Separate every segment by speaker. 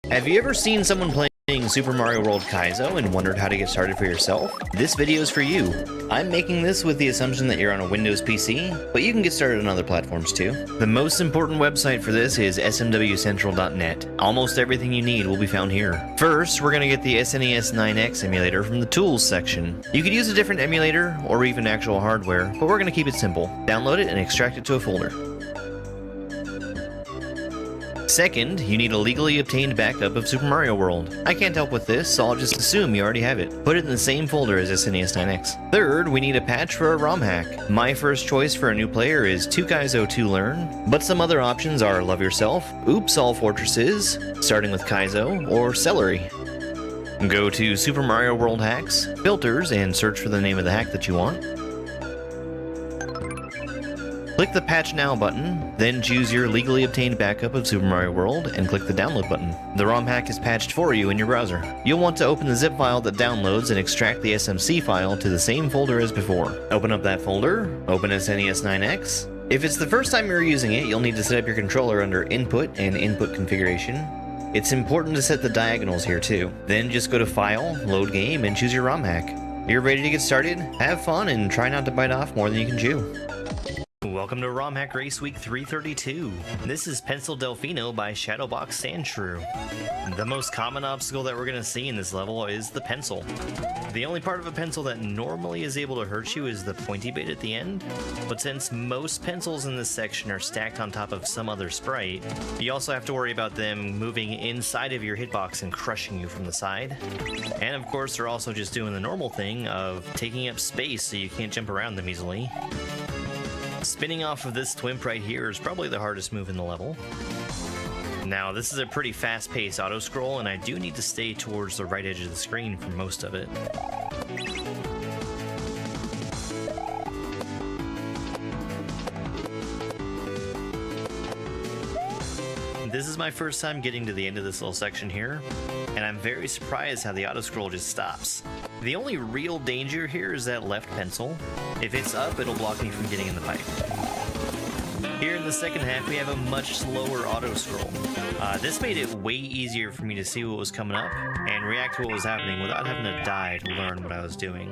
Speaker 1: Have you ever seen someone playing Super Mario World Kaizo and wondered how to get started for yourself? This video is for you. I'm making this with the assumption that you're on a Windows PC, but you can get started on other platforms too. The most important website for this is smwcentral.net. Almost everything you need will be found here. First, we're going to get the SNES 9X emulator from the Tools section. You could use a different emulator or even actual hardware, but we're going to keep it simple. Download it and extract it to a folder. Second, you need a legally obtained backup of Super Mario World. I can't help with this, so I'll just assume you already have it. Put it in the same folder as SNES 9X. Third, we need a patch for a ROM hack. My first choice for a new player is 2 Kaizo 2 Learn, but some other options are Love Yourself, Oops All Fortresses, starting with Kaizo, or Celery. Go to Super Mario World Hacks, Filters, and search for the name of the hack that you want. Click the Patch Now button, then choose your legally obtained backup of Super Mario World and click the Download button. The ROM hack is patched for you in your browser. You'll want to open the zip file that downloads and extract the SMC file to the same folder as before. Open up that folder, open SNES 9X. If it's the first time you're using it, you'll need to set up your controller under Input and Input Configuration. It's important to set the diagonals here too. Then just go to File, Load Game, and choose your ROM hack. You're ready to get started? Have fun and try not to bite off more than you can chew. Welcome to ROM Hack Race Week 332. This is Pencil Delfino by Shadowbox Sandshrew. The most common obstacle that we're going to see in this level is the pencil. The only part of a pencil that normally is able to hurt you is the pointy bit at the end, but since most pencils in this section are stacked on top of some other sprite, you also have to worry about them moving inside of your hitbox and crushing you from the side. And of course they're also just doing the normal thing of taking up space so you can't jump around them easily. Spinning off of this twimp right here is probably the hardest move in the level. Now, this is a pretty fast-paced auto-scroll, and I do need to stay towards the right edge of the screen for most of it. This is my first time getting to the end of this little section here, and I'm very surprised how the auto-scroll just stops. The only real danger here is that left pencil. If it's up, it'll block me from getting in the pipe. Here in the second half, we have a much slower auto-scroll. This made it way easier for me to see what was coming up and react to what was happening without having to die to learn what I was doing.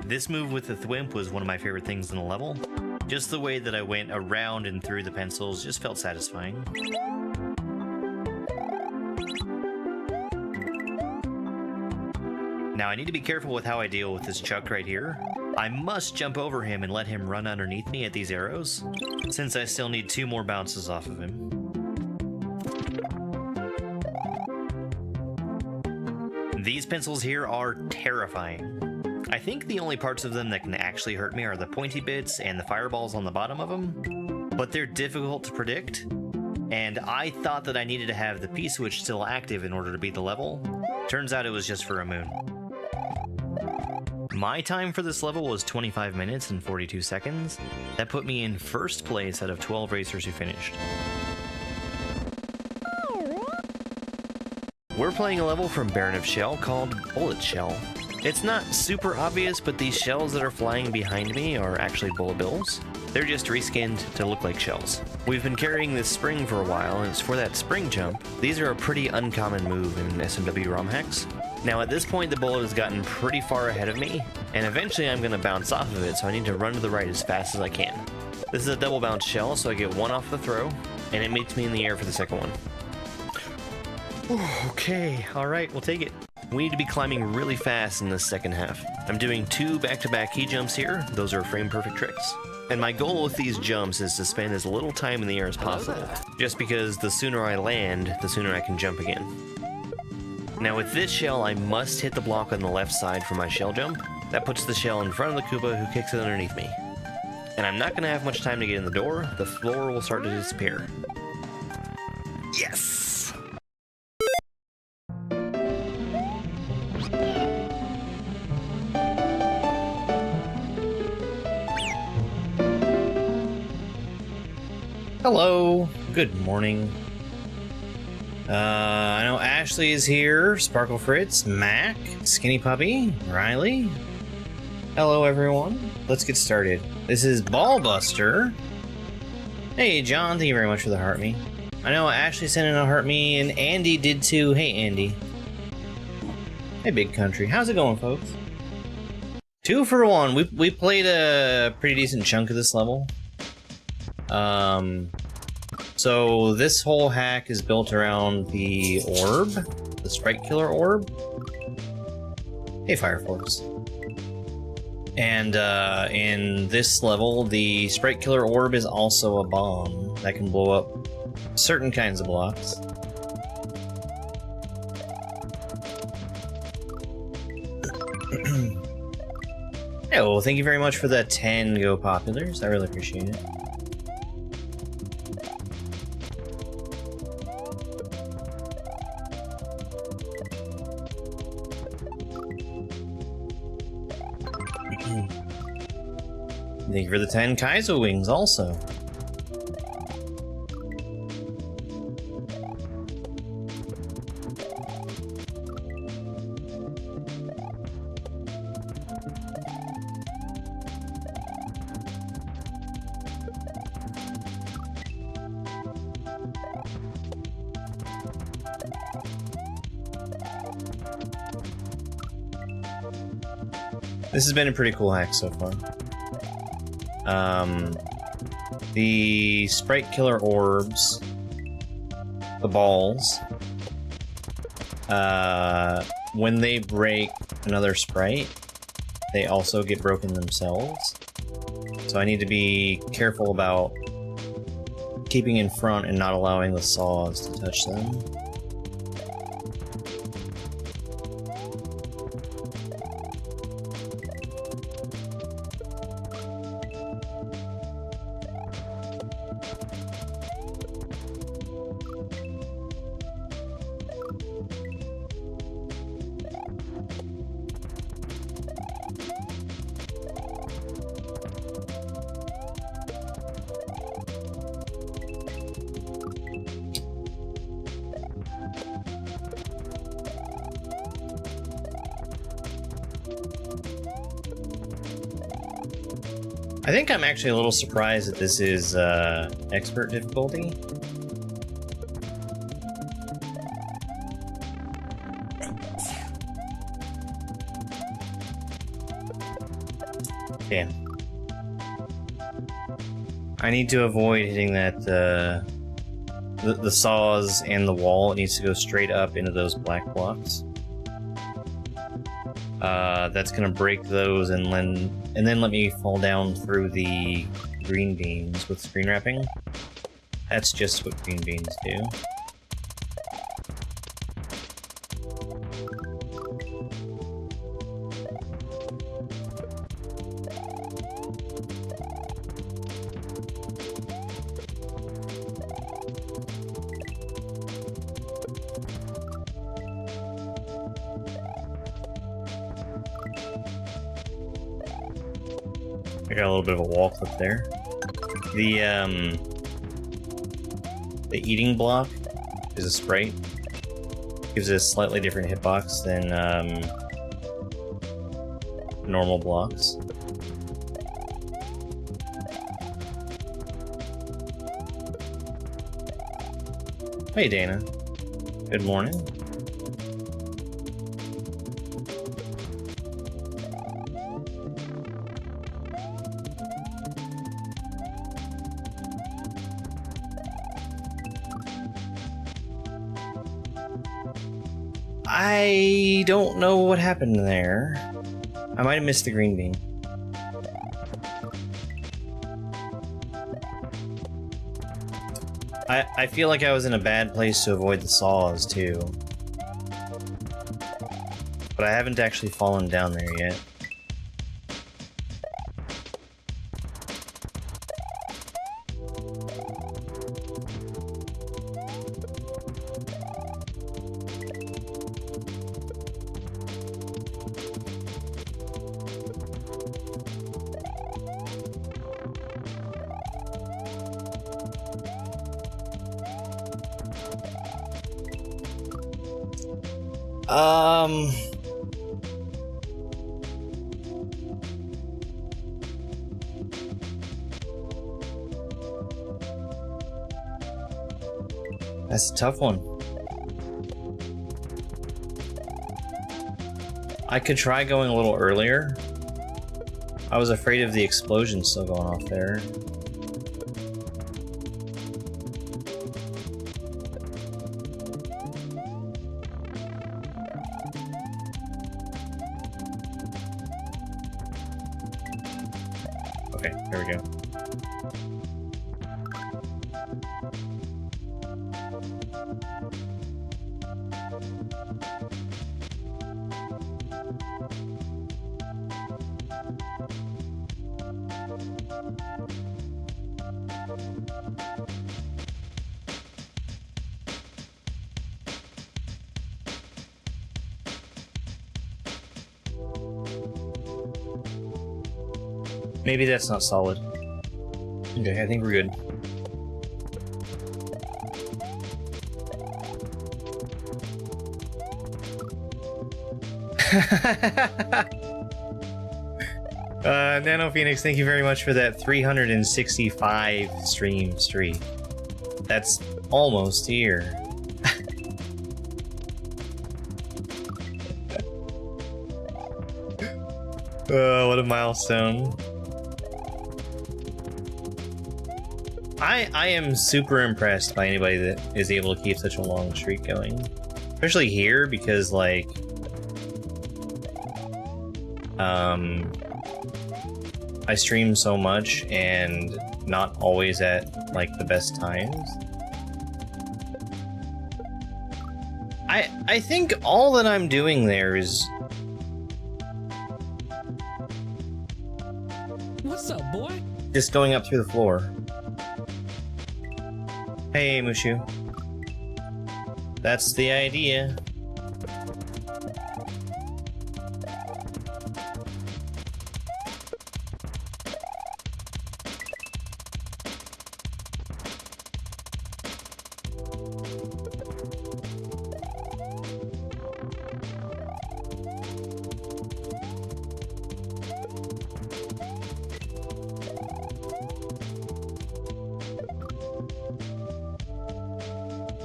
Speaker 1: This move with the thwimp was one of my favorite things in the level. Just the way that I went around and through the pencils just felt satisfying. Now I need to be careful with how I deal with this Chuck right here. I must jump over him and let him run underneath me at these arrows, since I still need 2 more bounces off of him. These pencils here are terrifying. I think the only parts of them that can actually hurt me are the pointy bits and the fireballs on the bottom of them, but they're difficult to predict, and I thought that I needed to have the P-switch still active in order to beat the level. Turns out it was just for a moon. My time for this level was 25 minutes and 42 seconds. That put me in first place out of 12 racers who finished. We're playing a level from Baron of Shell called Bullet Shell. It's not super obvious, but these shells that are flying behind me are actually bullet bills. They're just reskinned to look like shells. We've been carrying this spring for a while, and it's for that spring jump. These are a pretty uncommon move in SMW ROM hacks. Now at this point the bullet has gotten pretty far ahead of me, and eventually I'm going to bounce off of it, so I need to run to the right as fast as I can. This is a double bounce shell, so I get 1 off the throw, and it meets me in the air for the second one. Okay, alright, we'll take it. We need to be climbing really fast in this second half. I'm doing 2 back-to-back key jumps here. Those are frame-perfect tricks. And my goal with these jumps is to spend as little time in the air as possible, just because the sooner I land, the sooner I can jump again. Now with this shell, I must hit the block on the left side for my shell jump. That puts the shell in front of the Koopa who kicks it underneath me. And I'm not going to have much time to get in the door. The floor will start to disappear. Yes! Hello, good morning. I know Ashley is here, Sparkle Fritz, Mac, Skinny Puppy, Riley. Hello everyone, let's get started. This is Ballbuster. Hey John, thank you very much for the heart me. I know Ashley sent in a heart me, and Andy did too. Hey, Andy. Hey, Big Country. How's it going, folks? 2 for 1. We played a pretty decent chunk of this level. So this whole hack is built around the orb, the Sprite Killer orb. Hey, Fire Force. And in this level, the Sprite Killer orb is also a bomb that can blow up certain kinds of blocks. Oh, thank you very much for the 10 Go Populars. I really appreciate it. Thank you for the 10 Kaizo wings also. This has been a pretty cool hack so far. The Sprite Killer orbs, the balls, when they break another sprite, they also get broken themselves. So I need to be careful about keeping in front and not allowing the saws to touch them. I think I'm actually a little surprised that this is expert difficulty. Damn. I need to avoid hitting that the saws and the wall. It needs to go straight up into those black blocks. That's gonna break those and then let me fall down through the green beans with screen wrapping. That's just what green beans do. I got a little bit of a wall clip there. The eating block is a sprite. Gives it a slightly different hitbox than normal blocks. Hey Dana. Good morning. I don't know what happened there. I might have missed the green bean. I feel like I was in a bad place to avoid the saws, too. But I haven't actually fallen down there yet. That's a tough one. I could try going a little earlier. I was afraid of the explosion still going off there. Okay, there we go. Maybe that's not solid. Okay, I think we're good. Nano Phoenix, thank you very much for that 365 stream. That's almost here. What a milestone. I am super impressed by anybody that is able to keep such a long streak going. Especially here, because, like, I stream so much and not always at, like, the best times. I think all that I'm doing there is...
Speaker 2: What's up, boy?
Speaker 1: just going up through the floor. Hey, Mushu. That's the idea.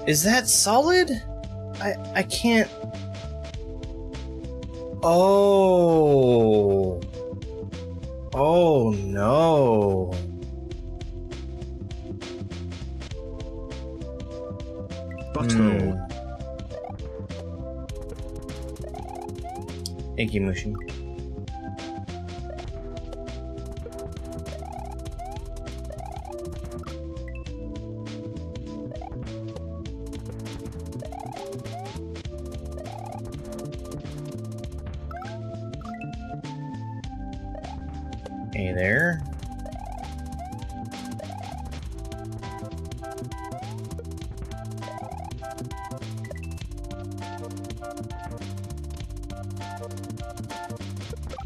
Speaker 1: Is that solid? I can't... Oh... Oh no...
Speaker 3: Butthole.
Speaker 1: Thank you, Mushu. Hey there.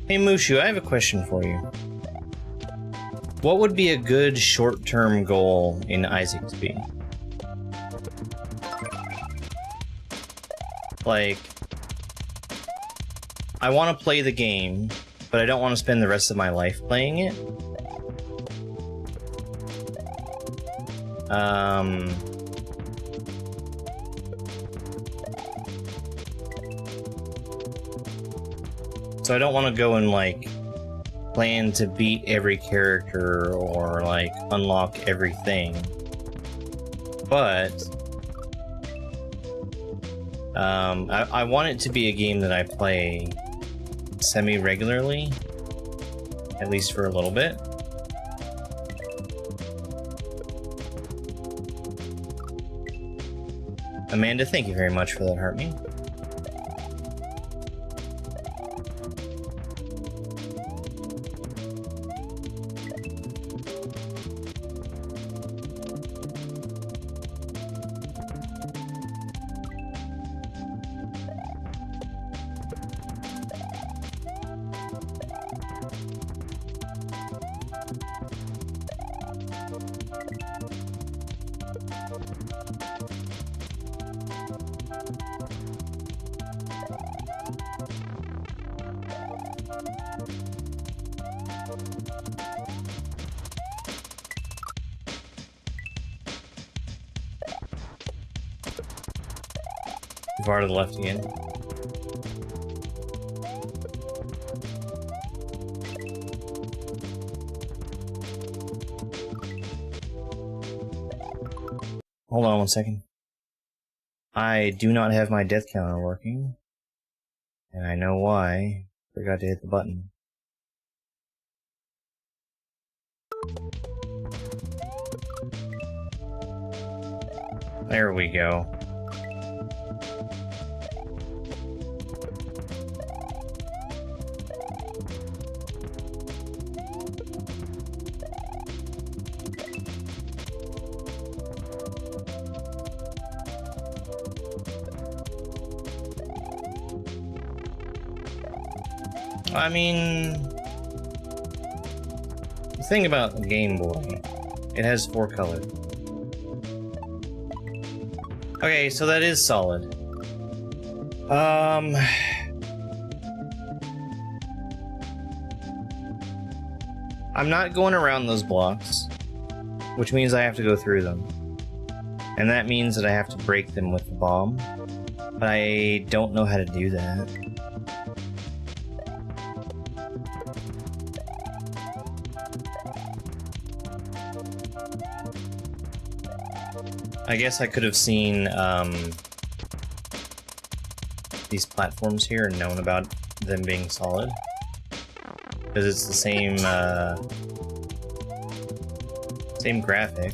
Speaker 1: Hey Mushu, I have a question for you. What would be a good short-term goal in Isaac to be? Like, I want to play the game, but I don't want to spend the rest of my life playing it. So I don't want to go and, like, plan to beat every character or, like, unlock everything. But I want it to be a game that I play semi-regularly, at least for a little bit. Amanda, thank you very much for that, Heartme. Far to the left again. Hold on 1 second. I do not have my death counter working. And I know why. Forgot to hit the button. There we go. I mean, the thing about the Game Boy, it has 4 colors. Okay, so that is solid. I'm not going around those blocks, which means I have to go through them. And that means that I have to break them with the bomb. But I don't know how to do that. I guess I could have seen these platforms here and known about them being solid. Because it's the same same graphic.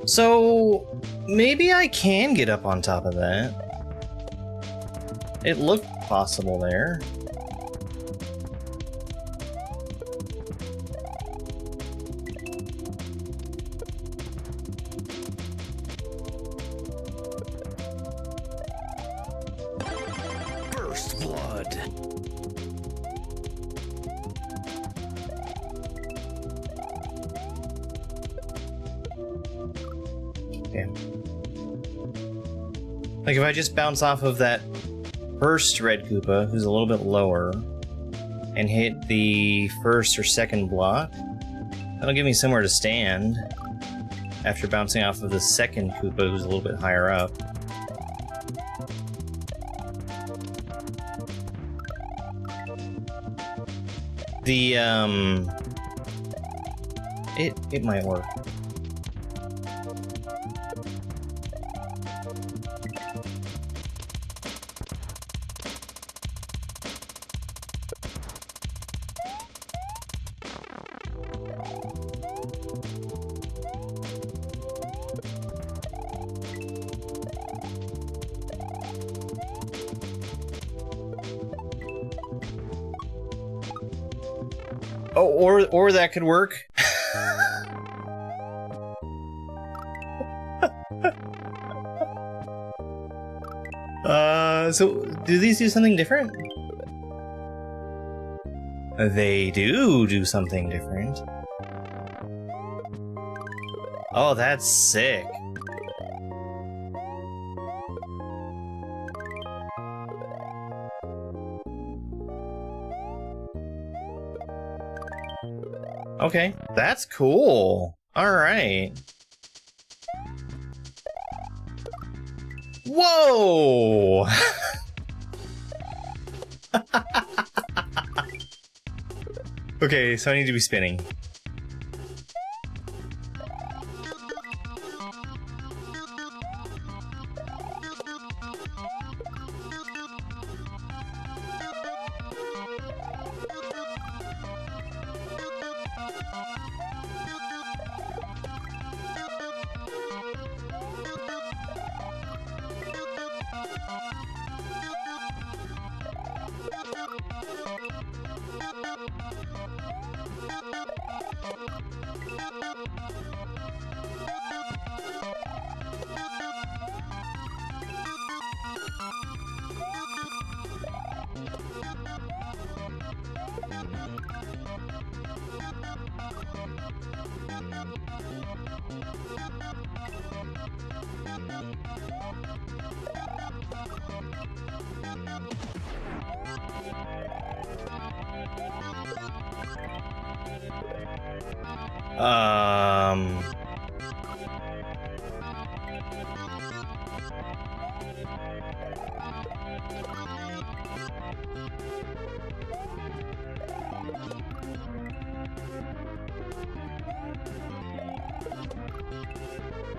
Speaker 1: So maybe I can get up on top of that. It looked possible there.
Speaker 3: First blood.
Speaker 1: Okay. Like if I just bounce off of that first Red Koopa, who's a little bit lower, and hit the first or second block, that'll give me somewhere to stand after bouncing off of the second Koopa, who's a little bit higher up. The, it might work. Oh, or that could work. So do these do something different? They do something different. Oh, that's sick. Okay, that's cool. All right. Whoa! Okay, so I need to be spinning.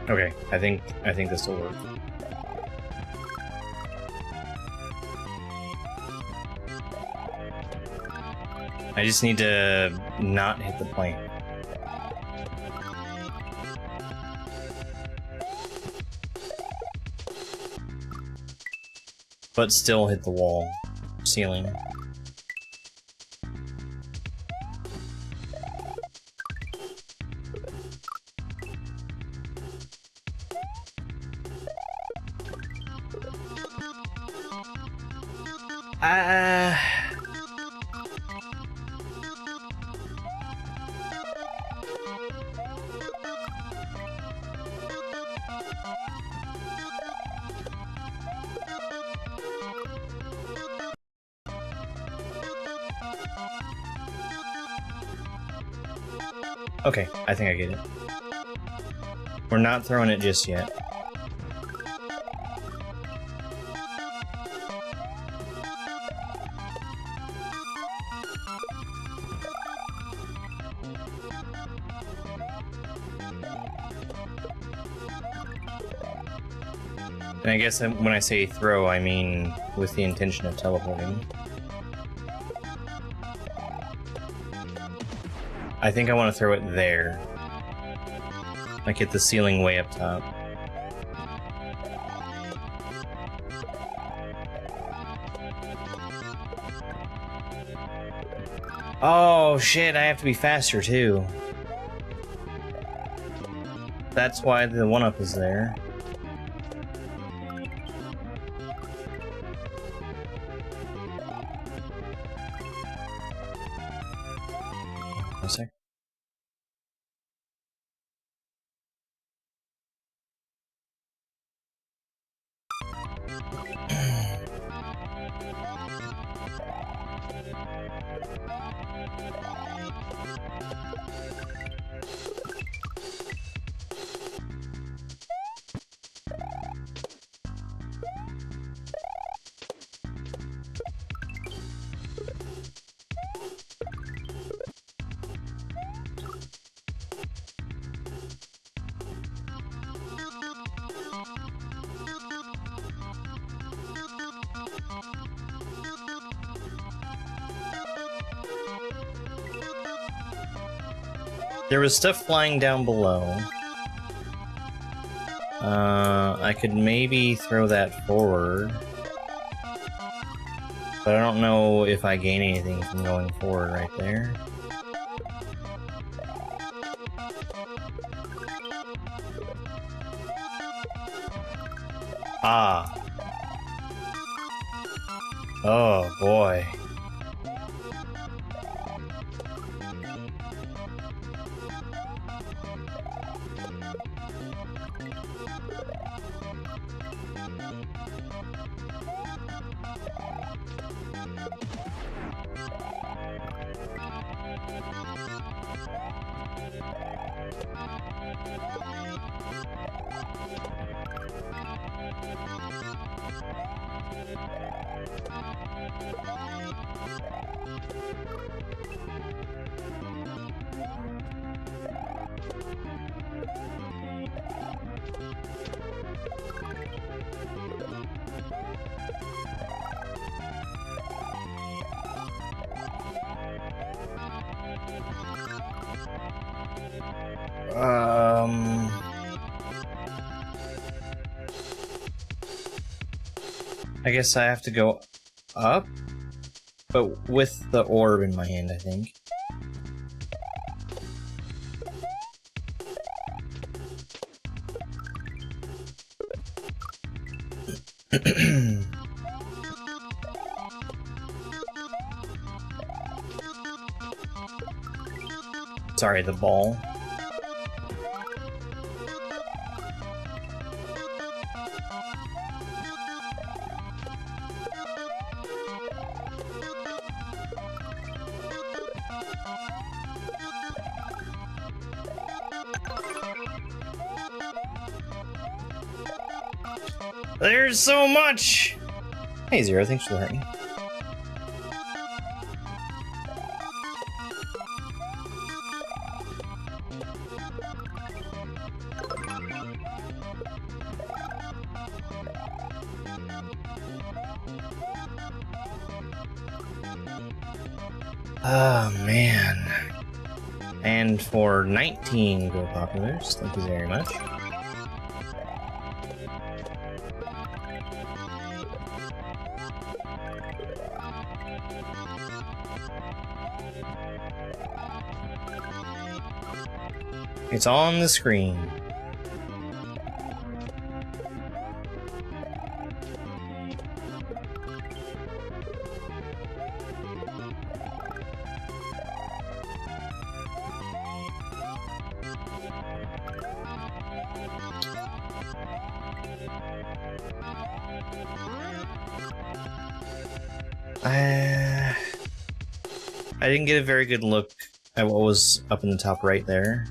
Speaker 1: Okay, I think this will work. I just need to not hit the plane. But still hit the wall, ceiling. Okay, I think I get it. We're not throwing it just yet. And I guess when I say throw, I mean with the intention of teleporting. I think I want to throw it there. Like hit the ceiling way up top. Oh shit, I have to be faster too. That's why the 1-up is there. One sec. There was stuff flying down below. I could maybe throw that forward. But I don't know if I gain anything from going forward right there. Ah. Oh boy. I guess I have to go up, but with the orb in my hand, I think. Sorry, the ball. There's so much! Hey, Zero, thanks for the heart. Oh, man. And for 19 Go Populars, thank you very much. It's on the screen. I didn't get a very good look at what was up in the top right there.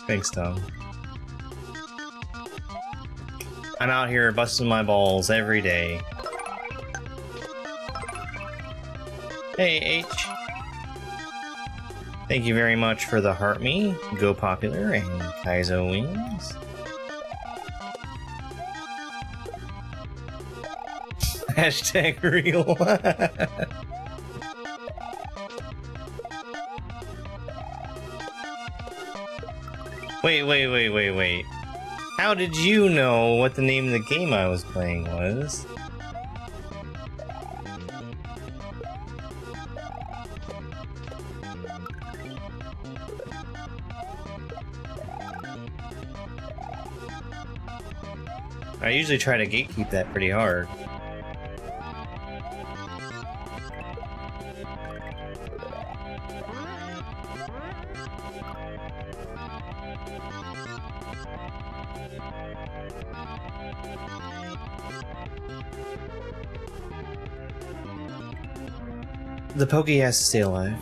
Speaker 1: Thanks, Tom. I'm out here busting my balls every day. Hey, H. Thank you very much for the heart me, Go Popular, and Kaizo Wings. Hashtag real. Wait. How did you know what the name of the game I was playing was? I usually try to gatekeep that pretty hard. The Pokey has to stay alive.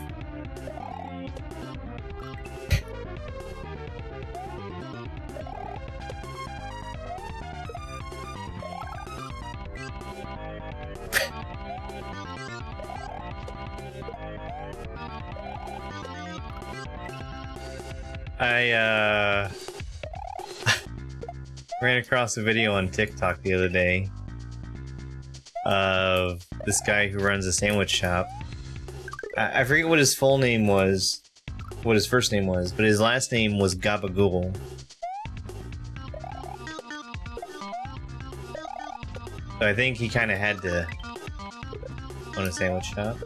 Speaker 1: I ran across a video on TikTok the other day of this guy who runs a sandwich shop. I forget what his full name was, what his first name was, but his last name was Gabagool. So I think he kind of had to own a sandwich shop.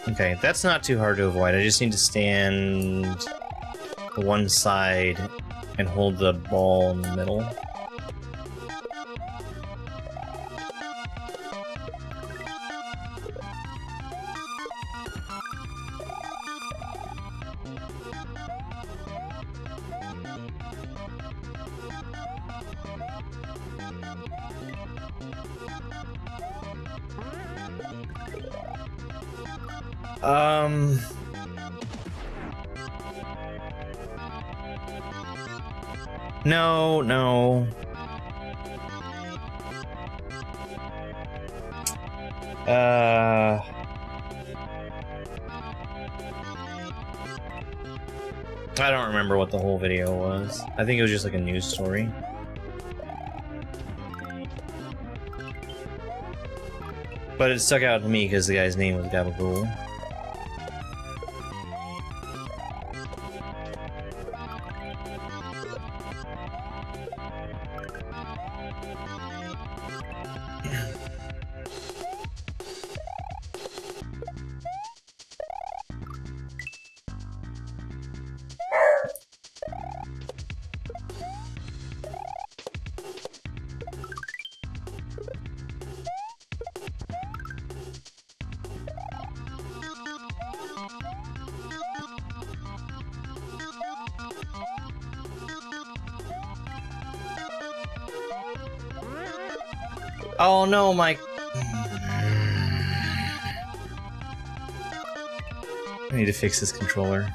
Speaker 1: Okay, that's not too hard to avoid. I just need to stand to one side and hold the ball in the middle. No. I don't remember what the whole video was. I think it was just like a news story. But it stuck out to me because the guy's name was Gabagool. Oh no, my... I need to fix this controller.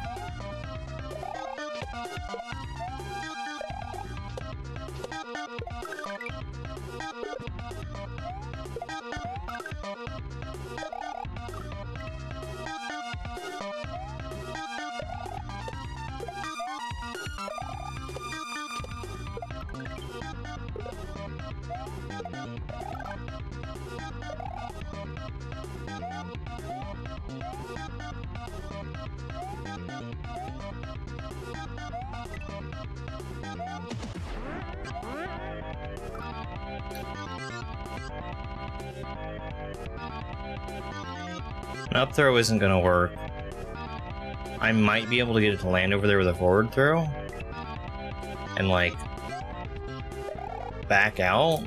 Speaker 1: An up throw isn't gonna work. I might be able to get it to land over there with a forward throw. And, like, back out.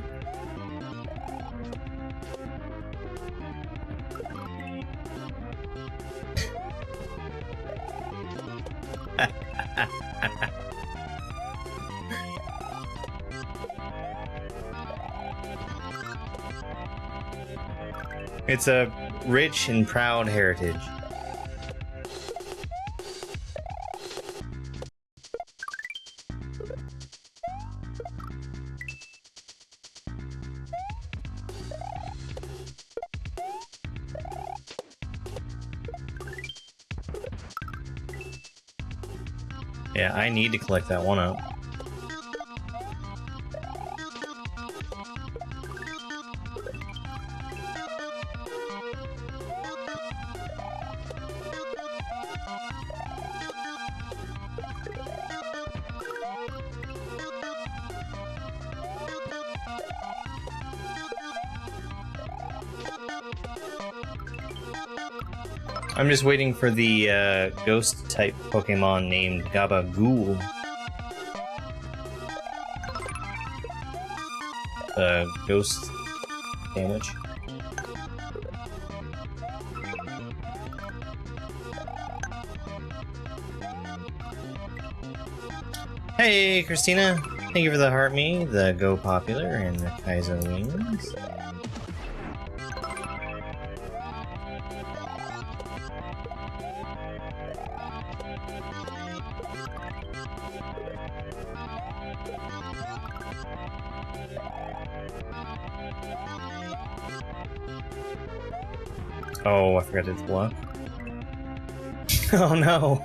Speaker 1: It's a rich and proud heritage. Yeah, I need to collect that one up. I'm just waiting for the ghost-type Pokemon named Gabagool. Ghost damage. Hey, Christina! Thank you for the heart me, the Go Popular, and the Kaizo wings. Oh, I forgot it's bluff. Oh no!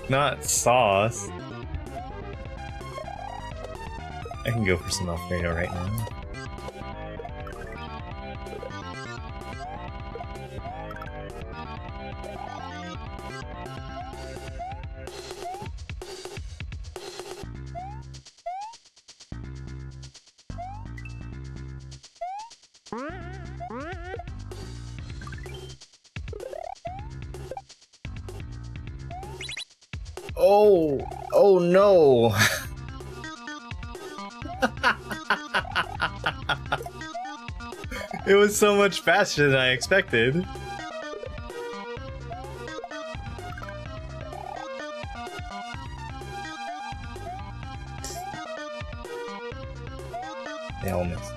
Speaker 1: Not sauce. I can go for some Alfredo right now. Oh no! It was so much faster than I expected. They all missed.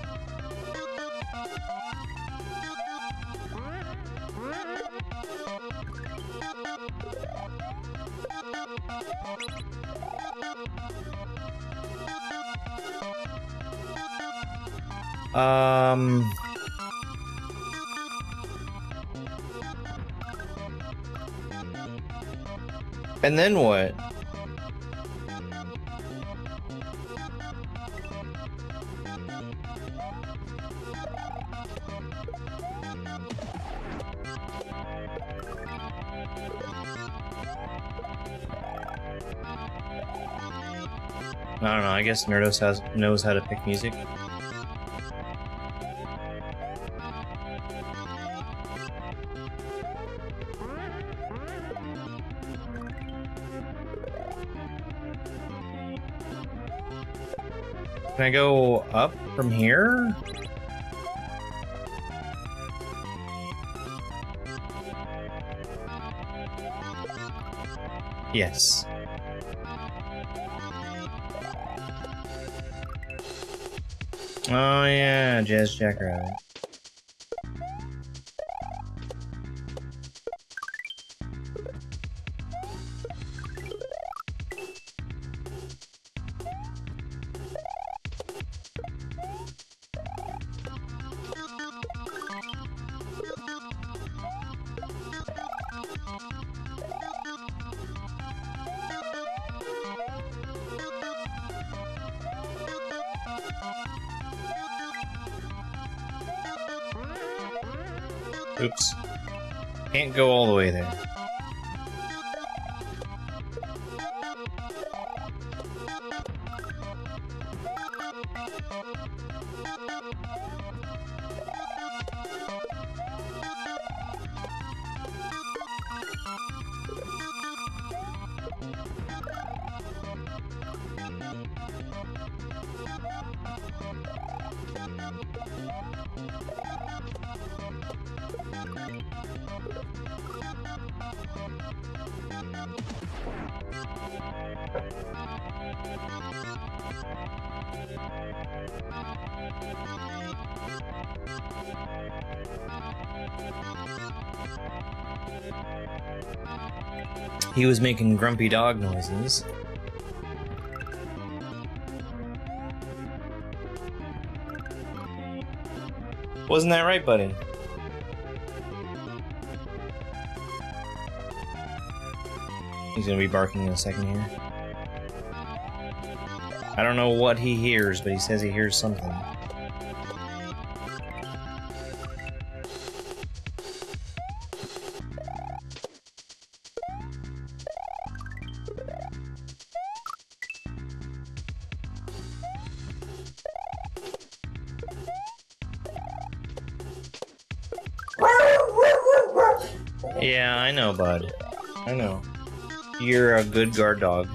Speaker 1: And then what? I don't know, I guess NerDose knows how to pick music. Can I go up from here? Yes. Oh yeah, Jazz Jackrabbit. Oops. Can't go all the way there. He was making grumpy dog noises. Wasn't that right, buddy? He's gonna be barking in a second here. I don't know what he hears, but he says he hears something. Yeah, I know, bud. I know. You're a good guard dog.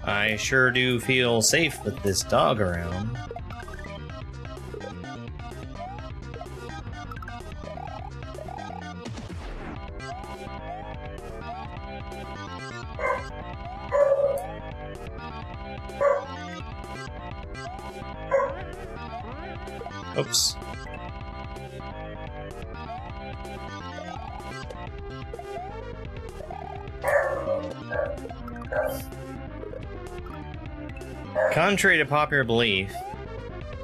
Speaker 1: I sure do feel safe with this dog around. Oops. Contrary to popular belief,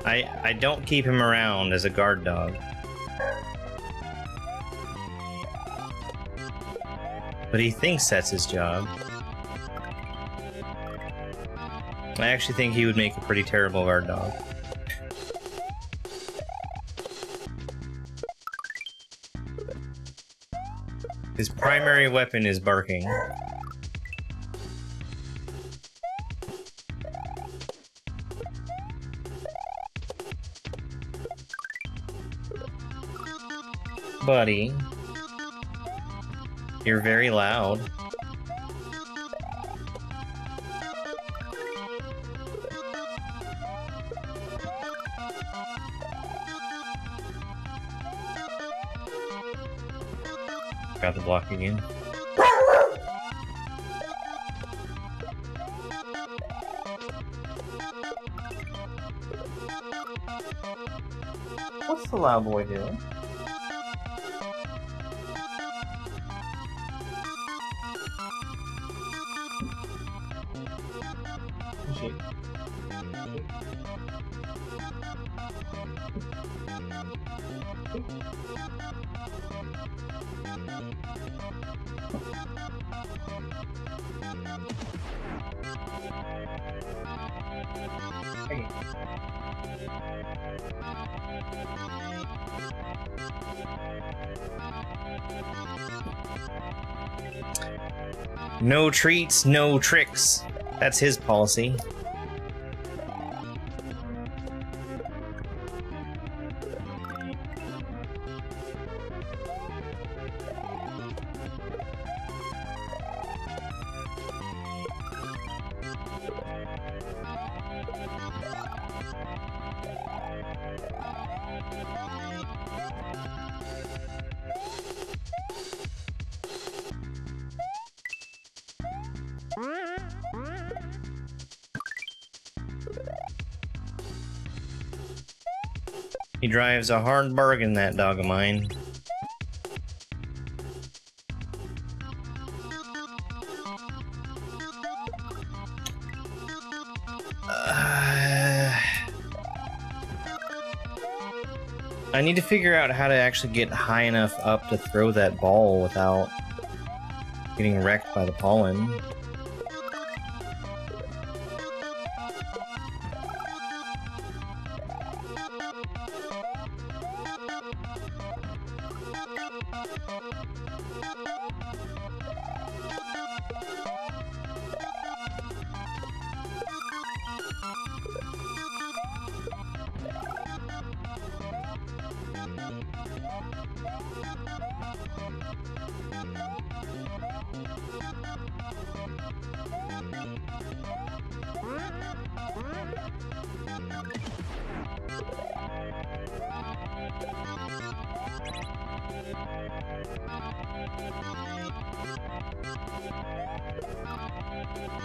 Speaker 1: I don't keep him around as a guard dog. But he thinks that's his job. I actually think he would make a pretty terrible guard dog. His primary weapon is barking. Buddy, you're very loud. Got the block again. What's the loud boy doing? No treats, no tricks. That's his policy. He drives a hard bargain, that dog of mine. I need to figure out how to actually get high enough up to throw that ball without getting wrecked by the pollen.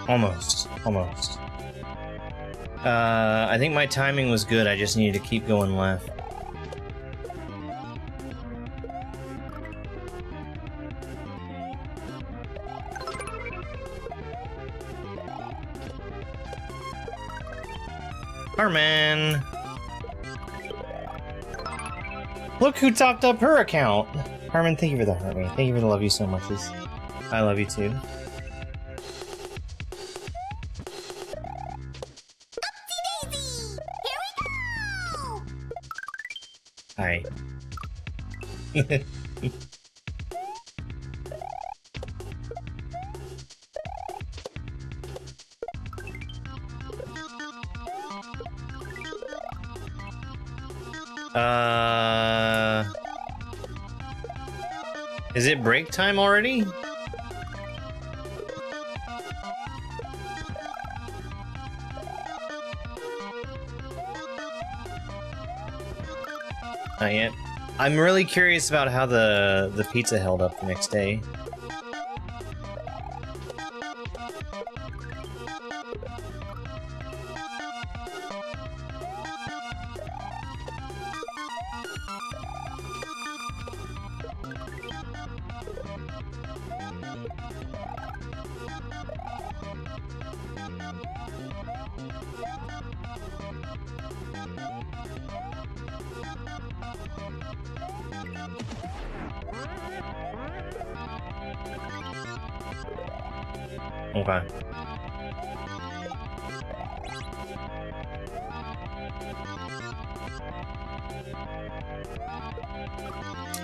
Speaker 1: Almost. I think my timing was good, I just needed to keep going left. Carmen! Look who topped up her account! Carmen, thank you for the heart, man. Thank you for the love you so much. I love you too. Hi. Is it break time already? Not yet. I'm really curious about how the pizza held up the next day. Okay.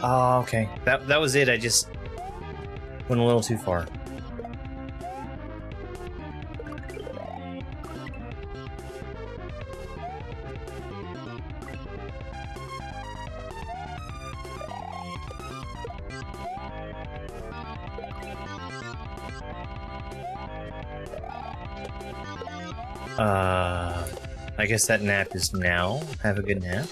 Speaker 1: Oh, okay. That was it. I just went a little too far. I guess that nap is now. Have a good nap.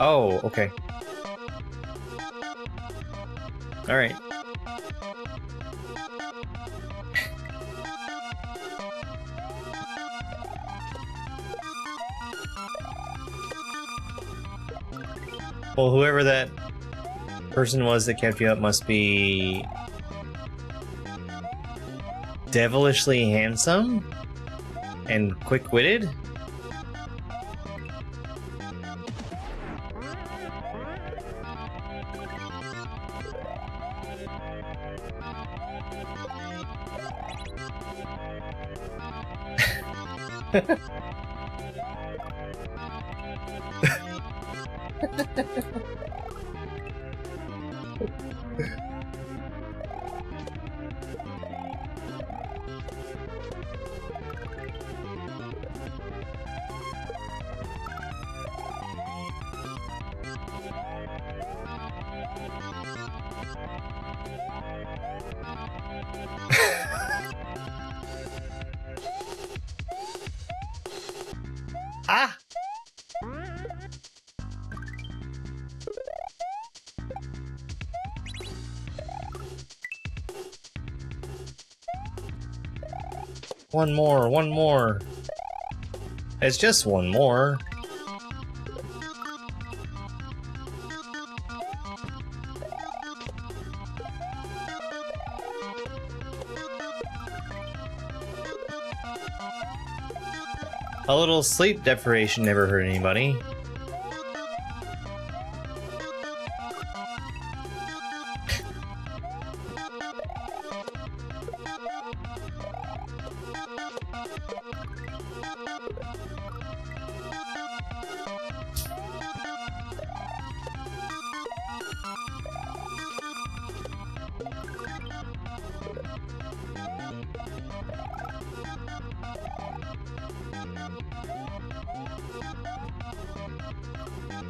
Speaker 1: Oh, okay. All right. Well, whoever that person was that kept you up must be devilishly handsome and quick-witted. Ah! One more, one more. It's just one more. A little sleep deprivation never hurt anybody.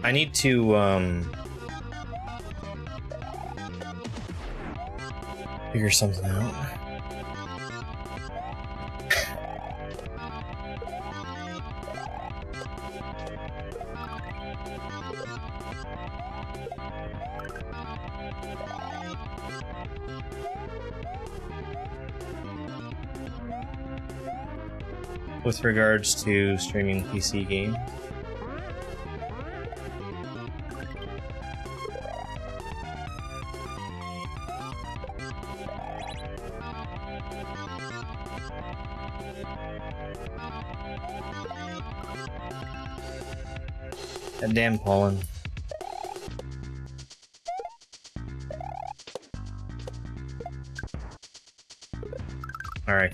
Speaker 1: I need to, figure something out. With regards to streaming PC games. That damn pollen. Alright.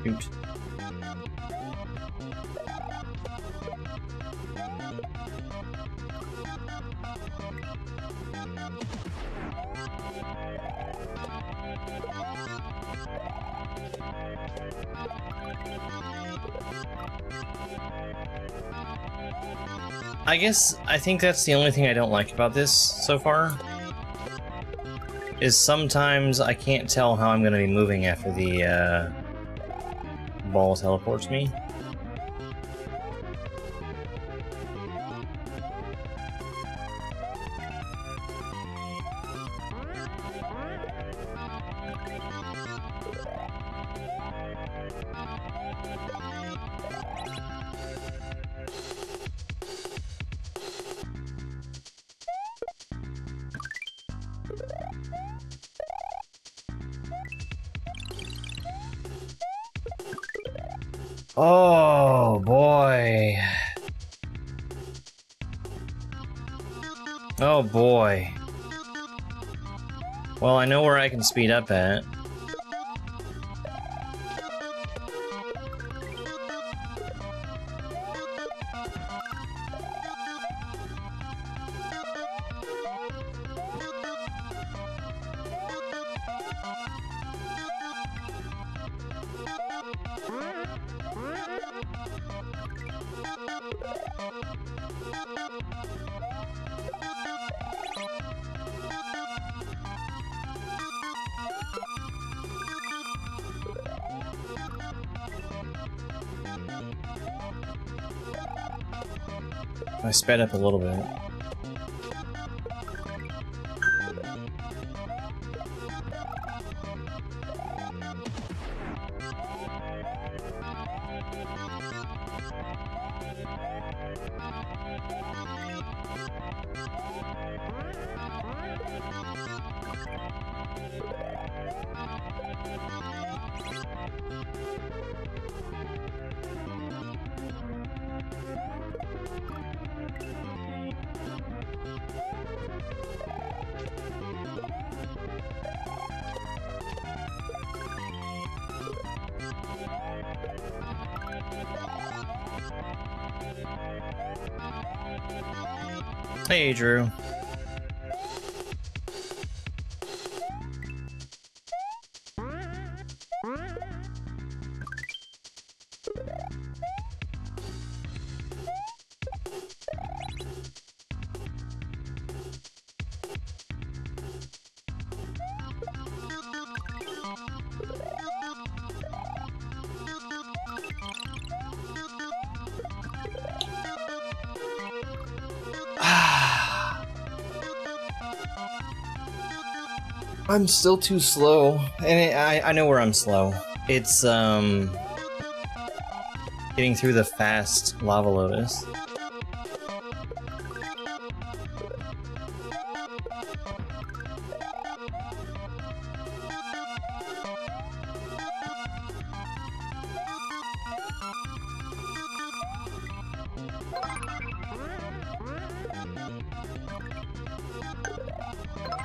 Speaker 1: Oops. I think that's the only thing I don't like about this so far. Is sometimes I can't tell how I'm going to be moving after the ball teleports me. Oh boy. Oh boy. Well, I know where I can speed up at.
Speaker 2: I sped up a little bit. Hey, Drew. I'm still too slow, and I know where I'm slow. It's getting through the fast lava lotus.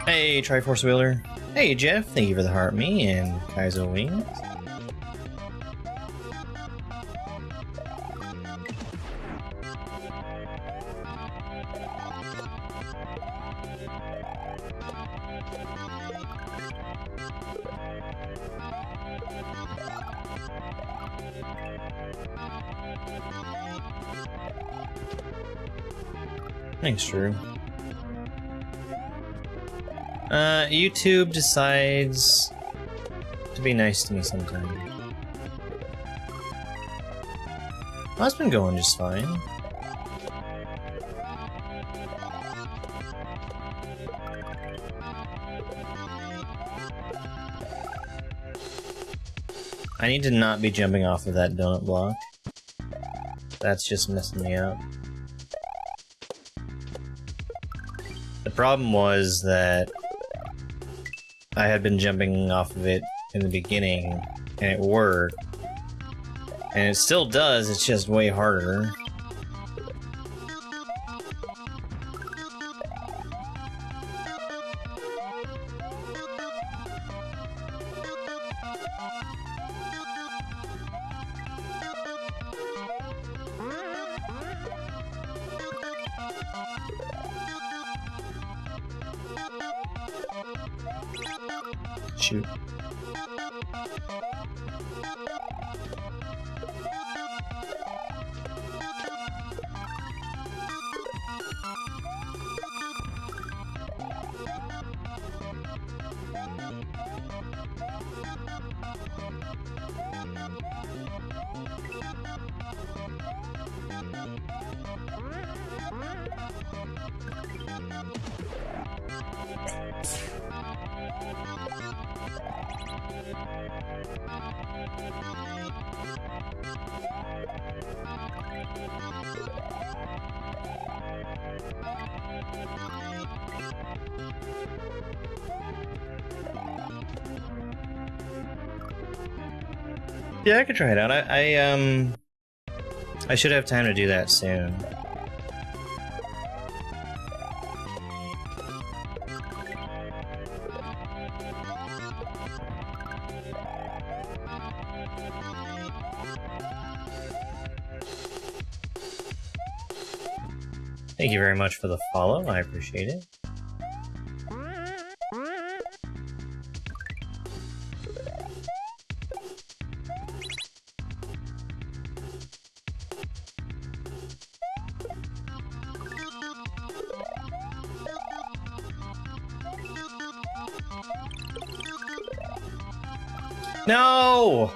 Speaker 2: Hey, Triforce Wheeler. Hey, Jeff. Thank you for the heart me and Kaizo Wings. Thanks, Drew. YouTube decides to be nice to me sometimes. Well, that's been going just fine. I need to not be jumping off of that donut block. That's just messing me up. The problem was that I had been jumping off of it in the beginning, and it worked. And it still does, it's just way harder. Shoot. Yeah, I could try it out. I should have time to do that soon. Thank you very much for the follow. I appreciate it. No!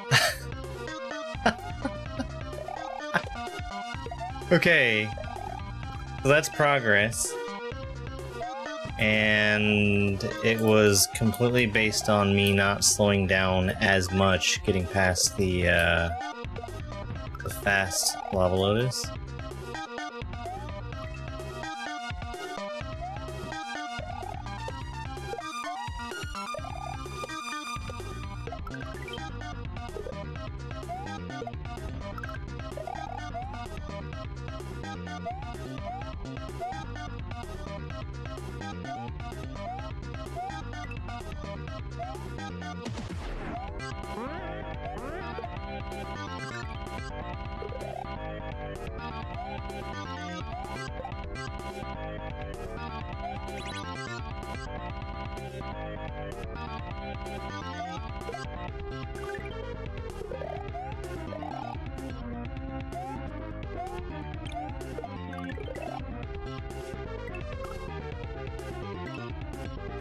Speaker 2: Okay. So that's progress. And it was completely based on me not slowing down as much getting past the fast lava lotus.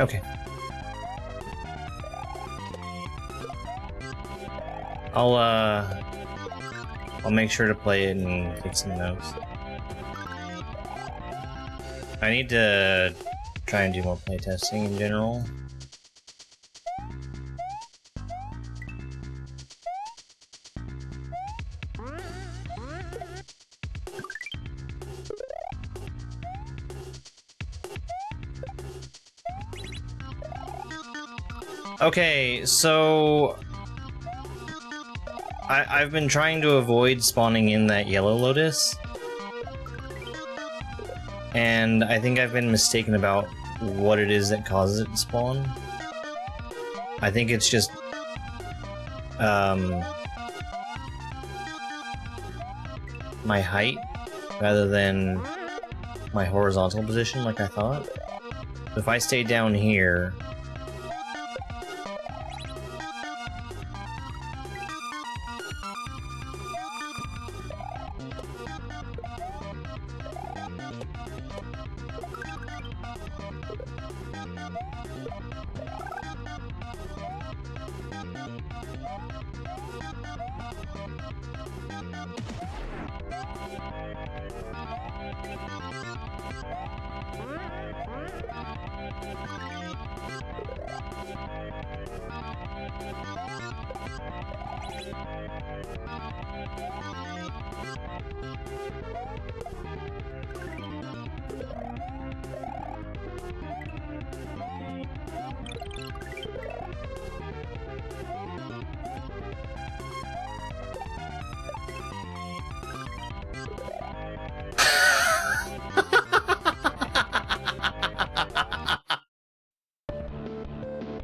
Speaker 2: Okay. I'll make sure to play it and take some notes. I need to try and do more playtesting in general. Okay, so I've been trying to avoid spawning in that yellow lotus, and I think I've been mistaken about what it is that causes it to spawn. I think it's just my height rather than my horizontal position like I thought. If I stay down here,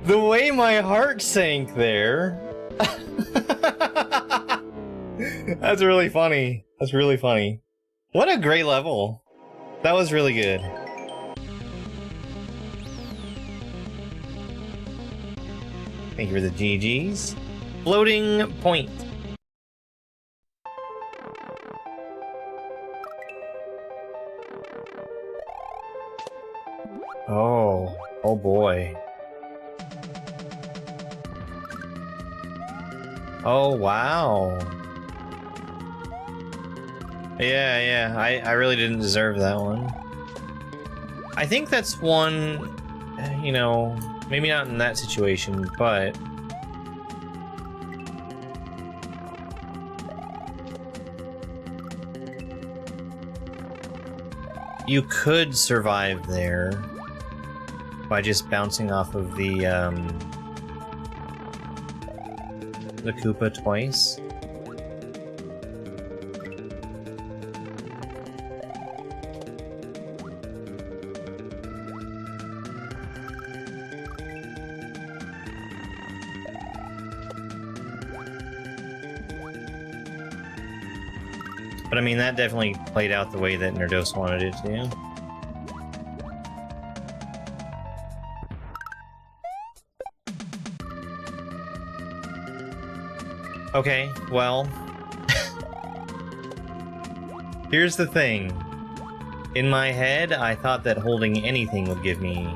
Speaker 2: the way my heart sank there. That's really funny. That's really funny. What a great level. That was really good. Thank you for the GGs. Floating point. Oh boy. Oh, wow. Yeah, I really didn't deserve that one. I think that's one, you know, maybe not in that situation, but you could survive there by just bouncing off of the Koopa twice. But I mean, that definitely played out the way that NerDose wanted it to. Okay, well, here's the thing. In my head, I thought that holding anything would give me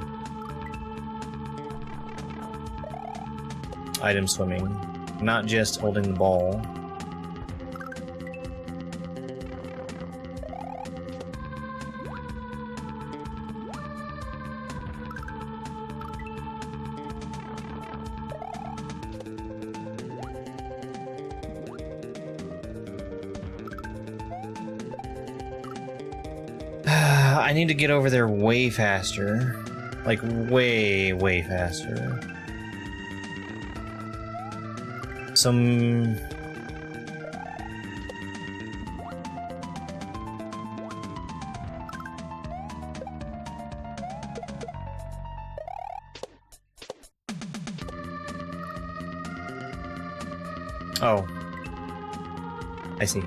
Speaker 2: item swimming, not just holding the ball. I need to get over there way faster. Like, way, way faster. Some... Oh. I see.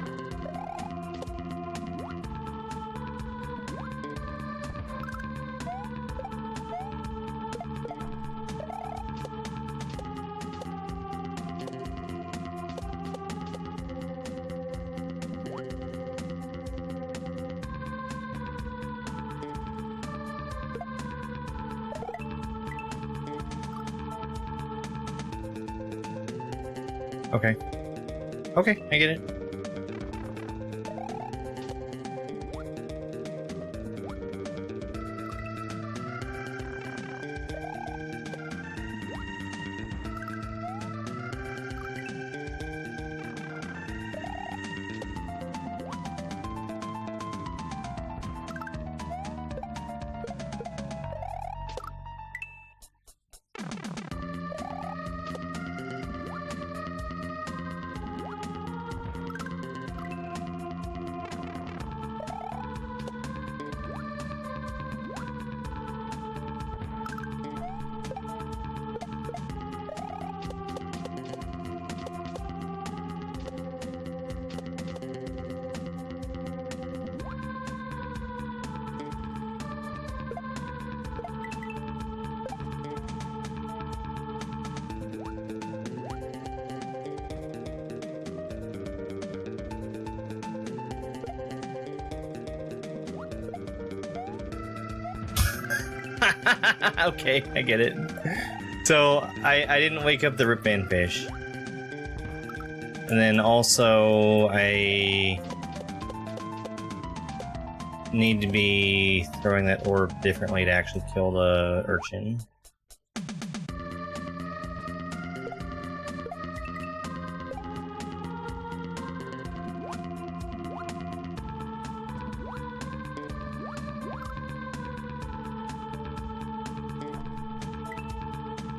Speaker 2: Okay. Okay, I get it. Okay, I get it. So, I didn't wake up the Rip Van Fish. And then also, I need to be throwing that orb differently to actually kill the urchin.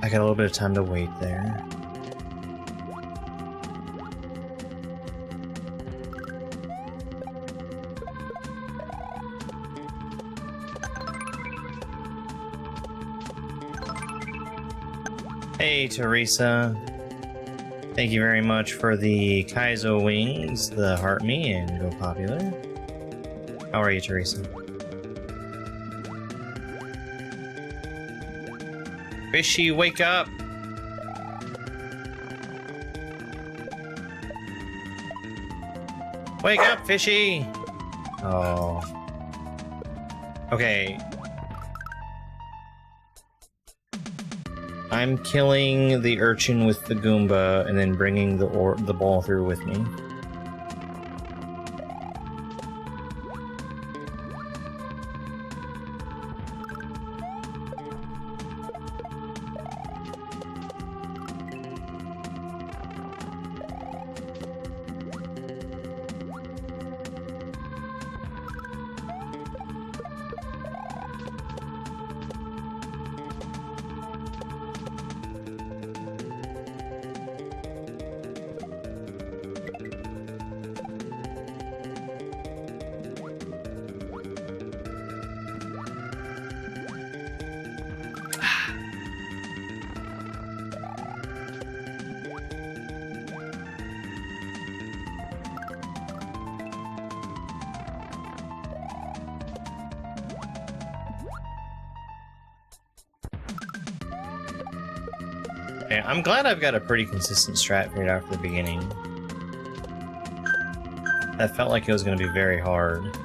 Speaker 2: I got a little bit of time to wait there. Hey, Teresa. Thank you very much for the kaizo wings, the heart me, and go popular. How are you, Teresa? Fishy, wake up! Wake up, Fishy! Oh. Okay. I'm killing the urchin with the Goomba and then bringing the ball through with me. Okay, I'm glad I've got a pretty consistent strat figured out from the beginning. That felt like it was going to be very hard.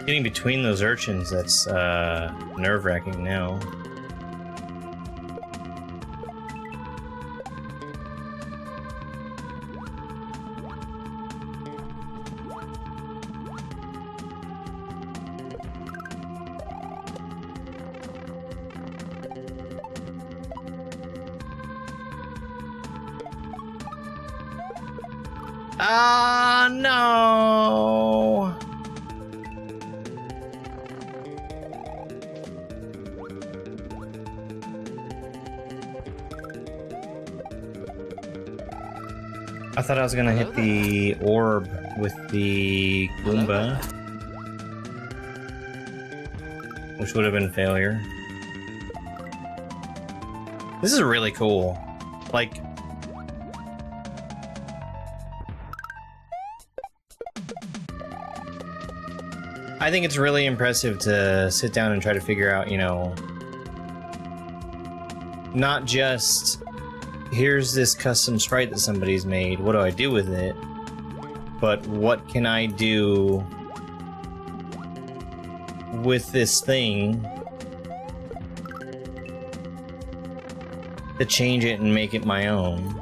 Speaker 2: Getting between those urchins, that's nerve-wracking now. Ah, no! I thought I was gonna hit the orb with the Goomba, which would have been failure. This is really cool. Like, I think it's really impressive to sit down and try to figure out, you know, not just here's this custom sprite that somebody's made, what do I do with it? But what can I do with this thing to change it and make it my own?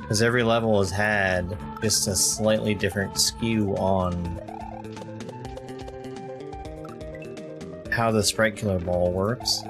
Speaker 2: Because every level has had just a slightly different skew on how the sprite killer ball works.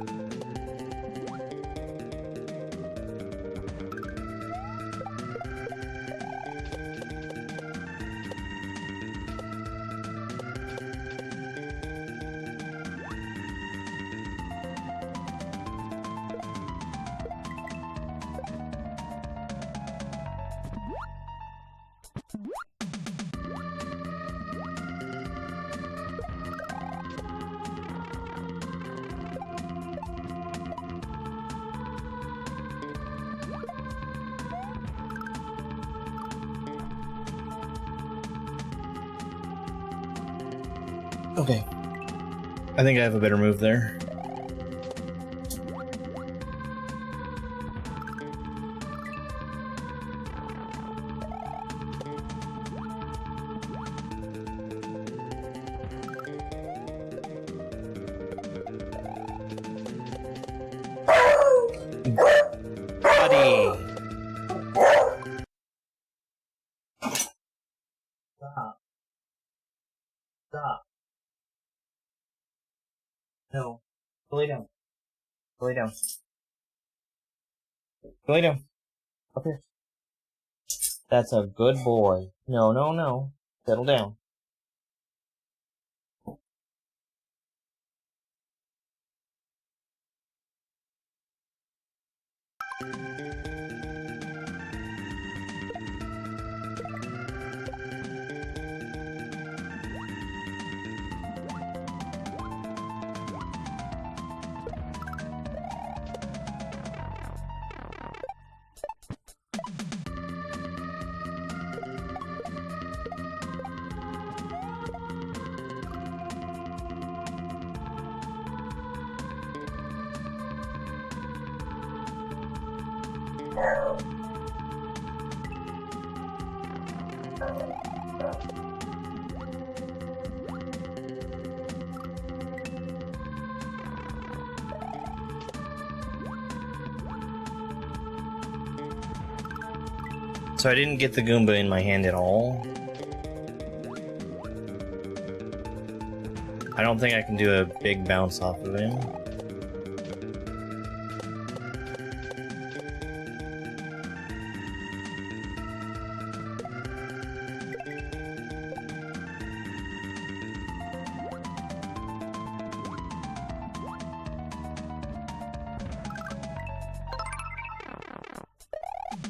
Speaker 2: Okay. I think I have a better move there. Buddy! Stop. Stop. No. Go lay down. Go lay down. Go lay down. Up here. That's a good boy. No, no, no. Settle down. So I didn't get the Goomba in my hand at all. I don't think I can do a big bounce off of him.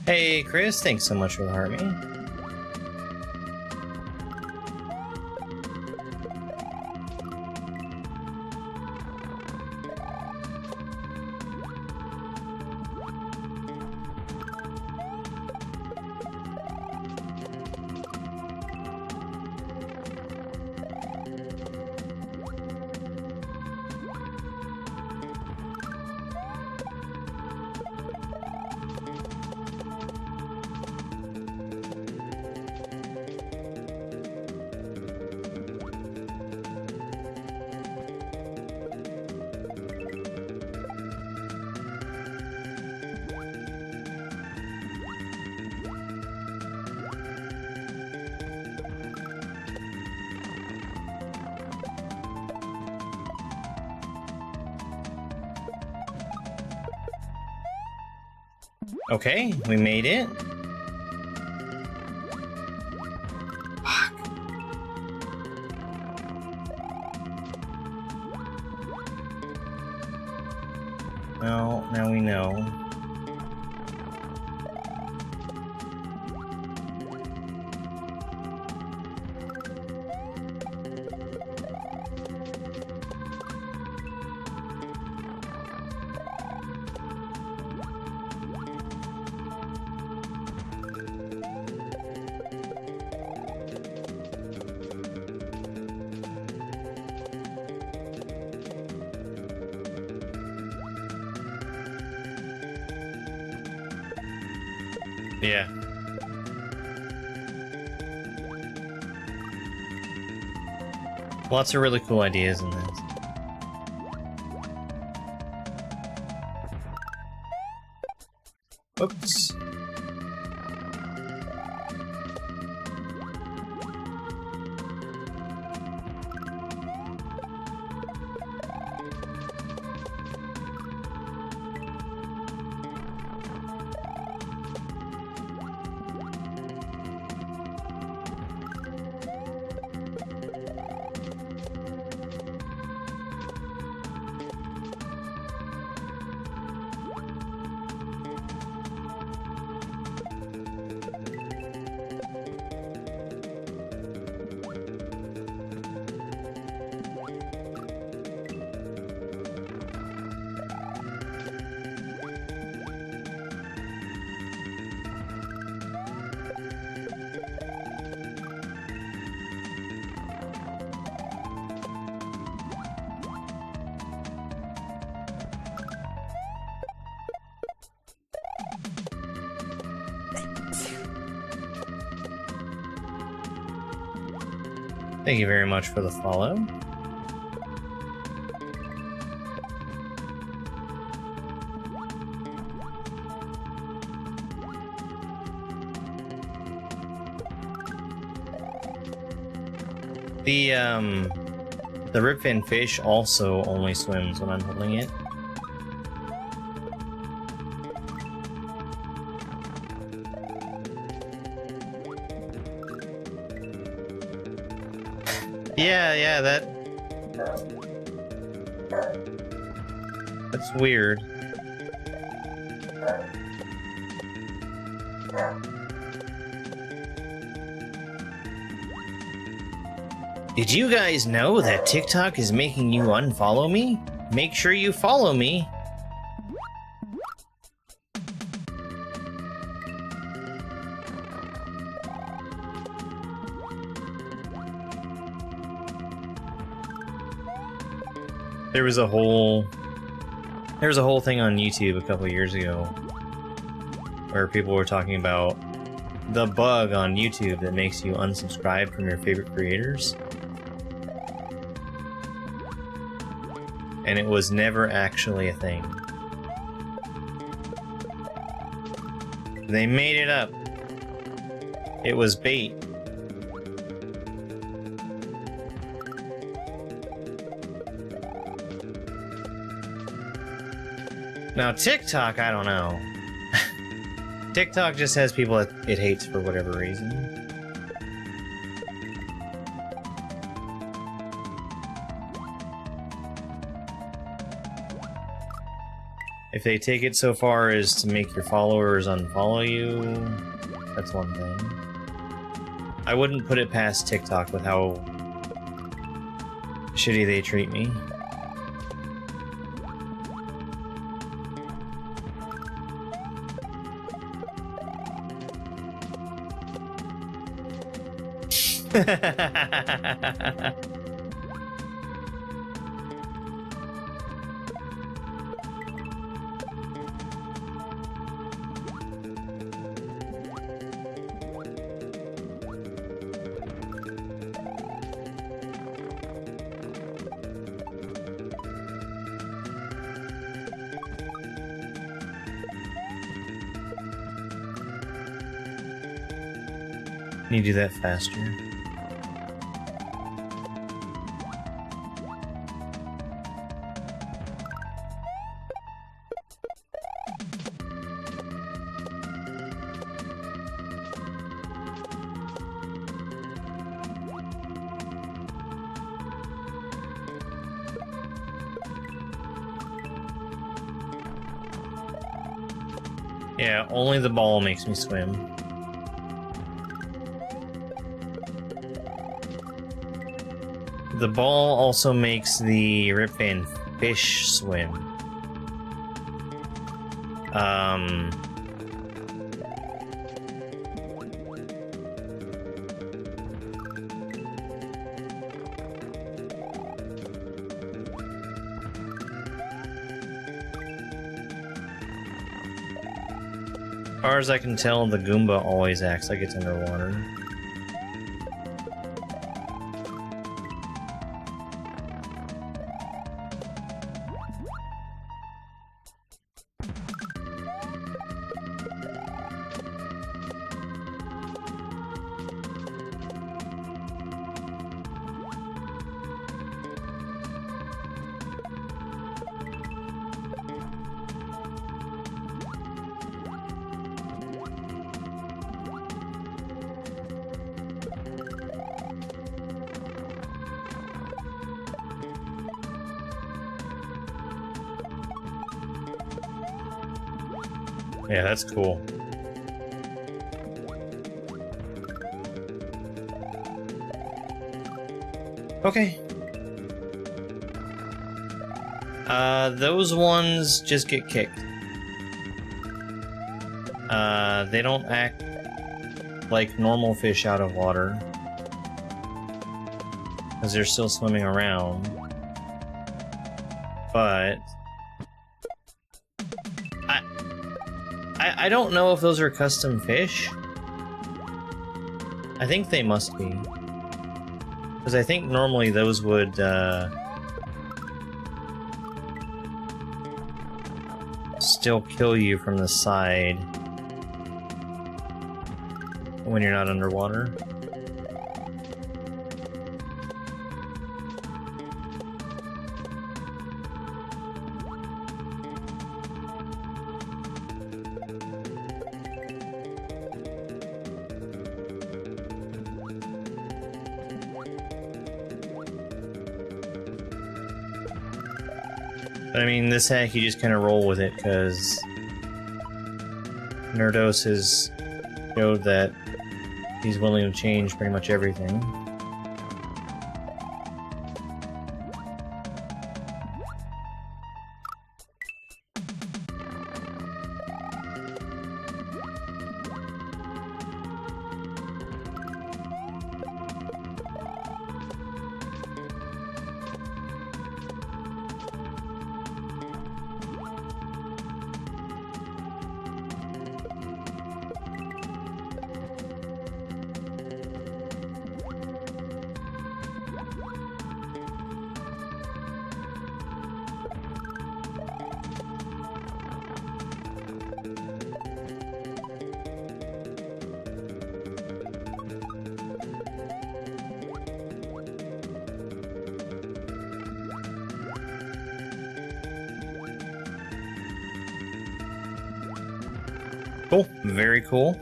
Speaker 2: Hey, Chris, thanks so much for the heart, man. Okay, we made it. Well, now we know. Yeah. Lots of really cool ideas in this. Oops. Thank you very much for the follow. The ripfin fish also only swims when I'm holding it. Yeah, that's weird. Did you guys know that TikTok is making you unfollow me? Make sure you follow me. There was a whole thing on YouTube a couple years ago where people were talking about the bug on YouTube that makes you unsubscribe from your favorite creators. And it was never actually a thing. They made it up. It was bait. Now TikTok, I don't know. TikTok just has people that it hates for whatever reason. If they take it so far as to make your followers unfollow you, that's one thing. I wouldn't put it past TikTok with how shitty they treat me. Can you do that faster? Yeah, only the ball makes me swim. The ball also makes the Rip Van Fish swim. As far as I can tell, the Goomba always acts like it's underwater. Yeah, that's cool. Okay. Those ones just get kicked. They don't act like normal fish out of water. Because they're still swimming around. But... I don't know if those are custom fish. I think they must be. Because I think normally those would, still kill you from the side when you're not underwater. But I mean, this hack, you just kind of roll with it, because NerDose has showed that he's willing to change pretty much everything. Cool. Very cool.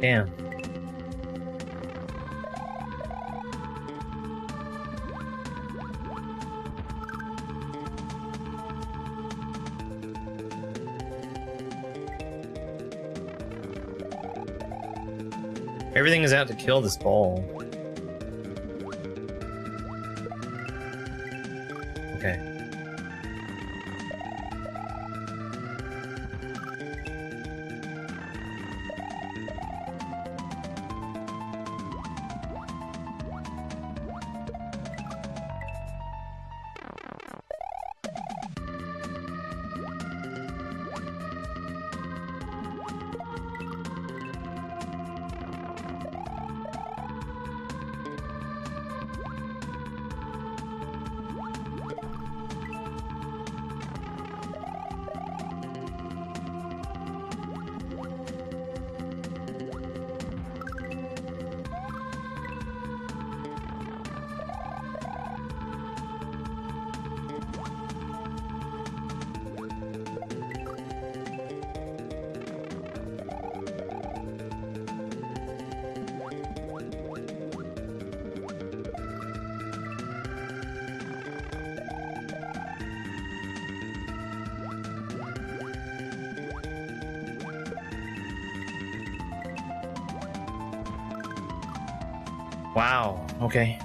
Speaker 2: Damn. Everything is out to kill this ball. Okay. Wow, okay.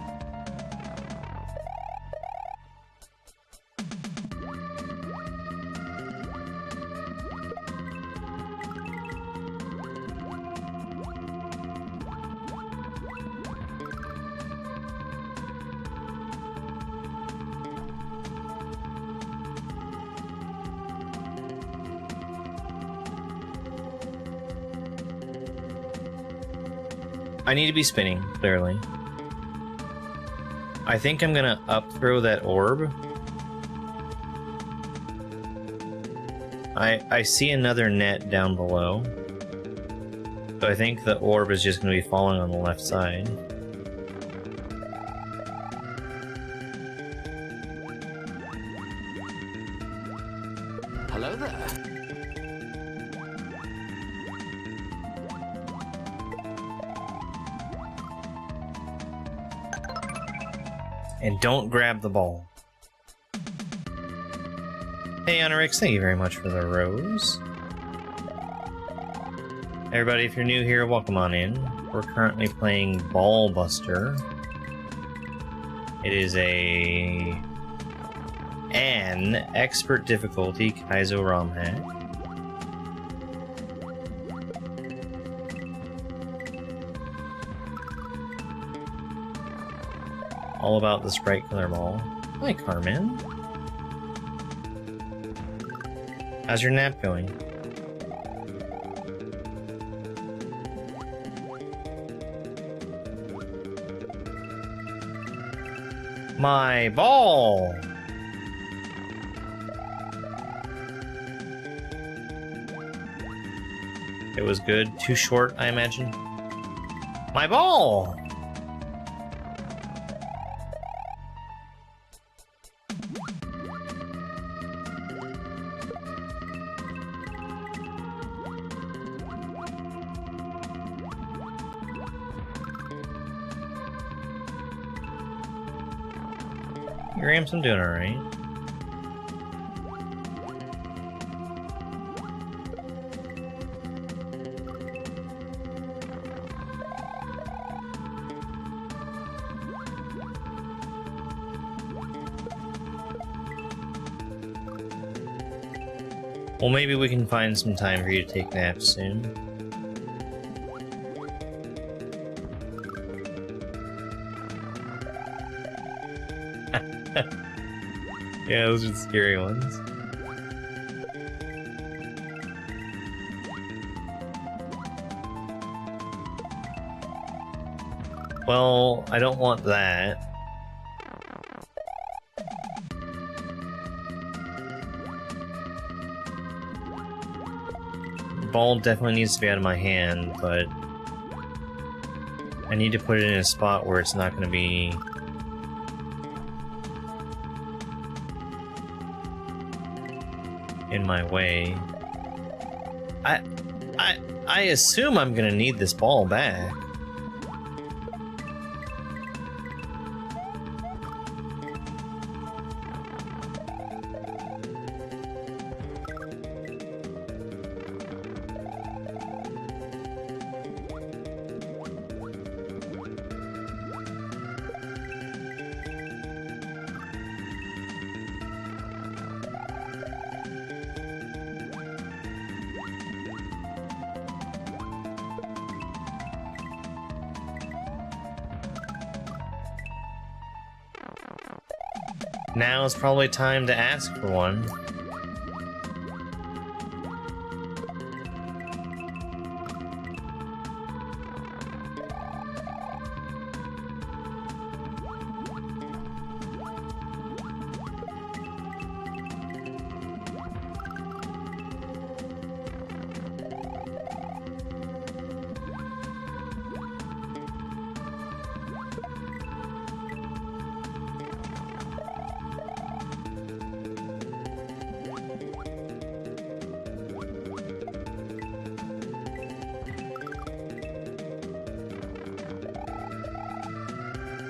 Speaker 2: I need to be spinning, clearly. I think I'm gonna up throw that orb. I see another net down below. So I think the orb is just gonna be falling on the left side.
Speaker 4: Hello there.
Speaker 2: And don't grab the ball. Hey, Honorix, thank you very much for the rose. Everybody, if you're new here, welcome on in. We're currently playing Ball Buster. It is an expert difficulty kaizo ROM hack. All about the sprite killer ball. Hi, Carmen. How's your nap going? My ball! It was good. Too short, I imagine. My ball! Gramps, I'm doing alright. Well, maybe we can find some time for you to take naps soon. Yeah, those are the scary ones. Well, I don't want that. Ball definitely needs to be out of my hand, but I need to put it in a spot where it's not going to be in my way. I assume I'm gonna need this ball back. Now is probably time to ask for one.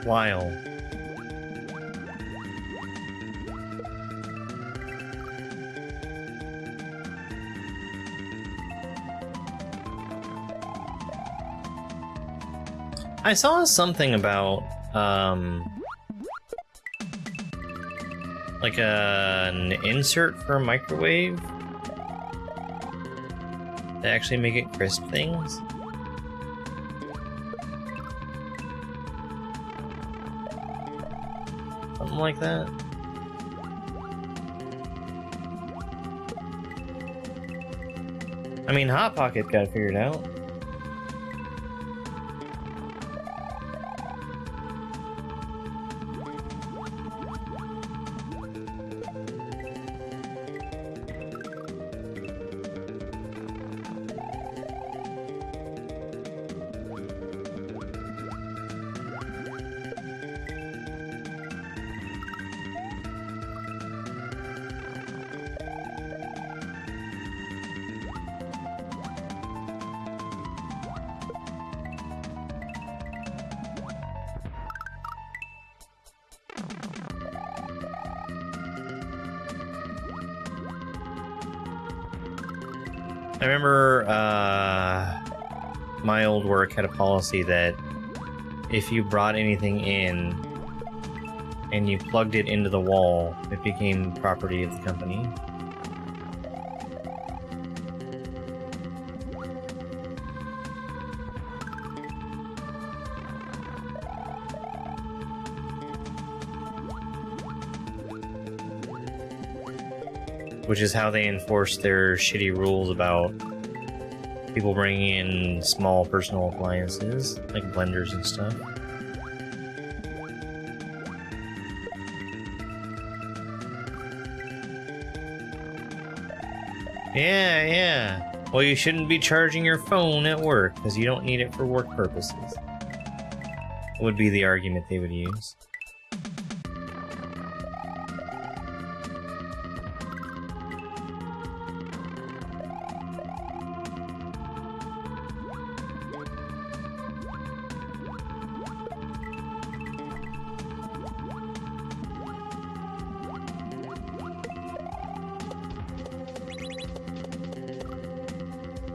Speaker 2: While I saw something about like an insert for a microwave to actually make it crisp things. Something like that. I mean, Hot Pocket got it figured out. I remember my old work had a policy that if you brought anything in and you plugged it into the wall, it became property of the company. Which is how they enforce their shitty rules about people bringing in small personal appliances, like blenders and stuff. Yeah. Well, you shouldn't be charging your phone at work, because you don't need it for work purposes. Would be the argument they would use.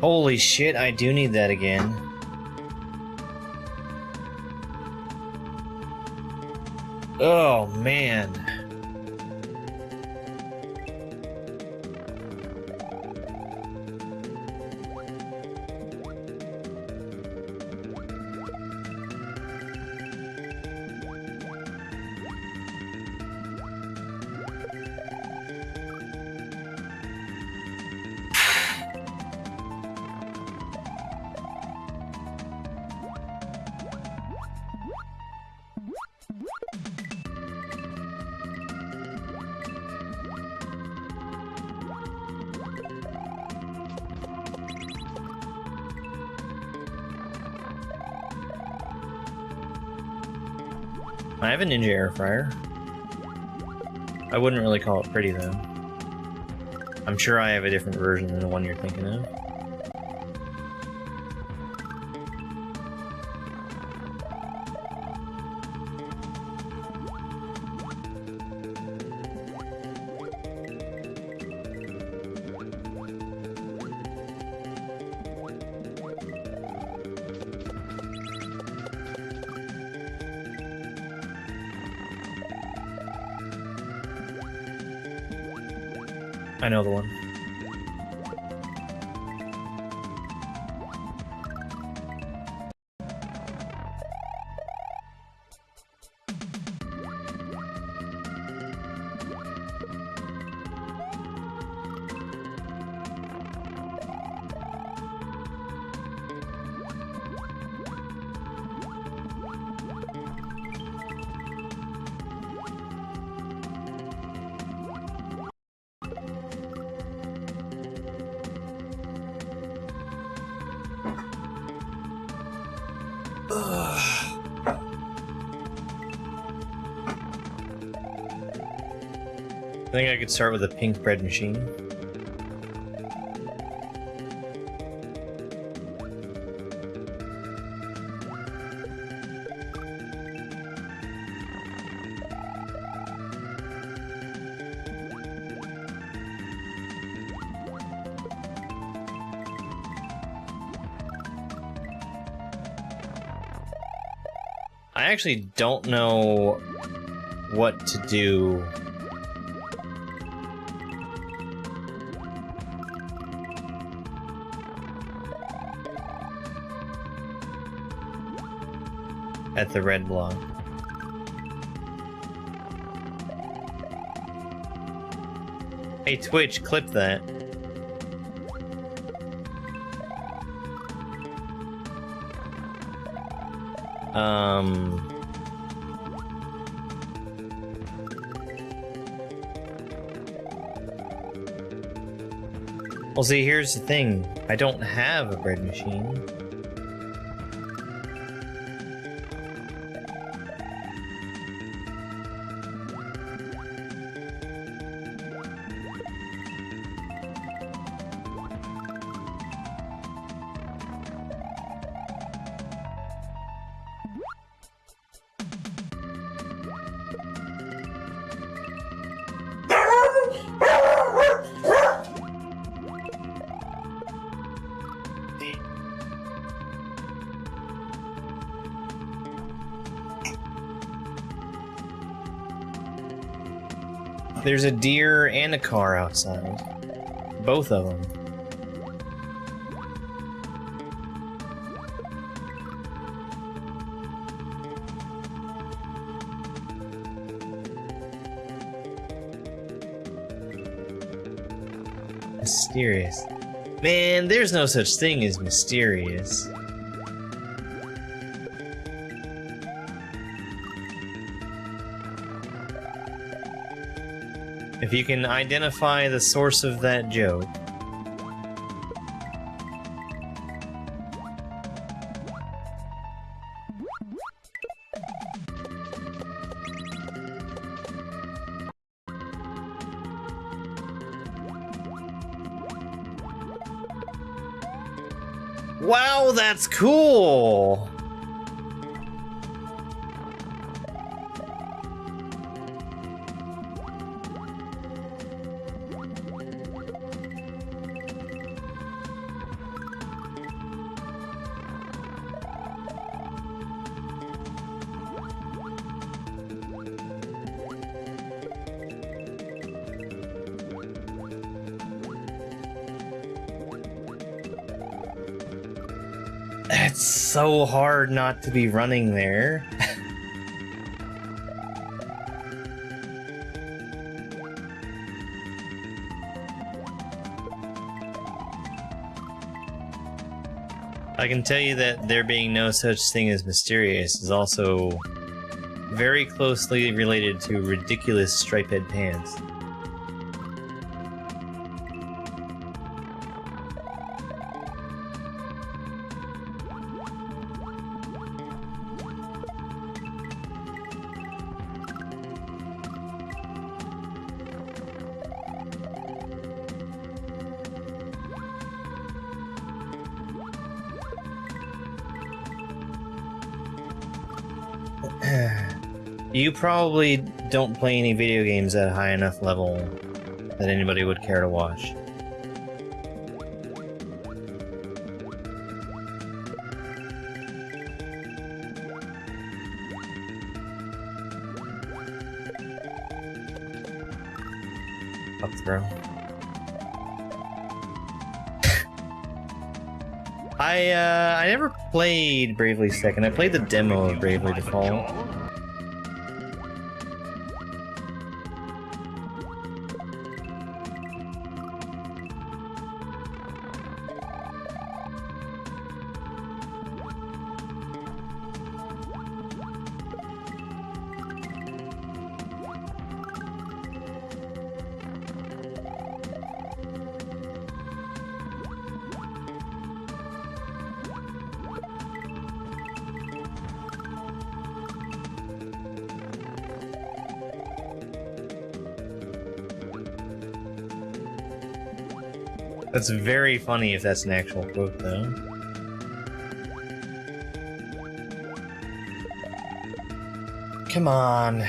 Speaker 2: Holy shit, I do need that again. Oh, man. I have a Ninja air fryer. I wouldn't really call it pretty though. I'm sure I have a different version than the one you're thinking of. I know the one. I think I could start with a pink bread machine. I actually don't know what to do. At the red block. Hey Twitch, clip that. Well, see, here's the thing. I don't have a bread machine. There's a deer and a car outside. Both of them. Mysterious. Man, there's no such thing as mysterious. If you can identify the source of that joke. Wow, that's cool! It's so hard not to be running there. I can tell you that there being no such thing as mysterious is also very closely related to ridiculous striped pants. You probably don't play any video games at a high enough level that anybody would care to watch. Up throw. I never played Bravely Second. I played the demo of Bravely Default. That's very funny if that's an actual quote, though. Come on.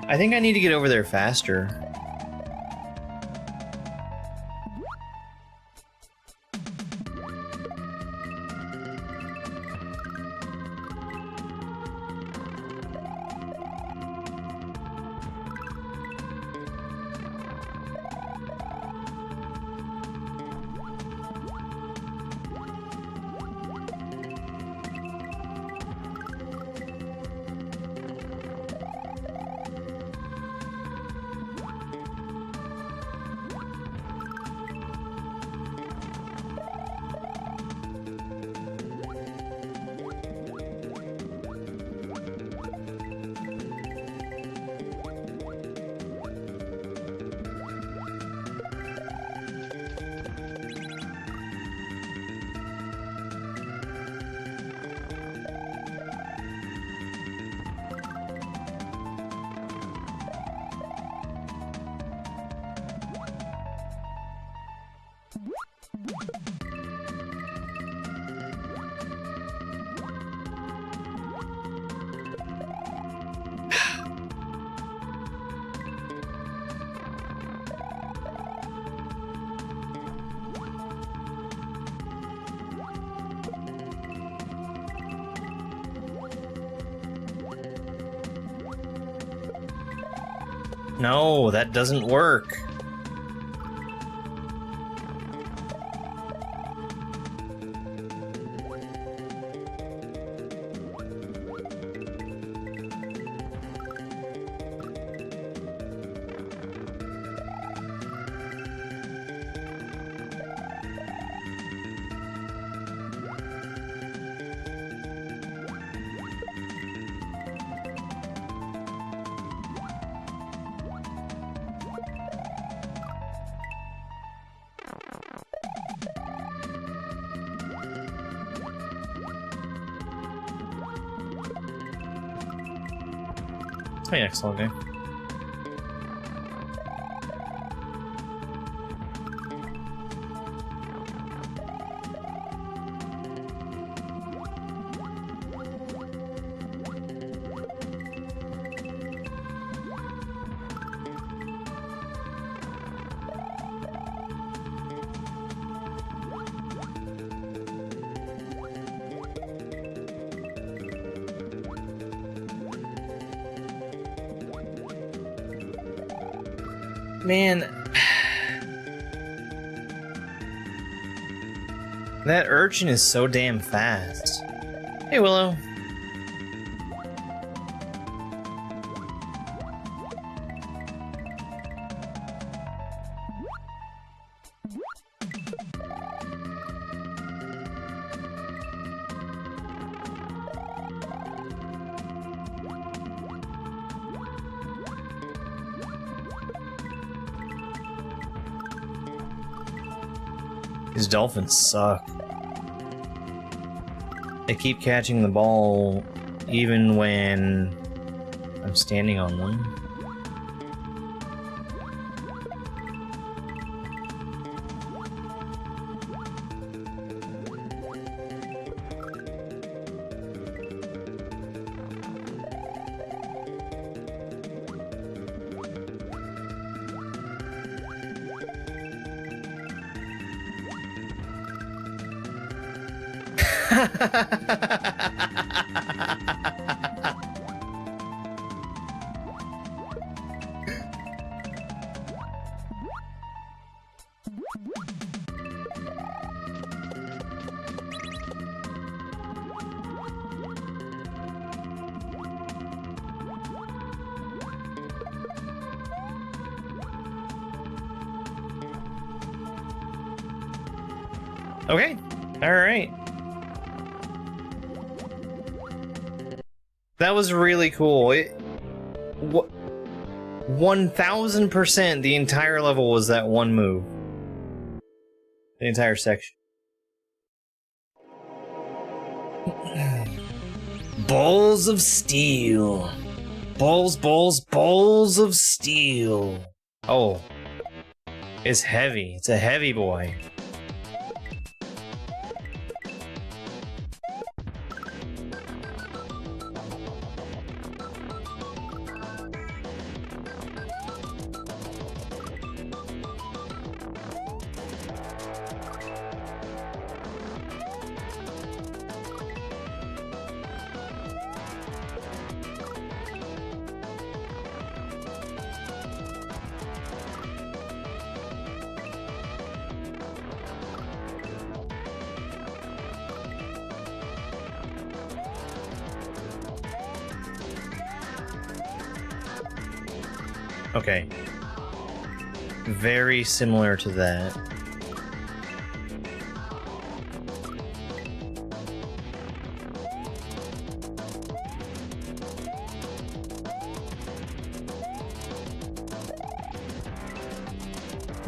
Speaker 2: I think I need to get over there faster. No, that doesn't work. Hey, excellent game. Man, that urchin is so damn fast. Hey, Willow. These dolphins suck. They keep catching the ball even when I'm standing on them. Okay, alright. That was really cool. 1000% the entire level was that one move. The entire section. Balls of steel. Balls of steel. Oh. It's heavy. It's a heavy boy. Okay. Very similar to that.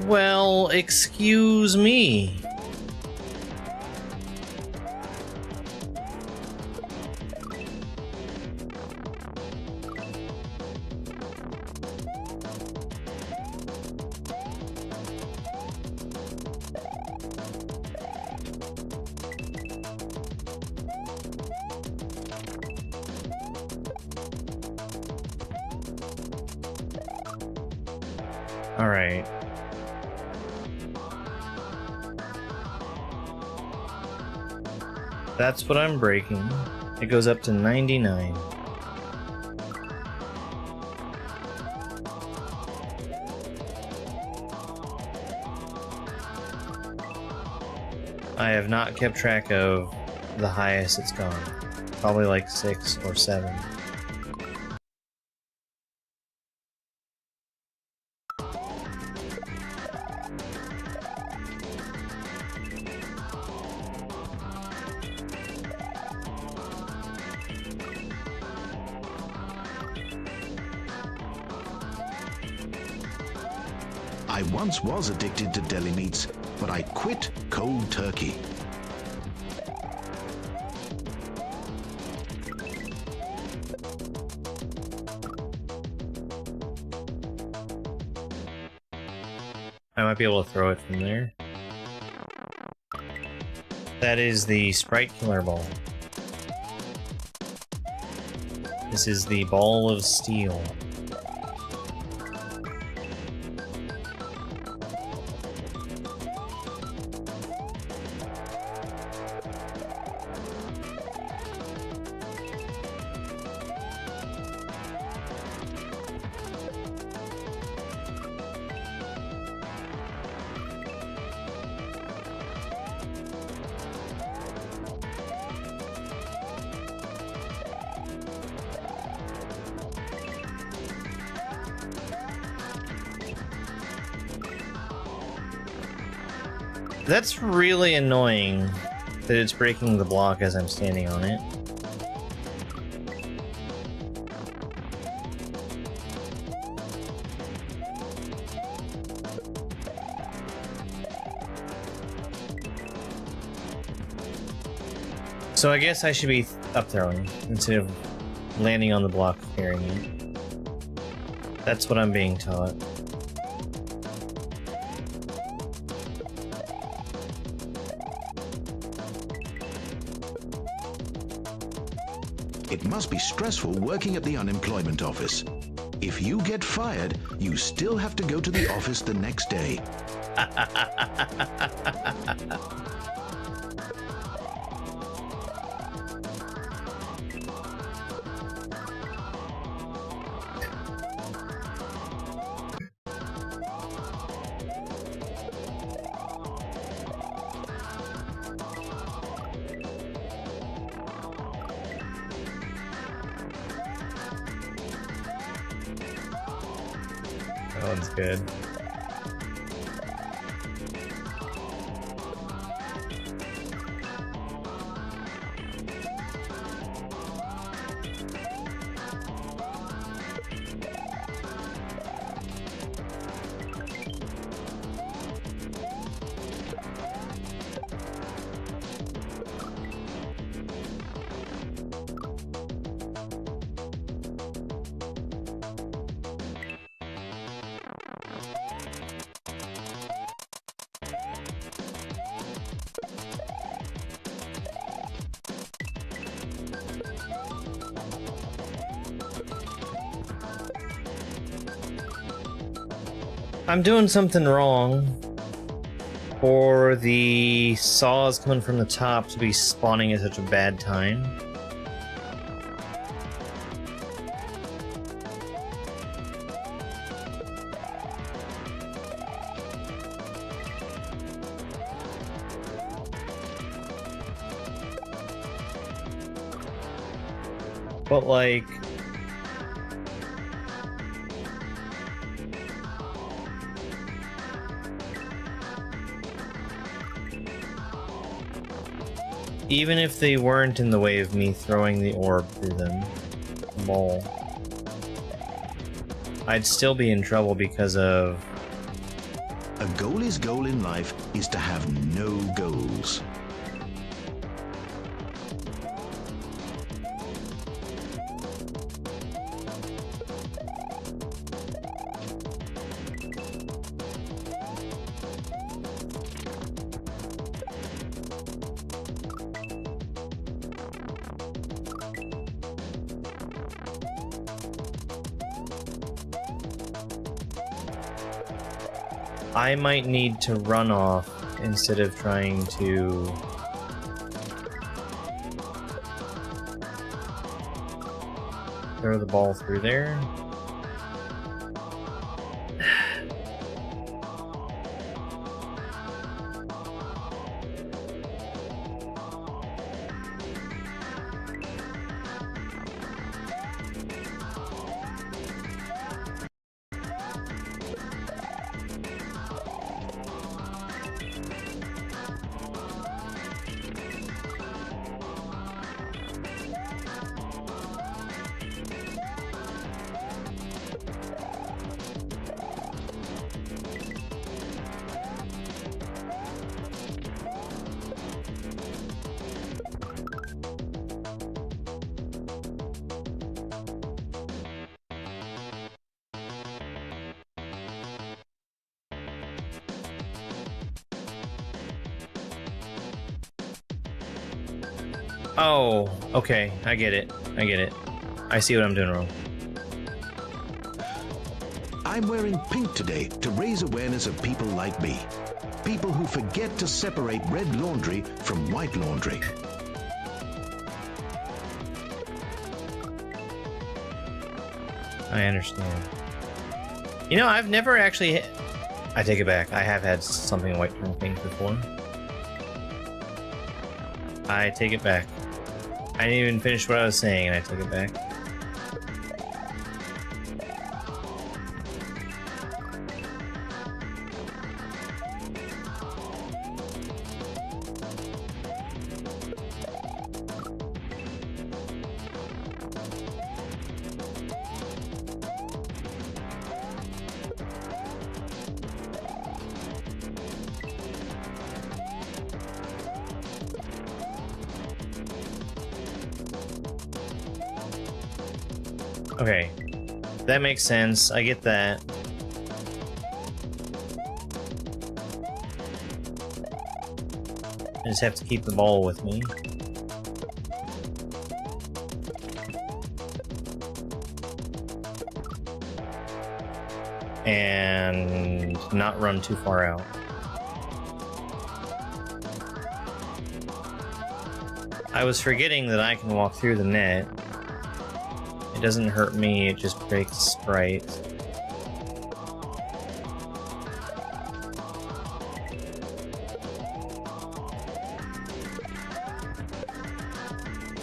Speaker 2: Well, excuse me. All right. That's what I'm breaking. It goes up to 99. I have not kept track of the highest it's gone. Probably like 6 or 7.
Speaker 3: I once was addicted to deli meats, but I quit cold turkey.
Speaker 2: I might be able to throw it from there. That is the Sprite Killer Ball. This is the Ball of Steel. That's really annoying that it's breaking the block as I'm standing on it. So I guess I should be up throwing instead of landing on the block carrying it. That's what I'm being taught.
Speaker 3: It must be stressful working at the unemployment office. If you get fired, you still have to go to the office the next day.
Speaker 2: That one's good. I'm doing something wrong for the saws coming from the top to be spawning at such a bad time. But like, even if they weren't in the way of me throwing the orb through them, the ball, I'd still be in trouble because of...
Speaker 3: A goalie's goal in life is to have no goals.
Speaker 2: I might need to run off instead of trying to... throw the ball through there. Oh, okay, I get it. I get it. I see what I'm doing wrong.
Speaker 3: I'm wearing pink today to raise awareness of people like me. People who forget to separate red laundry from white laundry.
Speaker 2: I understand. You know, I've never actually... I take it back. I have had something white turn pink before. I take it back. I didn't even finish what I was saying, and I take it back. Okay. That makes sense. I get that. I just have to keep the ball with me. And not run too far out. I was forgetting that I can walk through the net. It doesn't hurt me, it just breaks Sprite.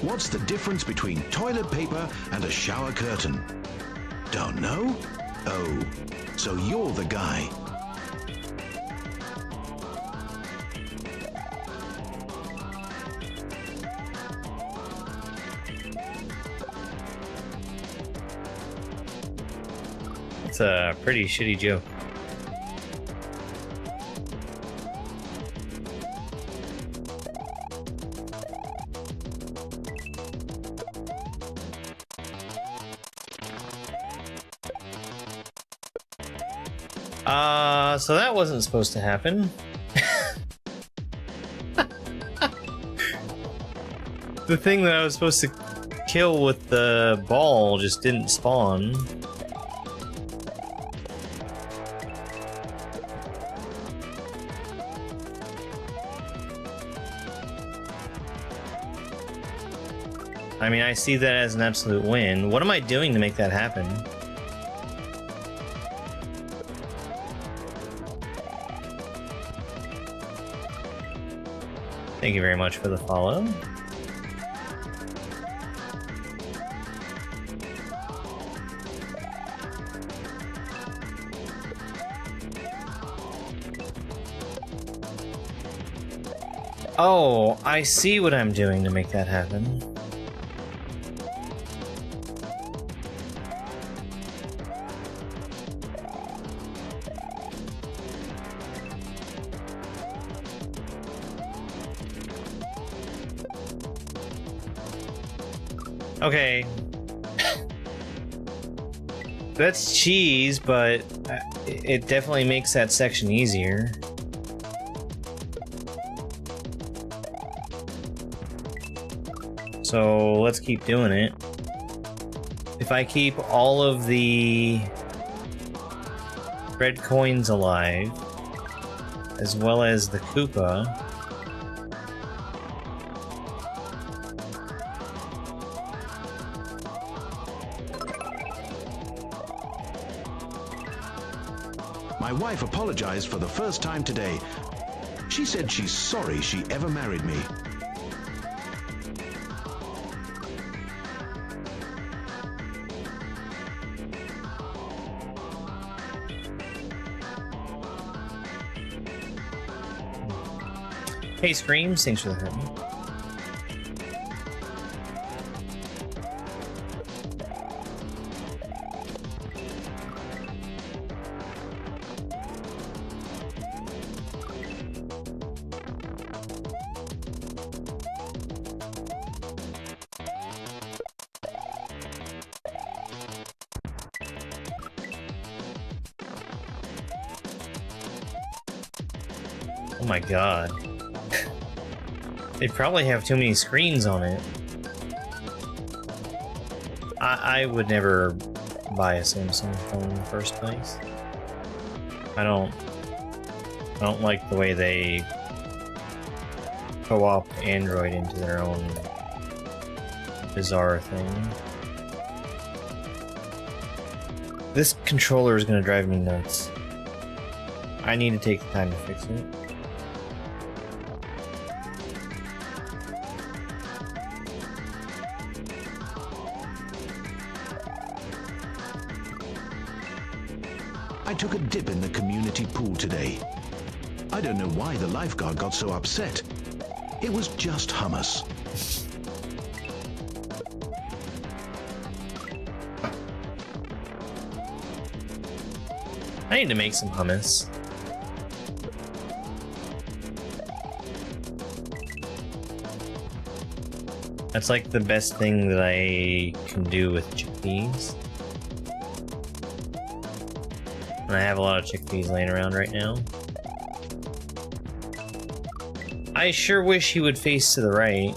Speaker 3: What's the difference between toilet paper and a shower curtain? Don't know? Oh, so you're the guy.
Speaker 2: It's a pretty shitty joke. So that wasn't supposed to happen. The thing that I was supposed to kill with the ball just didn't spawn. I mean, I see that as an absolute win. What am I doing to make that happen? Thank you very much for the follow. Oh, I see what I'm doing to make that happen. Okay. That's cheese, but it definitely makes that section easier. So let's keep doing it. If I keep all of the red coins alive, as well as the Koopa,
Speaker 3: My wife apologized for the first time today. She said she's sorry she ever married me.
Speaker 2: Hey Screams, thanks for the hurt me. Oh my god. They probably have too many screens on it. I would never buy a Samsung phone in the first place. I don't like the way they co-opt Android into their own bizarre thing. This controller is gonna drive me nuts. I need to take the time to fix it.
Speaker 3: I took a dip in the community pool today. I don't know why the lifeguard got so upset. It was just hummus.
Speaker 2: I need to make some hummus. That's like the best thing that I can do with chickpeas. And I have a lot of chickpeas laying around right now. I sure wish he would face to the right.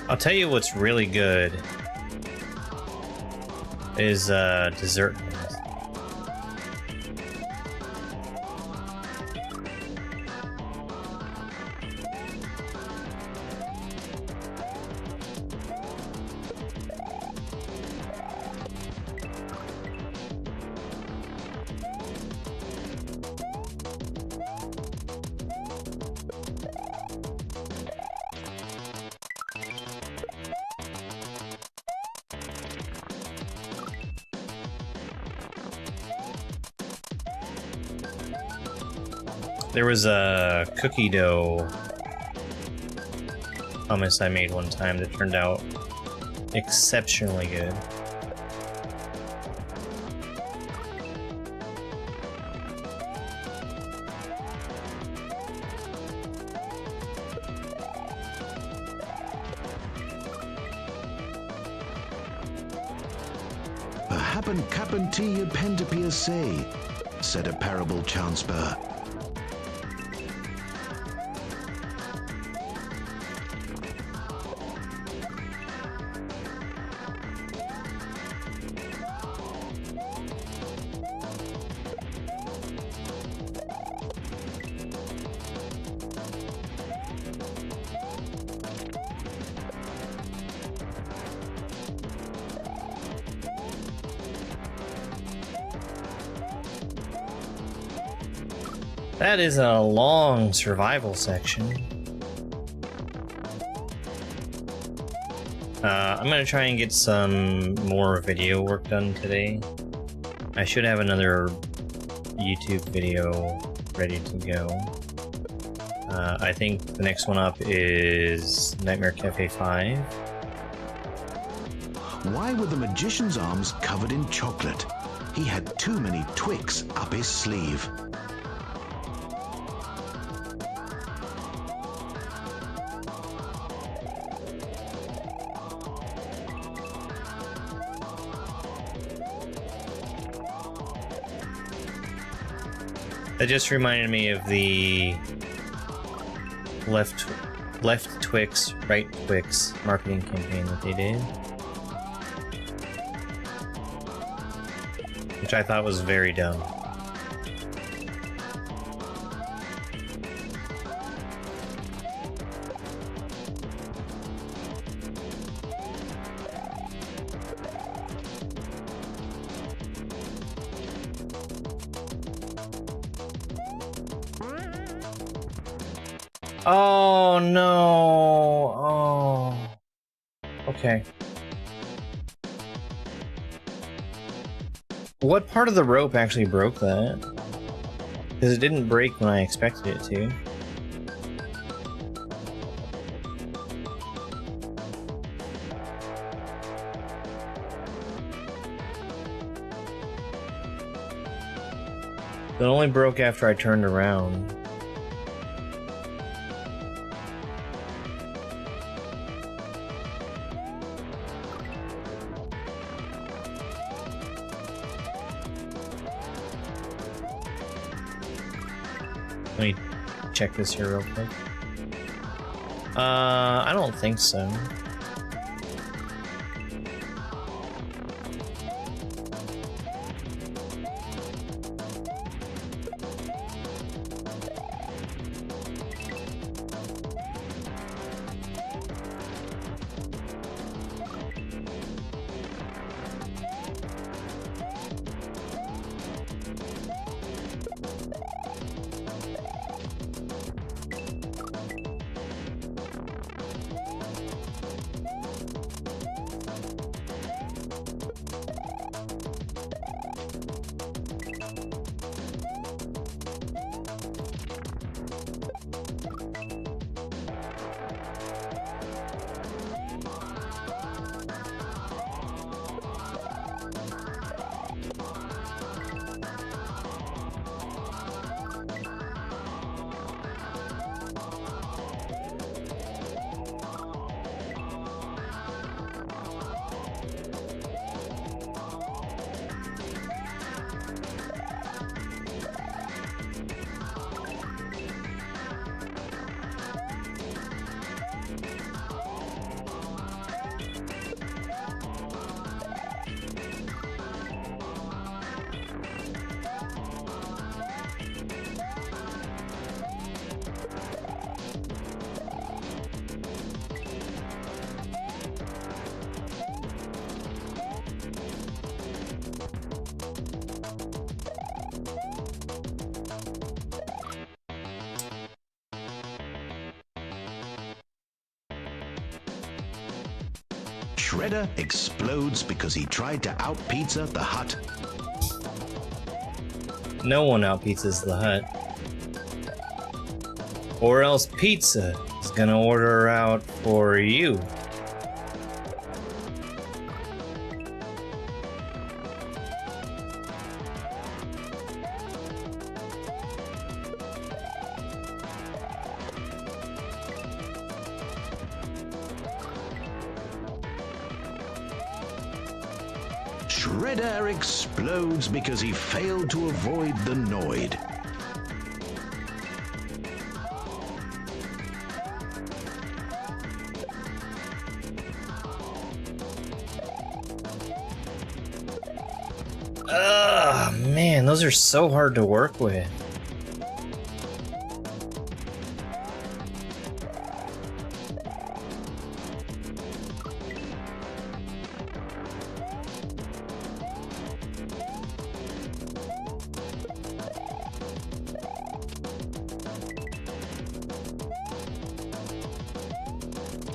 Speaker 2: I'll tell you what's really good is dessert. There was a cookie dough hummus I made one time that turned out exceptionally good.
Speaker 3: Happen cappen tea pentapia say, said a parable chancellor.
Speaker 2: That is a long survival section. I'm gonna try and get some more video work done today. I should have another YouTube video ready to go. I think the next one up is Nightmare Cafe 5.
Speaker 3: Why were the magician's arms covered in chocolate? He had too many Twix up his sleeve.
Speaker 2: That just reminded me of the left Twix, right Twix marketing campaign that they did, which I thought was very dumb. Oh no! Oh. Okay. What part of the rope actually broke that? Because it didn't break when I expected it to. It only broke after I turned around. Let me check this here real quick. I don't think so.
Speaker 3: Shredder explodes because he tried to out-pizza the Hut.
Speaker 2: No one out-pizzas the Hut. Or else pizza is gonna order out for you.
Speaker 3: Shredder explodes because he failed to avoid the Noid.
Speaker 2: Ugh, man, those are so hard to work with.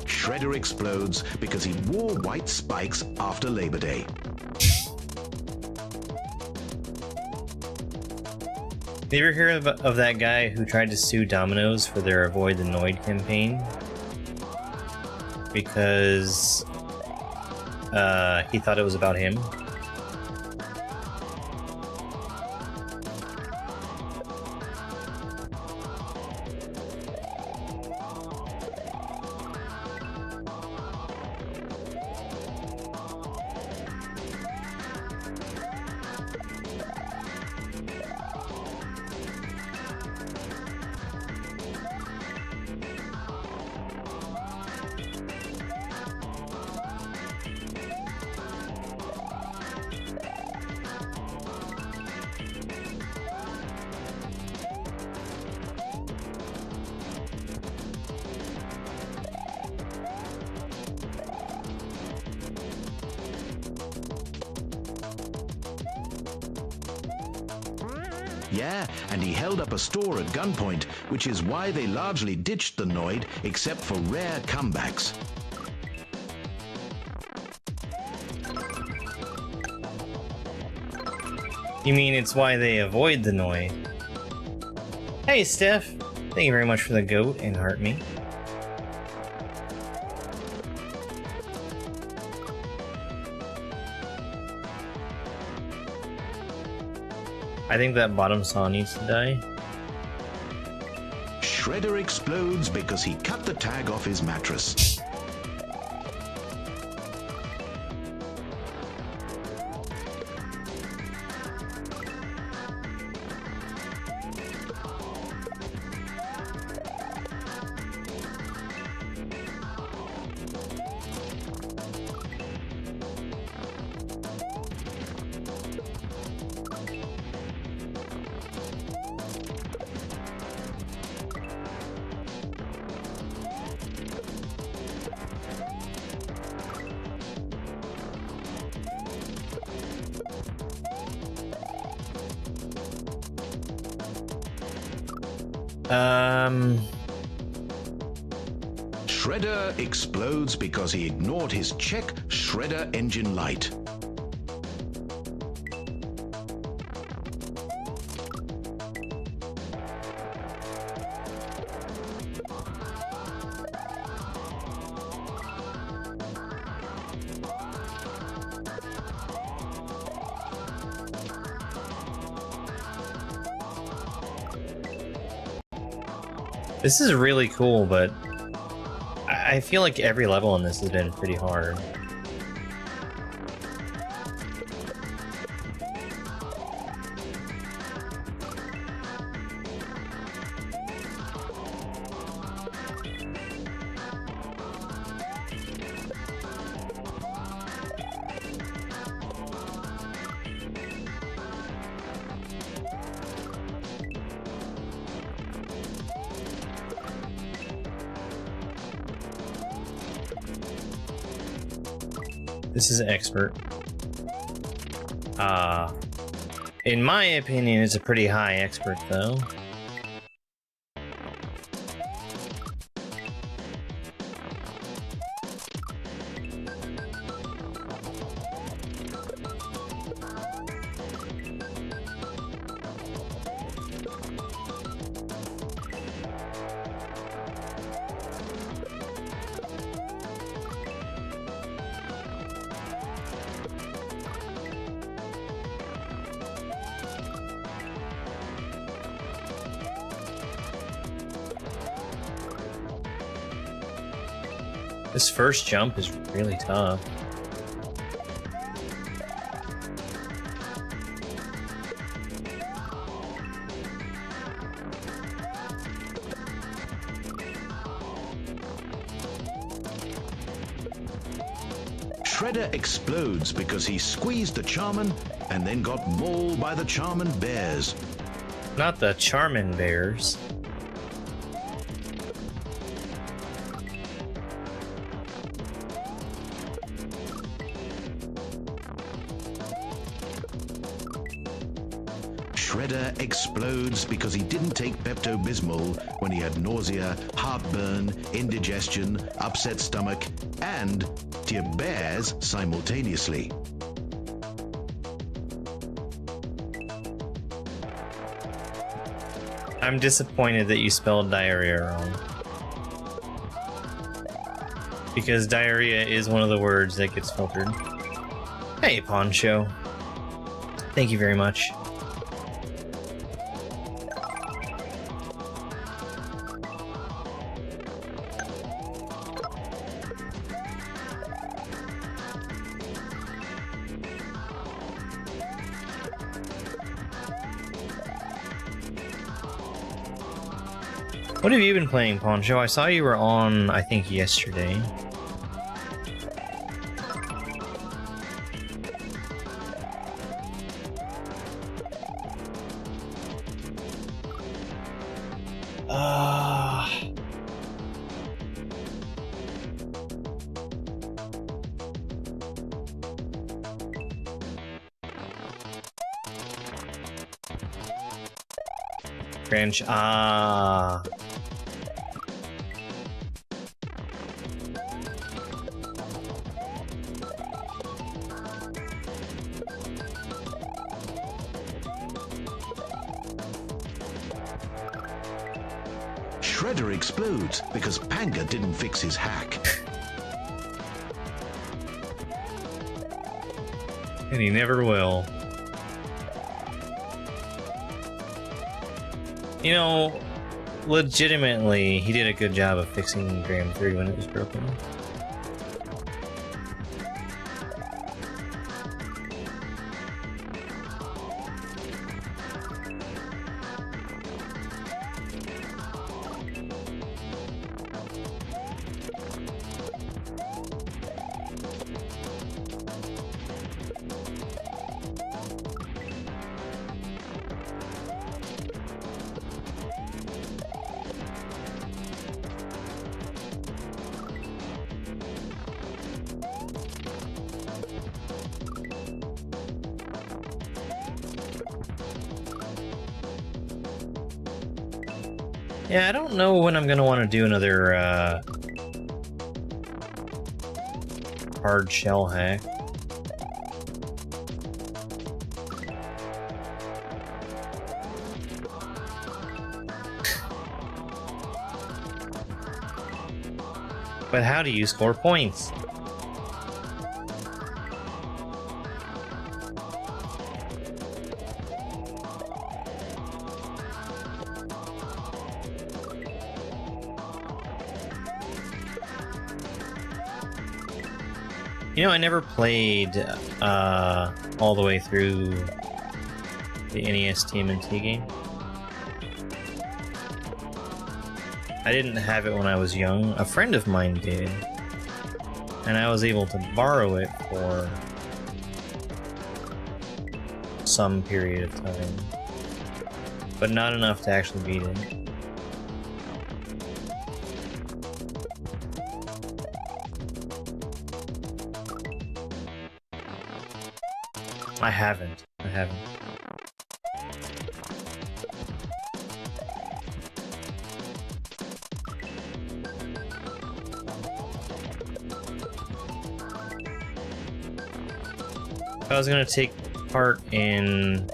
Speaker 3: Shredder explodes because he wore white spikes after Labor Day.
Speaker 2: Did you ever hear of that guy who tried to sue Domino's for their Avoid the Noid campaign? Because he thought it was about him.
Speaker 3: Yeah, and he held up a store at gunpoint, which is why they largely ditched the Noid, except for rare comebacks.
Speaker 2: You mean it's why they avoid the Noid? Hey, Steph. Thank you very much for the goat and heart me. I think that bottom saw needs to die.
Speaker 3: Shredder explodes because he cut the tag off his mattress. Shredder explodes because he ignored his check Shredder engine light.
Speaker 2: This is really cool, but I feel like every level in this has been pretty hard. This is expert. In my opinion, it's a pretty high expert, though. This first jump is really tough.
Speaker 3: Shredder explodes because he squeezed the Charmin and then got mauled by the Charmin bears.
Speaker 2: Not the Charmin Bears.
Speaker 3: Shredder explodes because he didn't take Pepto-Bismol when he had nausea, heartburn, indigestion, upset stomach, and tear bears simultaneously.
Speaker 2: I'm disappointed that you spelled diarrhea wrong. Because diarrhea is one of the words that gets filtered. Hey, Poncho. Thank you very much. What have you been playing, Poncho? I saw you were on, I think, yesterday. Branch.
Speaker 3: Shredder explodes because Panga didn't fix his hack.
Speaker 2: And he never will. You know, legitimately, he did a good job of fixing Gram 3 when it was broken. Yeah, I don't know when I'm gonna want to do another hard shell hack. But how do you score points? You know, I never played all the way through the NES TMNT game. I didn't have it when I was young. A friend of mine did. And I was able to borrow it for some period of time. But not enough to actually beat it. I haven't. If I was gonna take part in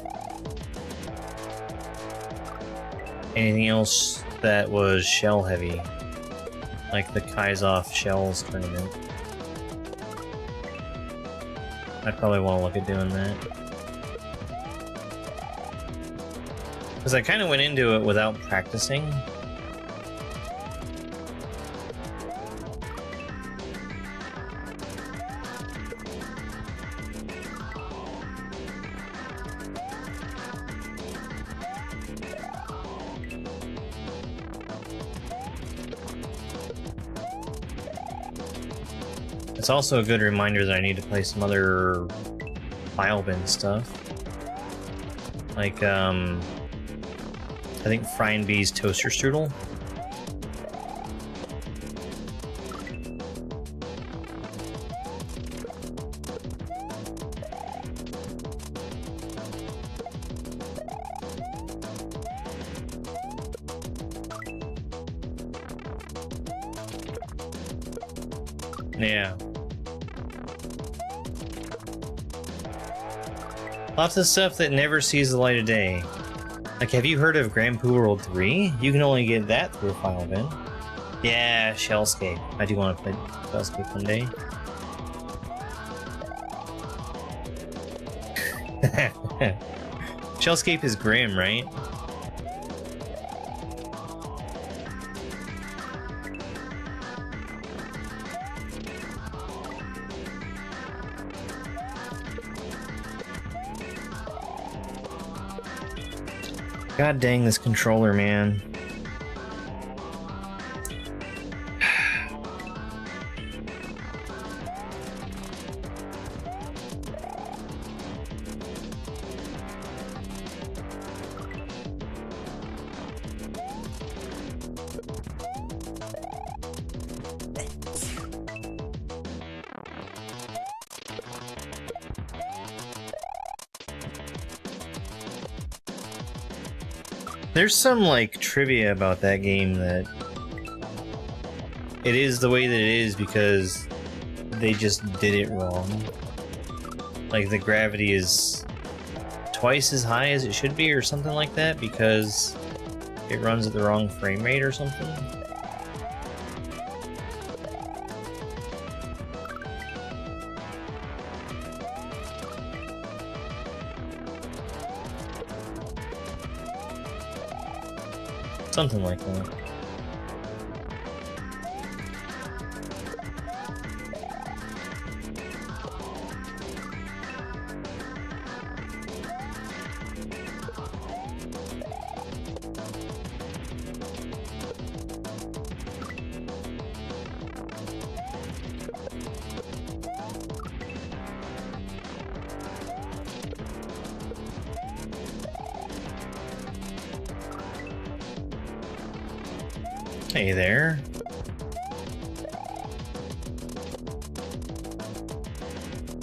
Speaker 2: anything else that was shell heavy, like the Kaizo Shells tournament, I'd probably want to look at doing that. Because I kind of went into it without practicing. It's also a good reminder that I need to play some other file bin stuff. Like, I think Frying Bee's Toaster Strudel. Yeah. Lots of stuff that never sees the light of day. Like, have you heard of Grand Poo World 3? You can only get that through a file bin. Yeah, Shellscape. I do want to play Shellscape one day. Shellscape is grim, right? God dang this controller, man. There's some, like, trivia about that game that it is the way that it is because they just did it wrong. Like, the gravity is twice as high as it should be or something like that because it runs at the wrong frame rate or something. Something like that. Hey there.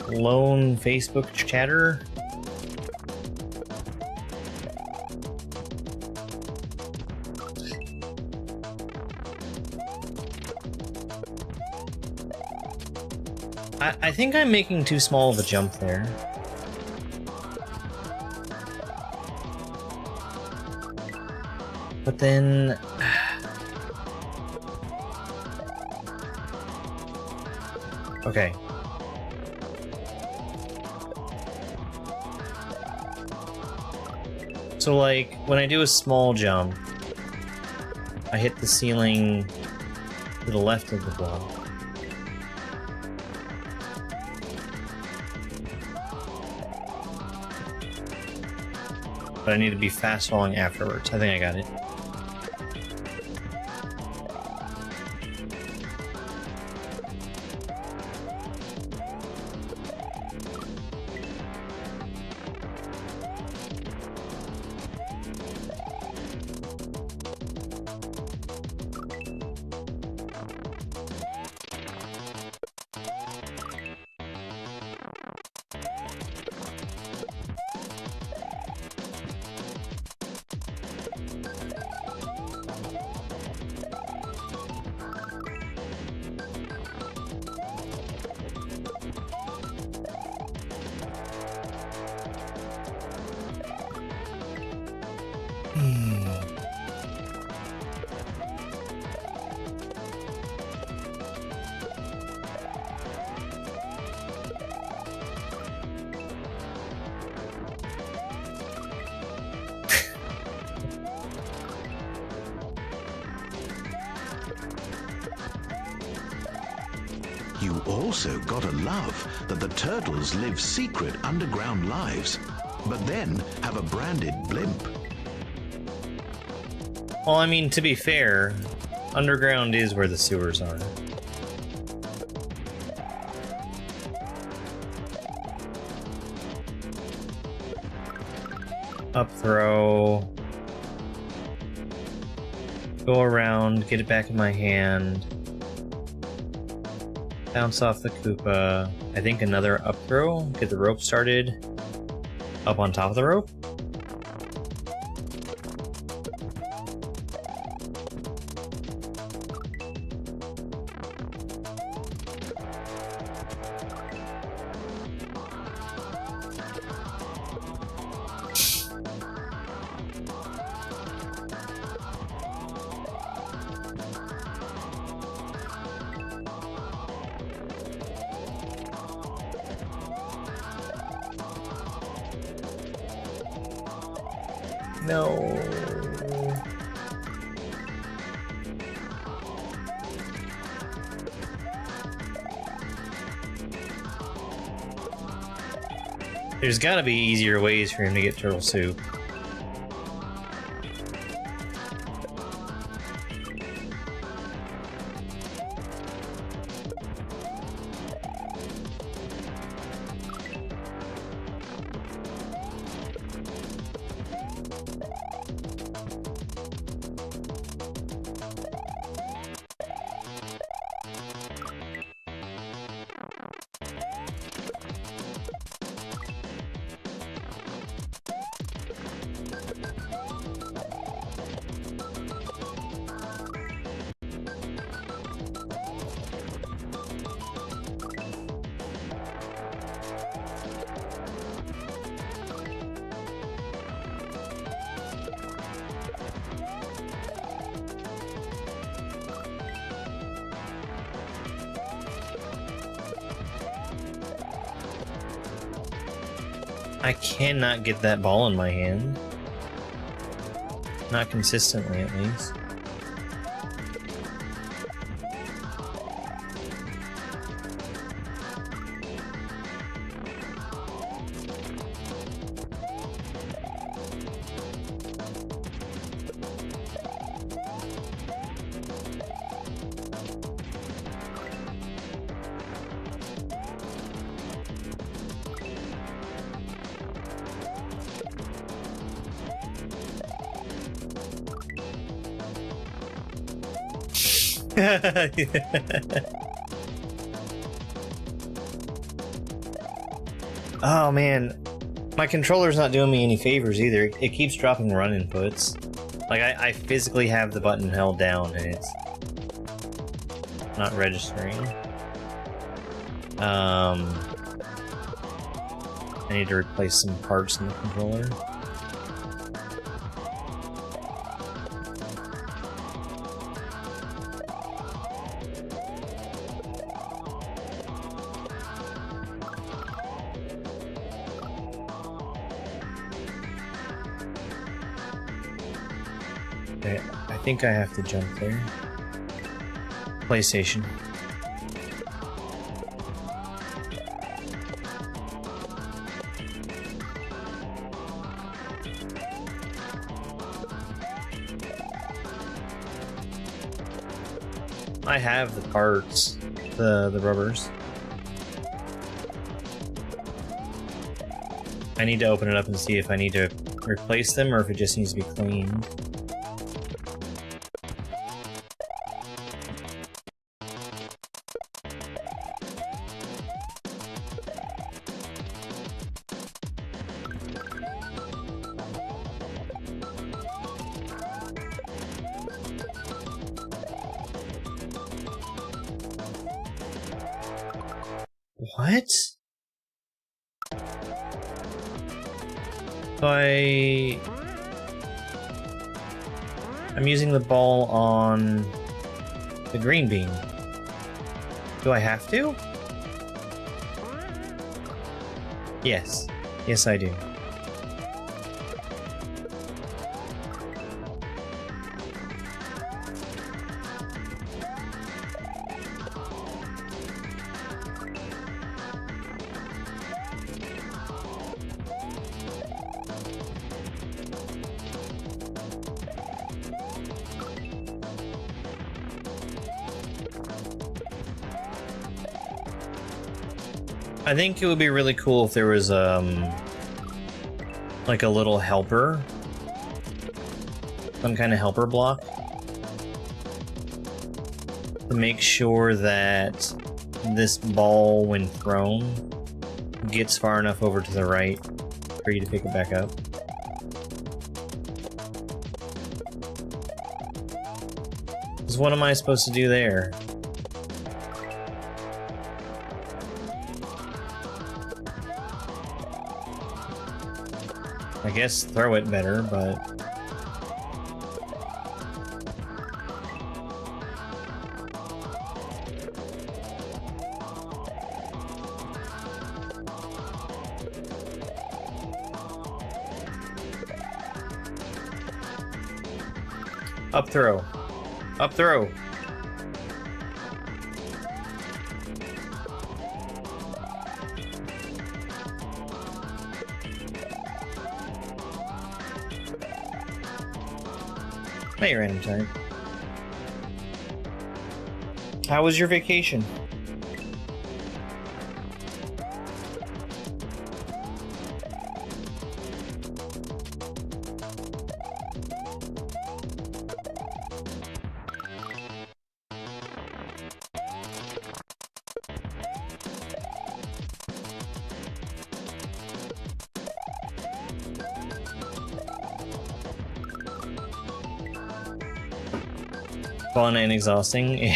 Speaker 2: Lone Facebook chatter. I think I'm making too small of a jump there. But then... Okay. So, like, when I do a small jump, I hit the ceiling to the left of the block. But I need to be fast falling afterwards. I think I got it.
Speaker 3: You also gotta love that the turtles live secret underground lives, but then have a branded blimp.
Speaker 2: Well, I mean, to be fair, underground is where the sewers are. Up throw. Go around, get it back in my hand. Bounce off the Koopa. I think another up throw. Get the rope started. Up on top of the rope. No. There's gotta be easier ways for him to get turtle soup. I cannot get that ball in my hand. Not consistently, at least. Oh man, my controller's not doing me any favors either. It keeps dropping run inputs. Like I physically have the button held down and it's not registering. I need to replace some parts in the controller. Okay, I think I have to jump there. PlayStation. I have the parts, the rubbers. I need to open it up and see if I need to replace them or if it just needs to be cleaned. What? So I'm using the ball on the green bean. Do I have to? Yes. Yes, I do. I think it would be really cool if there was like a little helper. Some kind of helper block. To make sure that this ball, when thrown, gets far enough over to the right for you to pick it back up. So what am I supposed to do there? I guess throw it better, but... Up throw. Up throw. Hey, random time. How was your vacation? Fun and exhausting.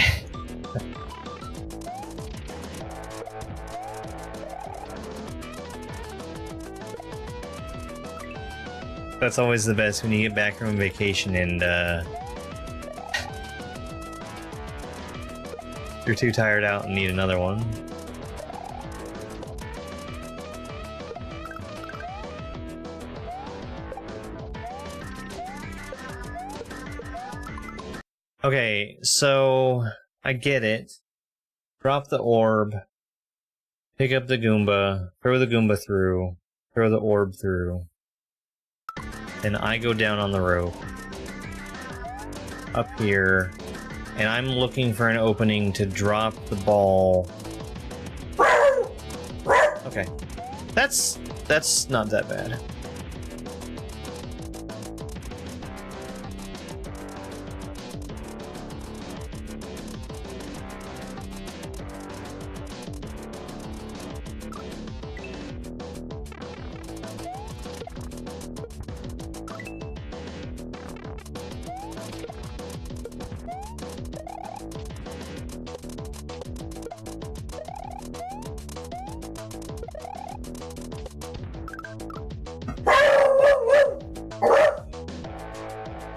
Speaker 2: That's always the best when you get back from vacation and you're too tired out and need another one. Okay, so I get it. Drop the orb, pick up the Goomba, throw the Goomba through, throw the orb through. Then I go down on the rope, up here, and I'm looking for an opening to drop the ball. Okay, that's not that bad.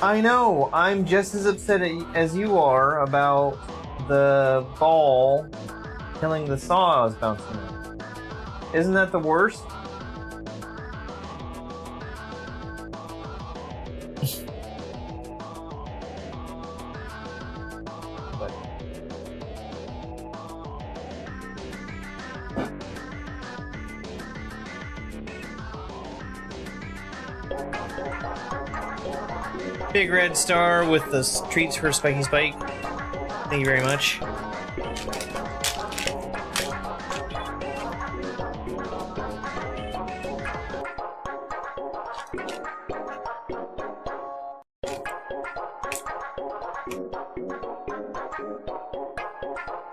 Speaker 2: I know, I'm just as upset as you are about the ball killing the saw I was bouncing on. Isn't that the worst? Big red star with the treats for Spiky Spike. Thank you very much.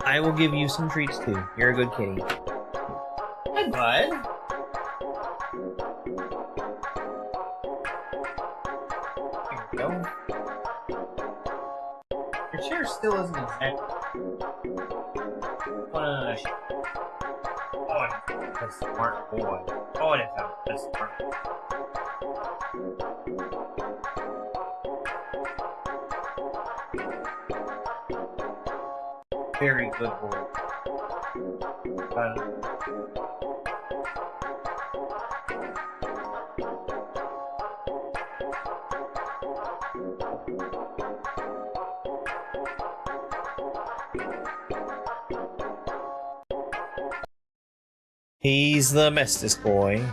Speaker 2: I will give you some treats too. You're a good kitty. Hi, bud. Go. Your chair still isn't exactly. Oh, that's a smart boy. Oh, that's smart. Very good boy. He's the bestest boy.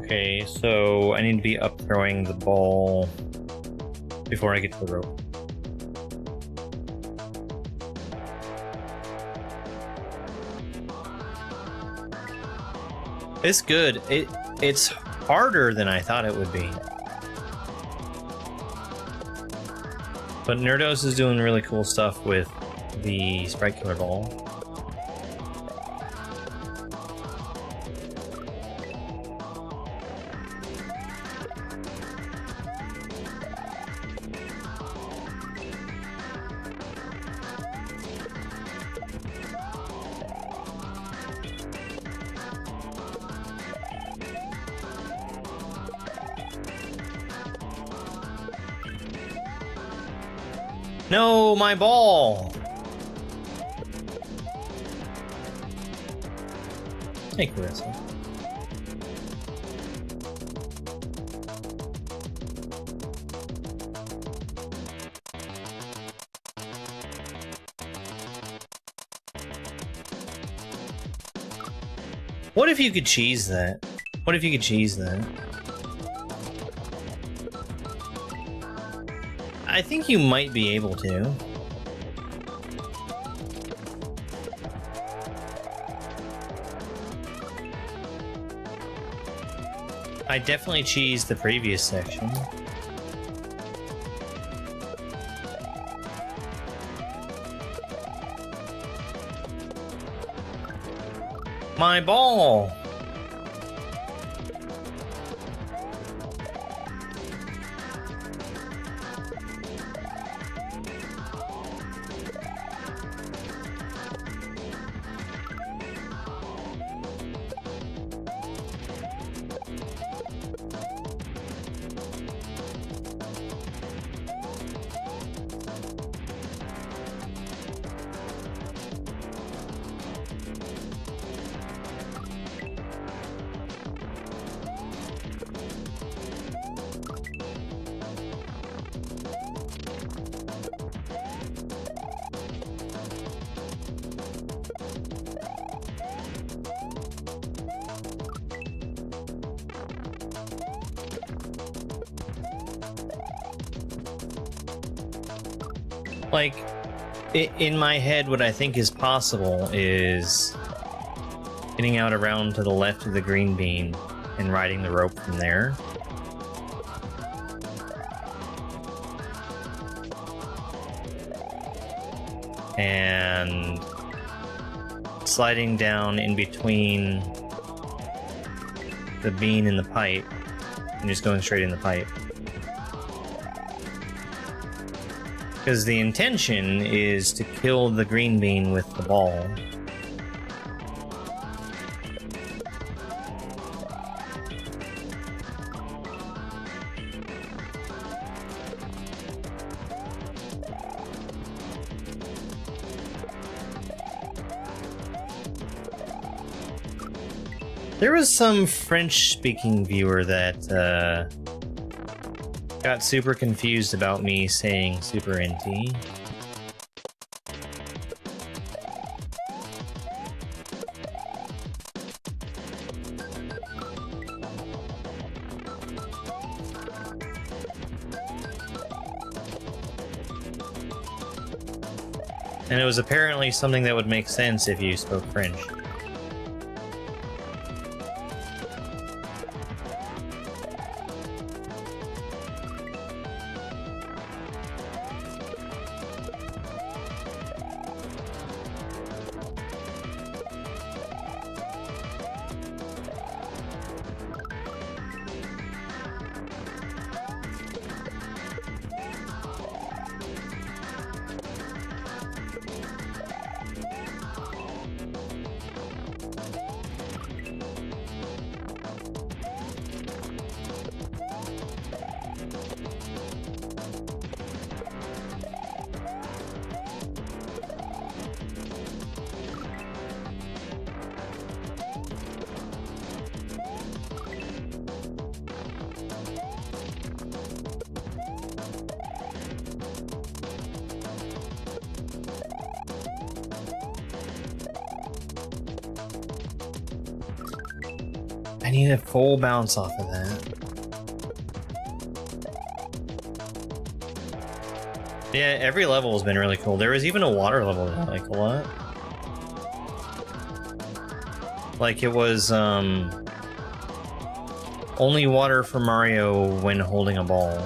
Speaker 2: Okay, so I need to be up throwing the ball before I get to the rope. It's good. It's harder than I thought it would be. But NerDose is doing really cool stuff with the Sprite Killer Ball. No, my ball! Hey, Carissa. What if you could cheese that? What if you could cheese that? I think you might be able to. I definitely cheesed the previous section. My ball! Like, in my head, what I think is possible is getting out around to the left of the green bean and riding the rope from there. And sliding down in between the bean and the pipe and just going straight in the pipe. Because the intention is to kill the green bean with the ball. There was some French-speaking viewer that got super confused about me saying super NT. And it was apparently something that would make sense if you spoke French. I need a full bounce off of that. Yeah, every level has been really cool. There was even a water level that I like a lot. Like it was, only water for Mario when holding a ball.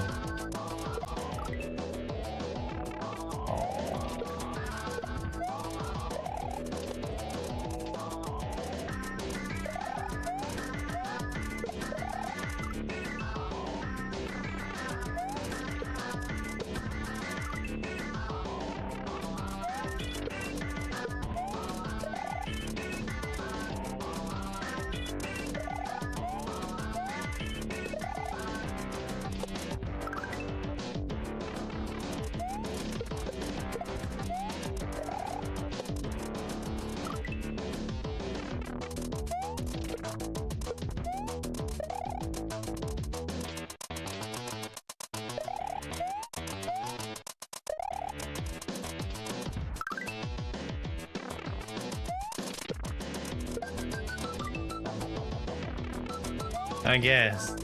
Speaker 2: I guess.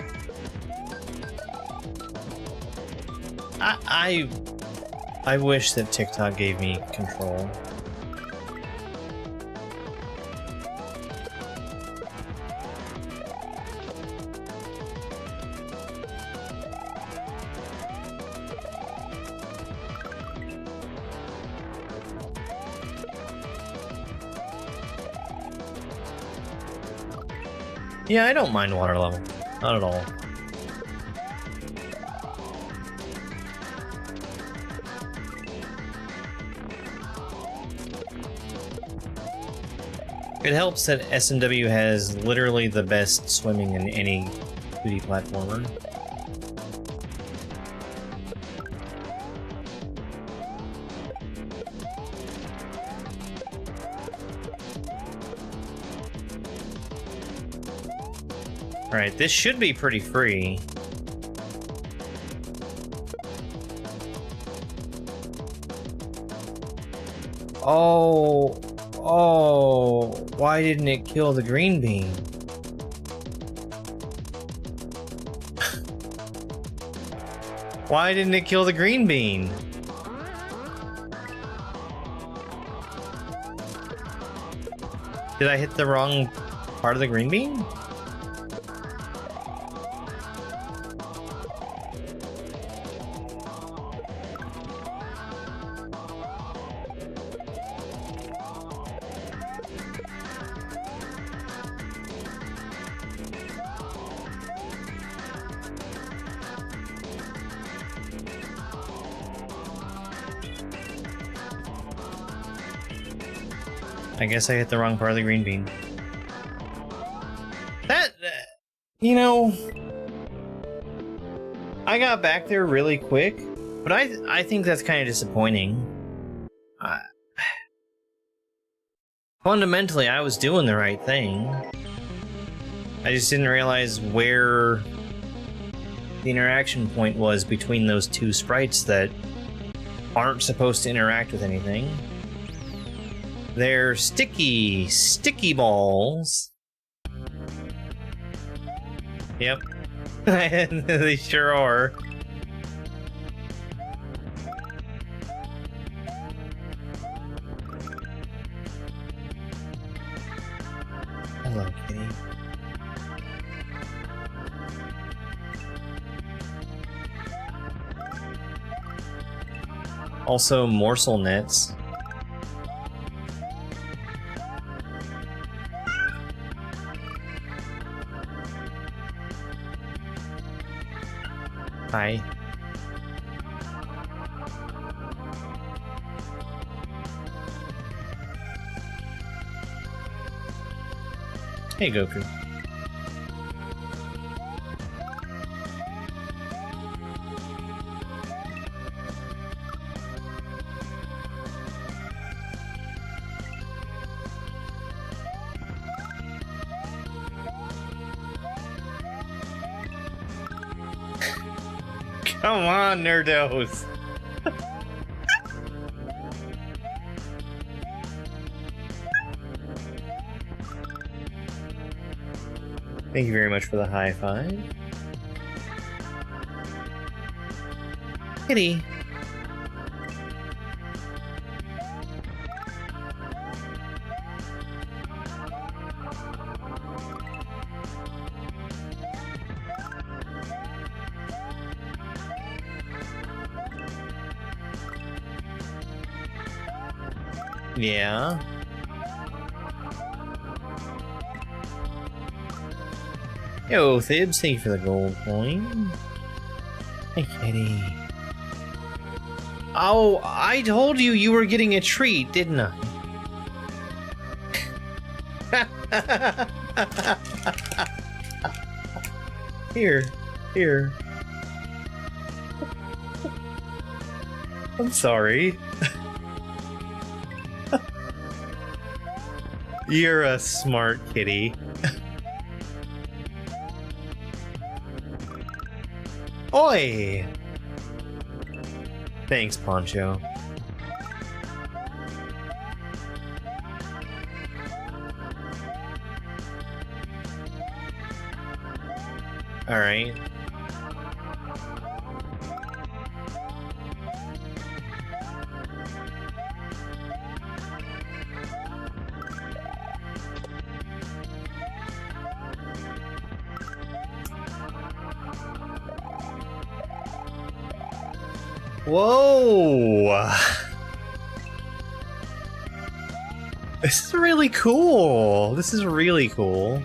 Speaker 2: I wish that TikTok gave me control. Yeah, I don't mind water level. Not at all. It helps that SMW has literally the best swimming in any 2D platformer. Alright, this should be pretty free. Oh, why didn't it kill the green bean? Why didn't it kill the green bean? Did I hit the wrong part of the green bean? I guess I hit the wrong part of the green bean. That, you know, I got back there really quick, but I think that's kind of disappointing. Fundamentally, I was doing the right thing. I just didn't realize where the interaction point was between those two sprites that aren't supposed to interact with anything. They're sticky balls. Yep. They sure are. Hello, kitty. Also, morsel nets. Hi. Hey, Goku. Come on, NerDose. Thank you very much for the high five. Kitty. Yeah. Yo, Thibs, thank you for the gold coin. Hey, kitty. Oh, I told you you were getting a treat, didn't I? Here. I'm sorry. You're a smart kitty. Oi! Thanks, Poncho. Alright. Whoa! This is really cool. This is really cool.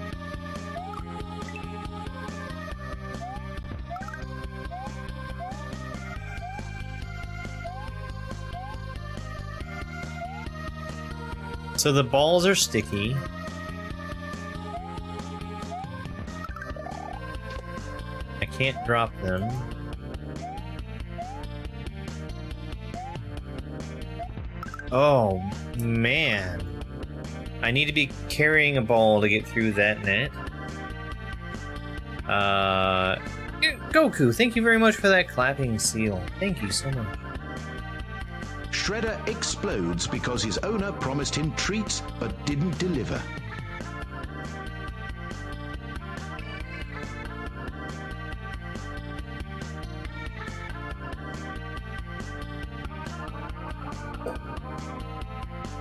Speaker 2: So the balls are sticky. I can't drop them. Oh, man. I need to be carrying a ball to get through that net. Goku, thank you very much for that clapping seal. Thank you so much.
Speaker 3: Shredder explodes because his owner promised him treats but didn't deliver.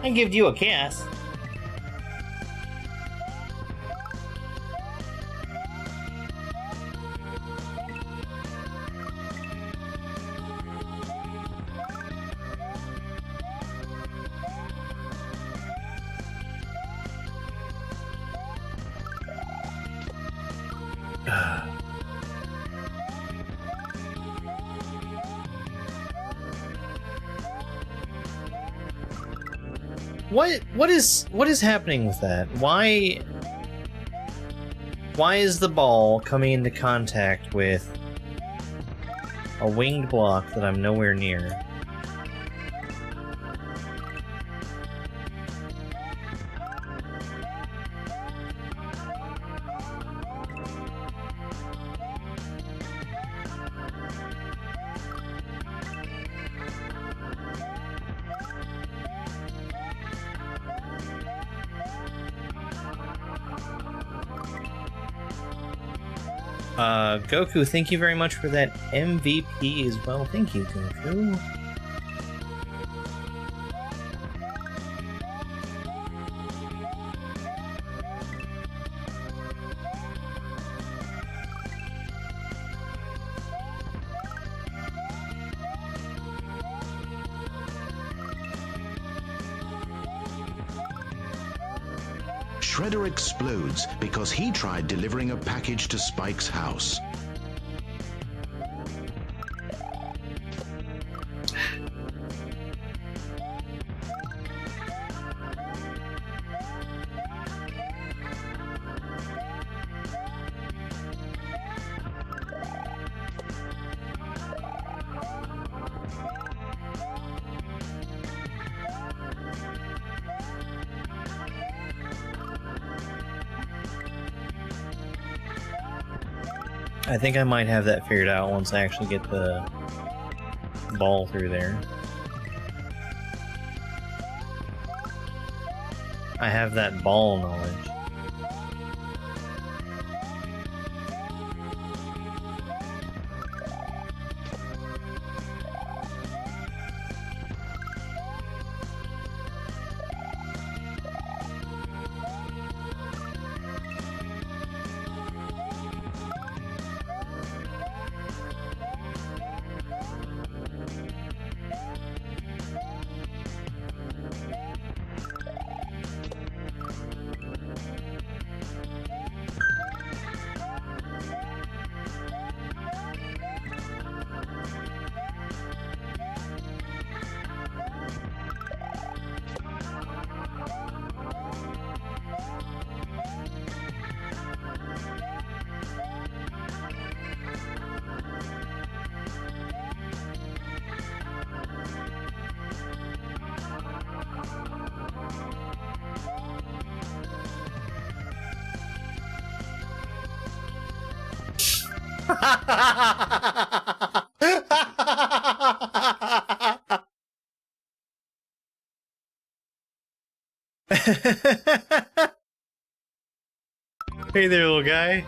Speaker 2: I give you a kiss. What is happening with that? Why is the ball coming into contact with a winged block that I'm nowhere near? Goku, thank you very much for that MVP as well. Thank you, Goku.
Speaker 3: Shredder explodes because he tried delivering a package to Spike's house.
Speaker 2: I think I might have that figured out once I actually get the ball through there. I have that ball knowledge. Hey there, little guy.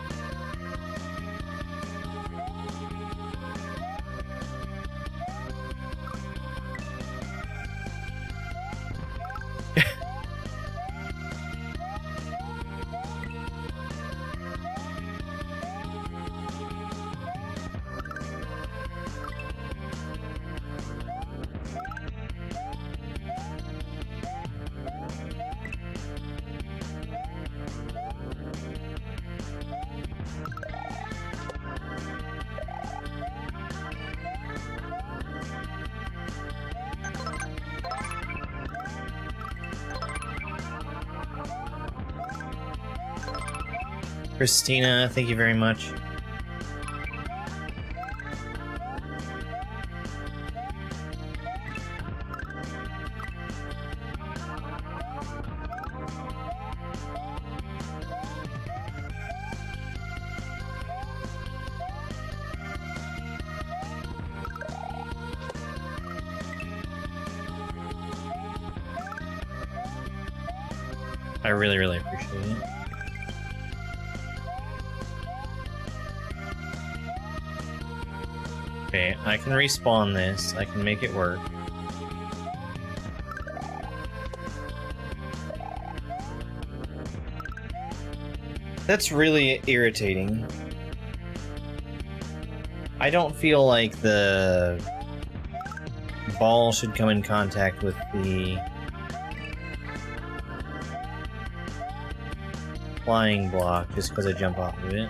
Speaker 2: Christina, thank you very much. I really, really appreciate it. Okay, I can respawn this. I can make it work. That's really irritating. I don't feel like the ball should come in contact with the flying block just because I jump off of it.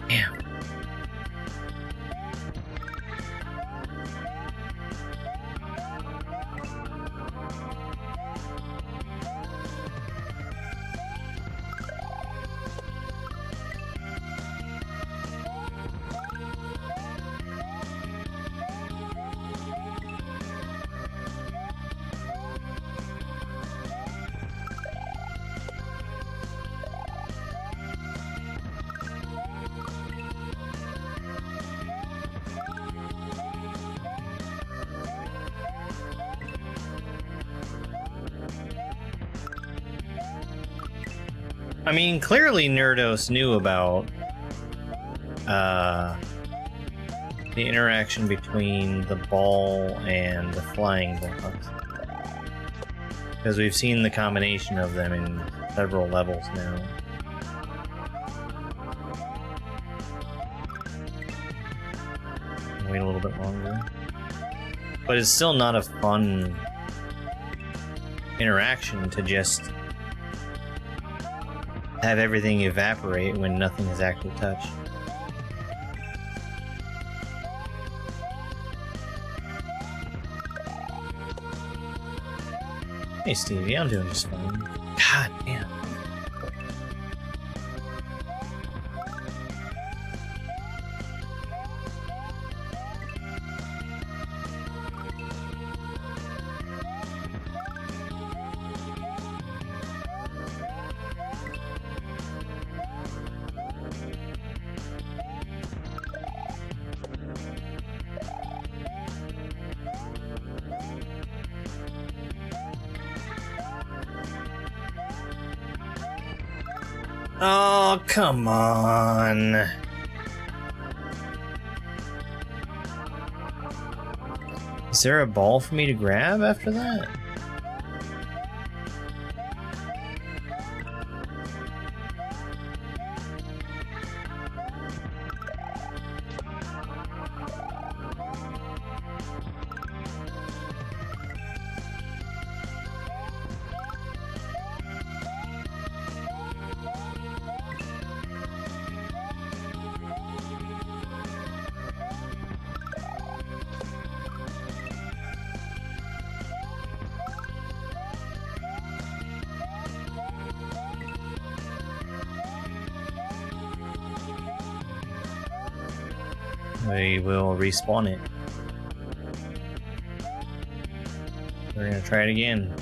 Speaker 2: Damn. I mean, clearly NerDose knew about the interaction between the ball and the flying blocks. Because we've seen the combination of them in several levels now. Wait a little bit longer. But it's still not a fun interaction to just have everything evaporate when nothing is actually touched. Hey Stevie, I'm doing just fine. God damn. Oh, come on. Is there a ball for me to grab after that? We will respawn it. We're gonna try it again.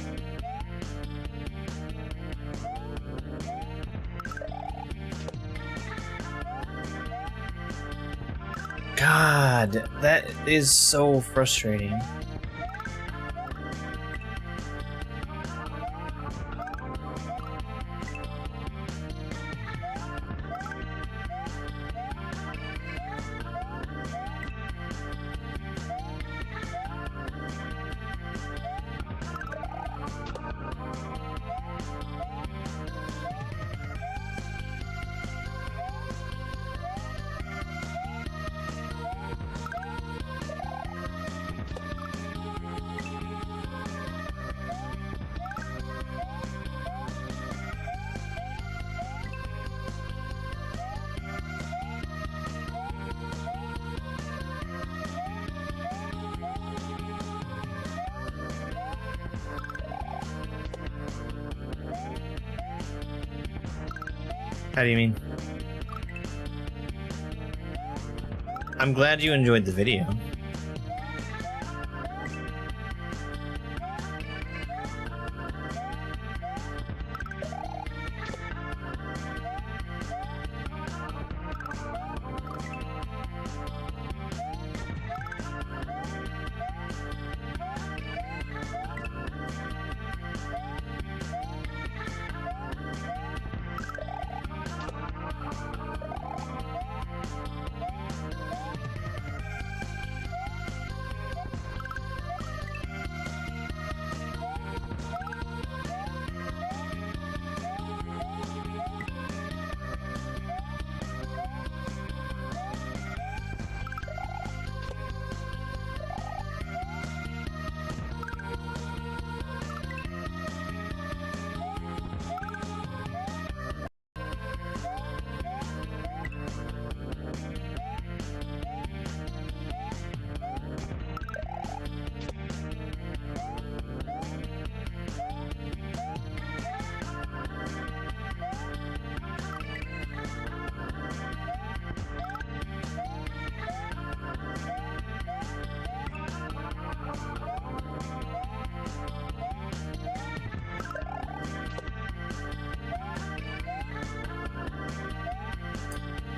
Speaker 2: God, that is so frustrating. How do you mean? I'm glad you enjoyed the video.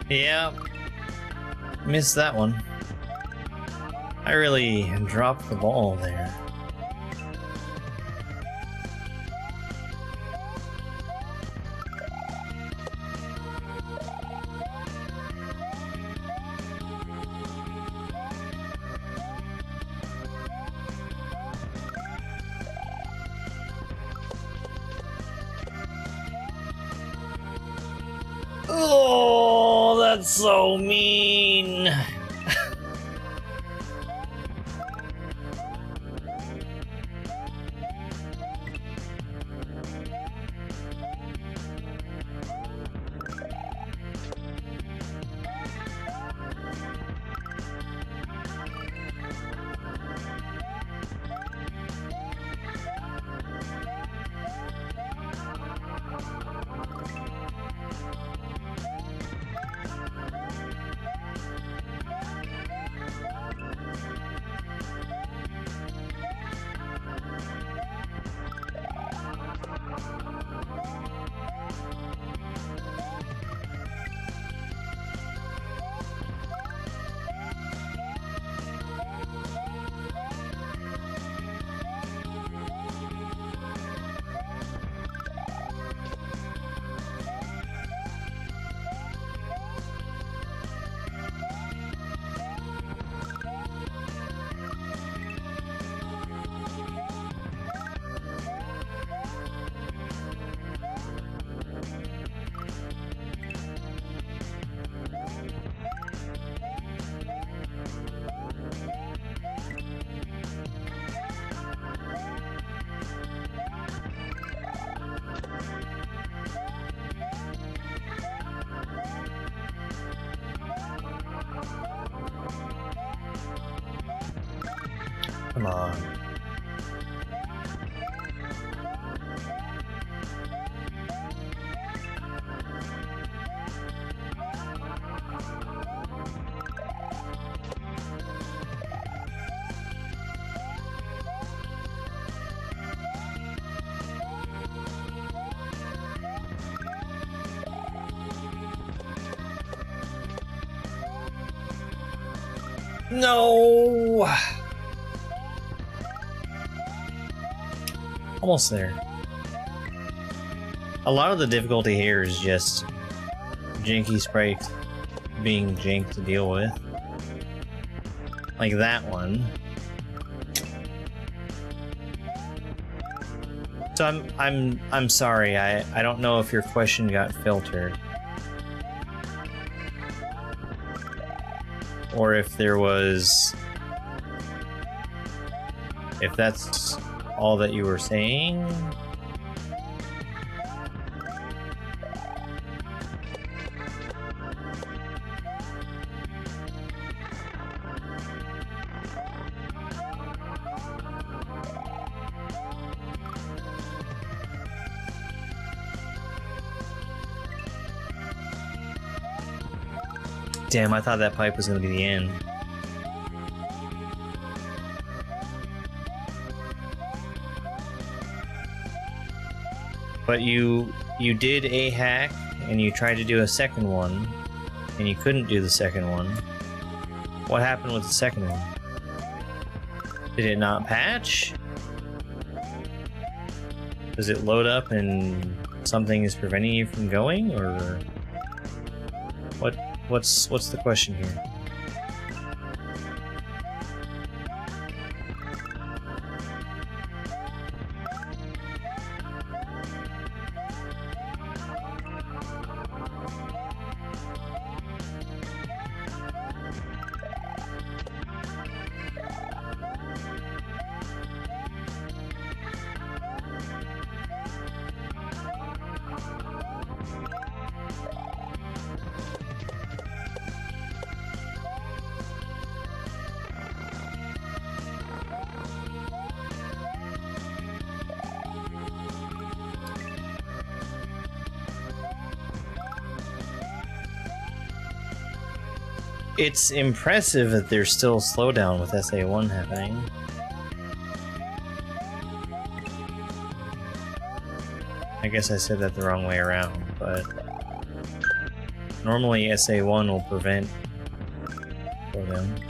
Speaker 2: Yeah, missed that one. I really dropped the ball there. Oh, that's so mean. Come on. No! Almost there. A lot of the difficulty here is just janky sprites being jank to deal with. Like that one. So I'm sorry, I don't know if your question got filtered. Or if there was... If that's all that you were saying? Damn, I thought that pipe was gonna be the end. But you did a hack, and you tried to do a second one, and you couldn't do the second one. What happened with the second one? Did it not patch? Does it load up and something is preventing you from going, or what's the question here? It's impressive that there's still slowdown with SA1 happening. I guess I said that the wrong way around, but normally SA1 will prevent slowdown.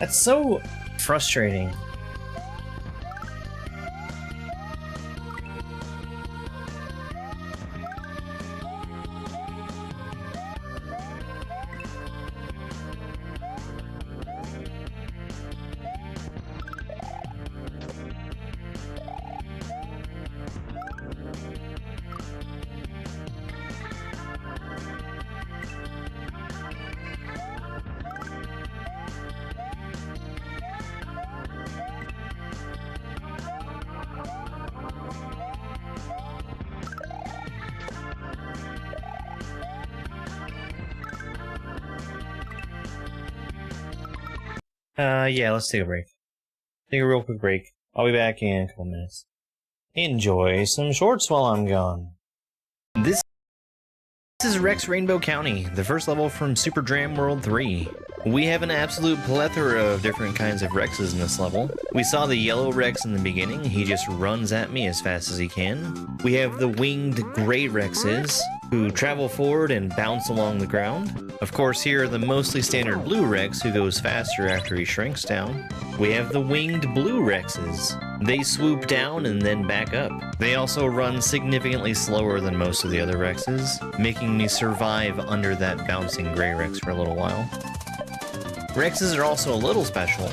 Speaker 2: That's so frustrating. Yeah, let's take a break. Take a real quick break. I'll be back in a couple minutes. Enjoy some shorts while I'm gone.
Speaker 1: This is Rex Rainbow County, the first level from Super Dram World 3. We have an absolute plethora of different kinds of Rexes in this level. We saw the yellow Rex in the beginning, he just runs at me as fast as he can. We have the winged gray Rexes, who travel forward and bounce along the ground. Of course, here are the mostly standard blue Rex, who goes faster after he shrinks down. We have the winged blue Rexes. They swoop down and then back up. They also run significantly slower than most of the other Rexes, making me survive under that bouncing gray Rex for a little while. Rexes are also a little special.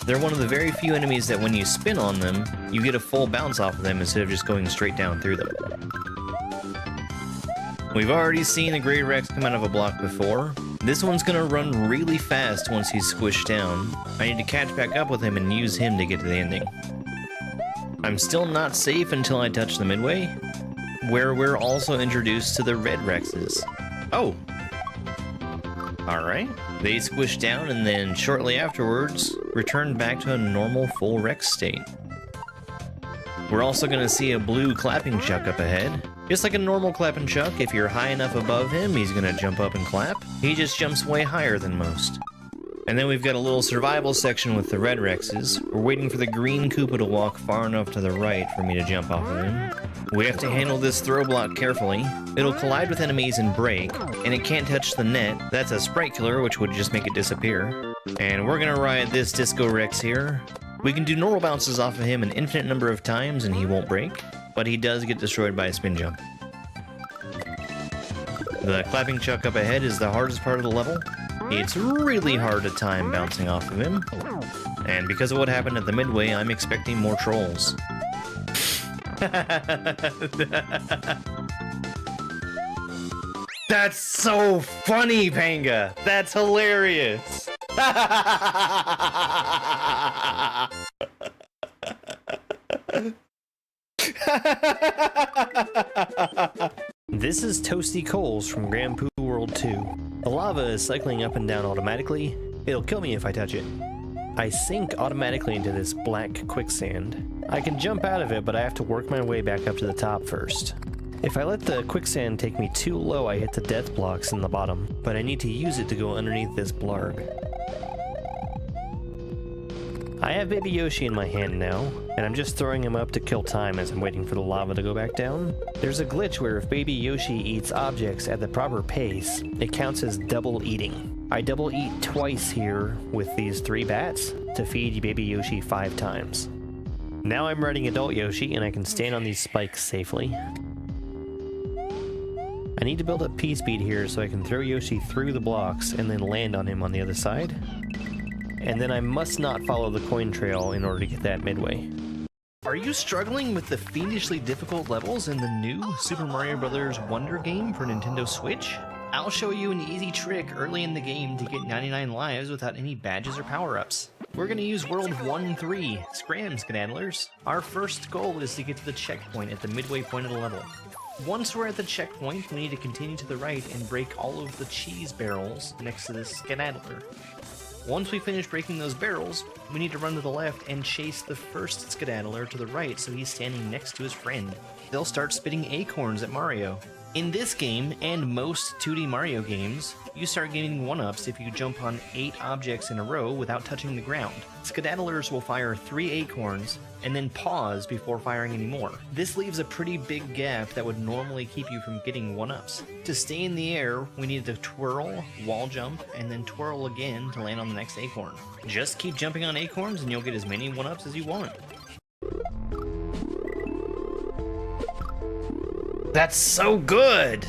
Speaker 1: They're one of the very few enemies that when you spin on them, you get a full bounce off of them instead of just going straight down through them. We've already seen a gray Rex come out of a block before, This one's gonna run really fast once he's squished down. I need to catch back up with him and use him to get to the ending. I'm still not safe until I touch the midway, where we're also introduced to the red Rexes. Oh! Alright. They squish down and then shortly afterwards return back to a normal full Rex state. We're also going to see a blue clapping chuck up ahead. Just like a normal clapping chuck, if you're high enough above him, he's going to jump up and clap. He just jumps way higher than most. And then we've got a little survival section with the red Rexes. We're waiting for the green Koopa to walk far enough to the right for me to jump off of him. We have to handle this throw block carefully. It'll collide with enemies and break, and it can't touch the net. That's a sprite killer, which would just make it disappear. And we're going to ride this Disco Rex here. We can do normal bounces off of him an infinite number of times and he won't break, but he does get destroyed by a spin jump. The clapping chuck up ahead is the hardest part of the level. It's really hard to time bouncing off of him. And because of what happened at the midway, I'm expecting more trolls. That's so funny, Panga! That's hilarious!
Speaker 4: This is Toasty Coals from Grand Poo World 2. The lava is cycling up and down automatically. It'll kill me if I touch it. I sink automatically into this black quicksand. I can jump out of it, but I have to work my way back up to the top first. If I let the quicksand take me too low, I hit the death blocks in the bottom, but I need to use it to go underneath this blarg. I have Baby Yoshi in my hand now, and I'm just throwing him up to kill time as I'm waiting for the lava to go back down. There's a glitch where if Baby Yoshi eats objects at the proper pace, it counts as double eating. I double eat twice here with these 3 bats to feed Baby Yoshi 5 times. Now I'm riding Adult Yoshi and I can stand on these spikes safely. I need to build up P-speed here so I can throw Yoshi through the blocks and then land on him on the other side. And then I must not follow the coin trail in order to get that midway.
Speaker 1: Are you struggling with the fiendishly difficult levels in the new Super Mario Bros. Wonder game for Nintendo Switch? I'll show you an easy trick early in the game to get 99 lives without any badges or power-ups. We're going to use World 1-3, Scram Skedaddlers. Our first goal is to get to the checkpoint at the midway point of the level. Once we're at the checkpoint, we need to continue to the right and break all of the cheese barrels next to this Skedaddler. Once we finish breaking those barrels, we need to run to the left and chase the first Skedaddler to the right so he's standing next to his friend. They'll start spitting acorns at Mario. In this game, and most 2D Mario games, you start gaining 1-ups if you jump on 8 objects in a row without touching the ground. Skedaddlers will fire 3 acorns, and then pause before firing any more. This leaves a pretty big gap that would normally keep you from getting 1-ups. To stay in the air, we need to twirl, wall jump, and then twirl again to land on the next acorn. Just keep jumping on acorns and you'll get as many 1-ups as you want. That's so good!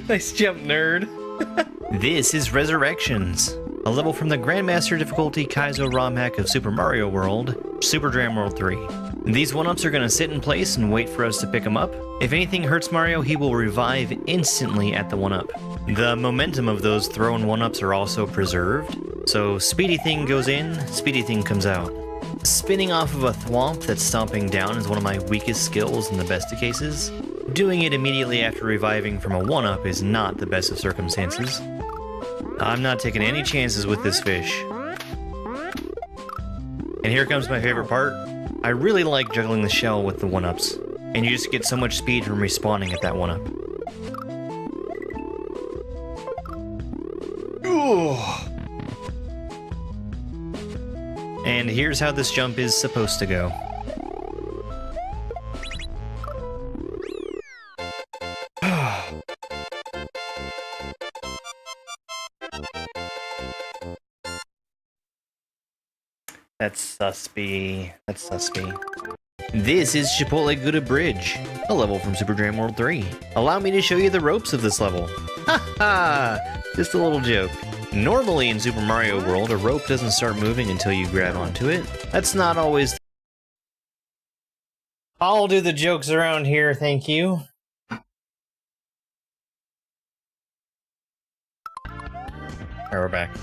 Speaker 1: Nice jump, nerd. This is Resurrections, a level from the Grandmaster difficulty kaizo ROM hack of Super Mario World, Super Jam World 3. These 1-ups are going to sit in place and wait for us to pick them up. If anything hurts Mario, he will revive instantly at the 1-up. The momentum of those thrown 1-ups are also preserved, so Speedy Thing goes in, Speedy Thing comes out. Spinning off of a thwomp that's stomping down is one of my weakest skills in the best of cases. Doing it immediately after reviving from a 1-up is not the best of circumstances. I'm not taking any chances with this fish. And here comes my favorite part. I really like juggling the shell with the 1-ups, and you just get so much speed from respawning at that 1-up. And here's how this jump is supposed to go. That's suspy. That's suspy. This is Chipotle Gouda Bridge, a level from Super Jam World 3. Allow me to show you the ropes of this level. Ha ha! Just a little joke. Normally in Super Mario World, a rope doesn't start moving until you grab onto it. That's not always
Speaker 2: I'll do the jokes around here, thank you. Alright, we're back.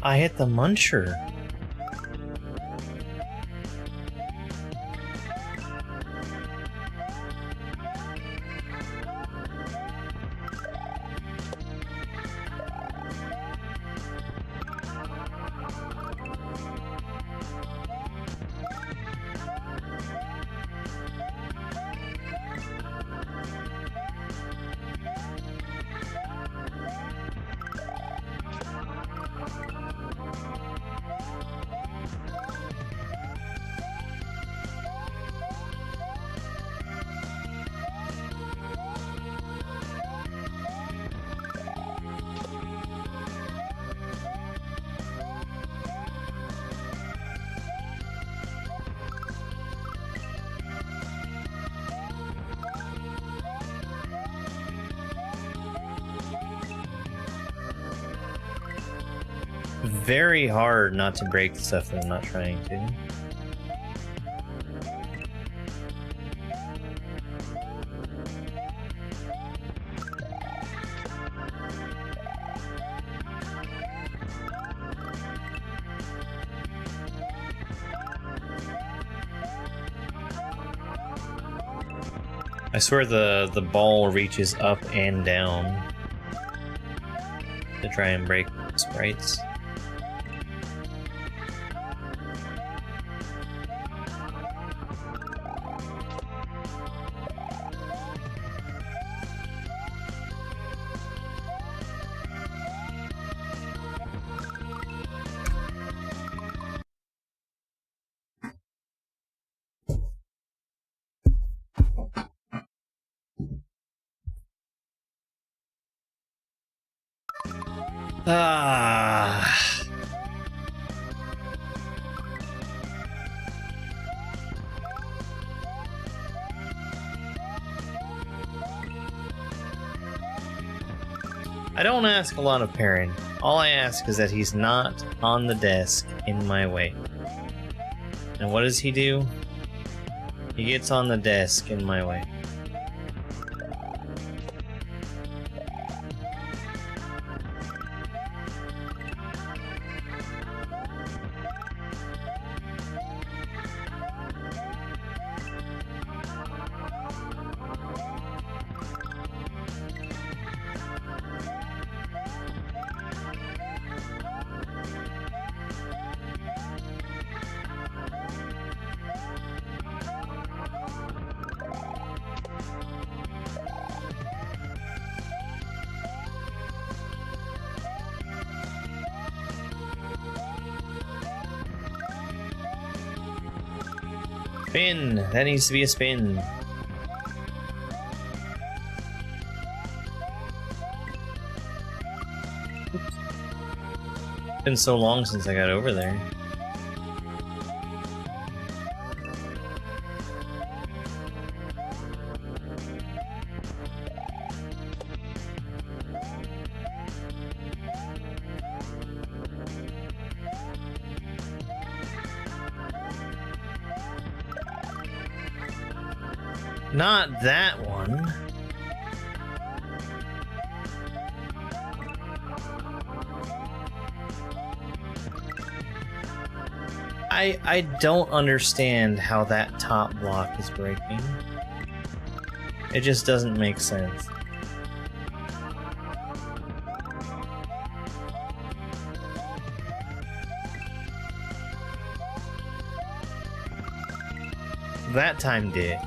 Speaker 2: I hit the muncher. Very hard not to break stuff that I'm not trying to. I swear the ball reaches up and down to try and break sprites. Ah. I don't ask a lot of Perrin. All I ask is that he's not on the desk in my way. And what does he do? He gets on the desk in my way. Spin! That needs to be a spin. Oops. It's been so long since I got over there. Not that one. I don't understand how that top block is breaking. It just doesn't make sense. That time did.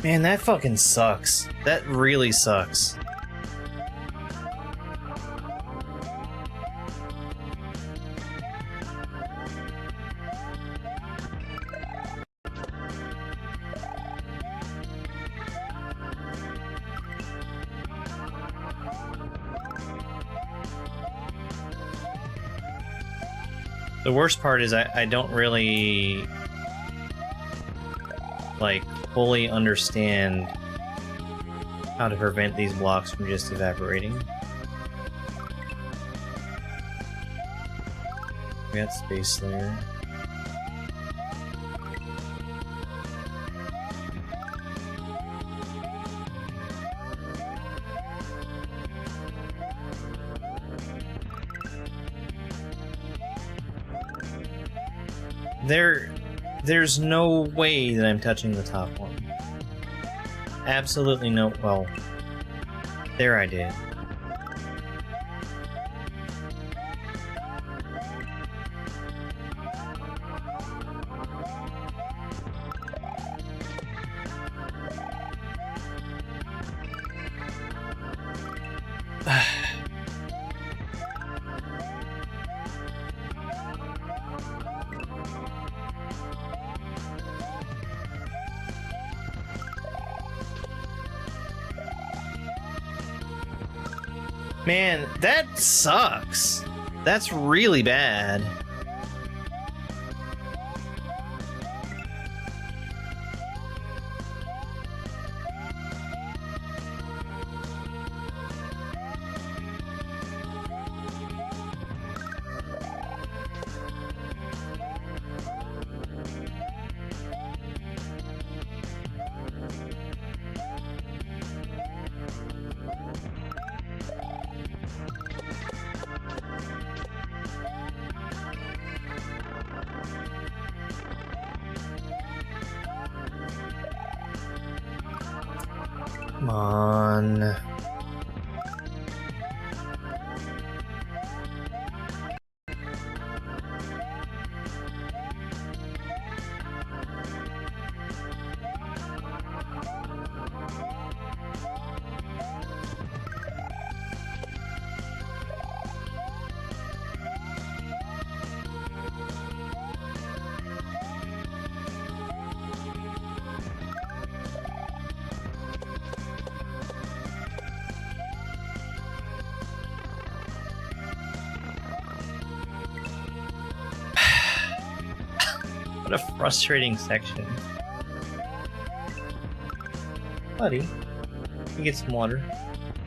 Speaker 2: Man, that fucking sucks. That really sucks. The worst part is I don't really like fully understand how to prevent these blocks from just evaporating. We got space there. There's no way that I'm touching the top one. Absolutely no. Well, there I did. Man, that sucks. That's really bad. Come on. What a frustrating section. Buddy, you get some water.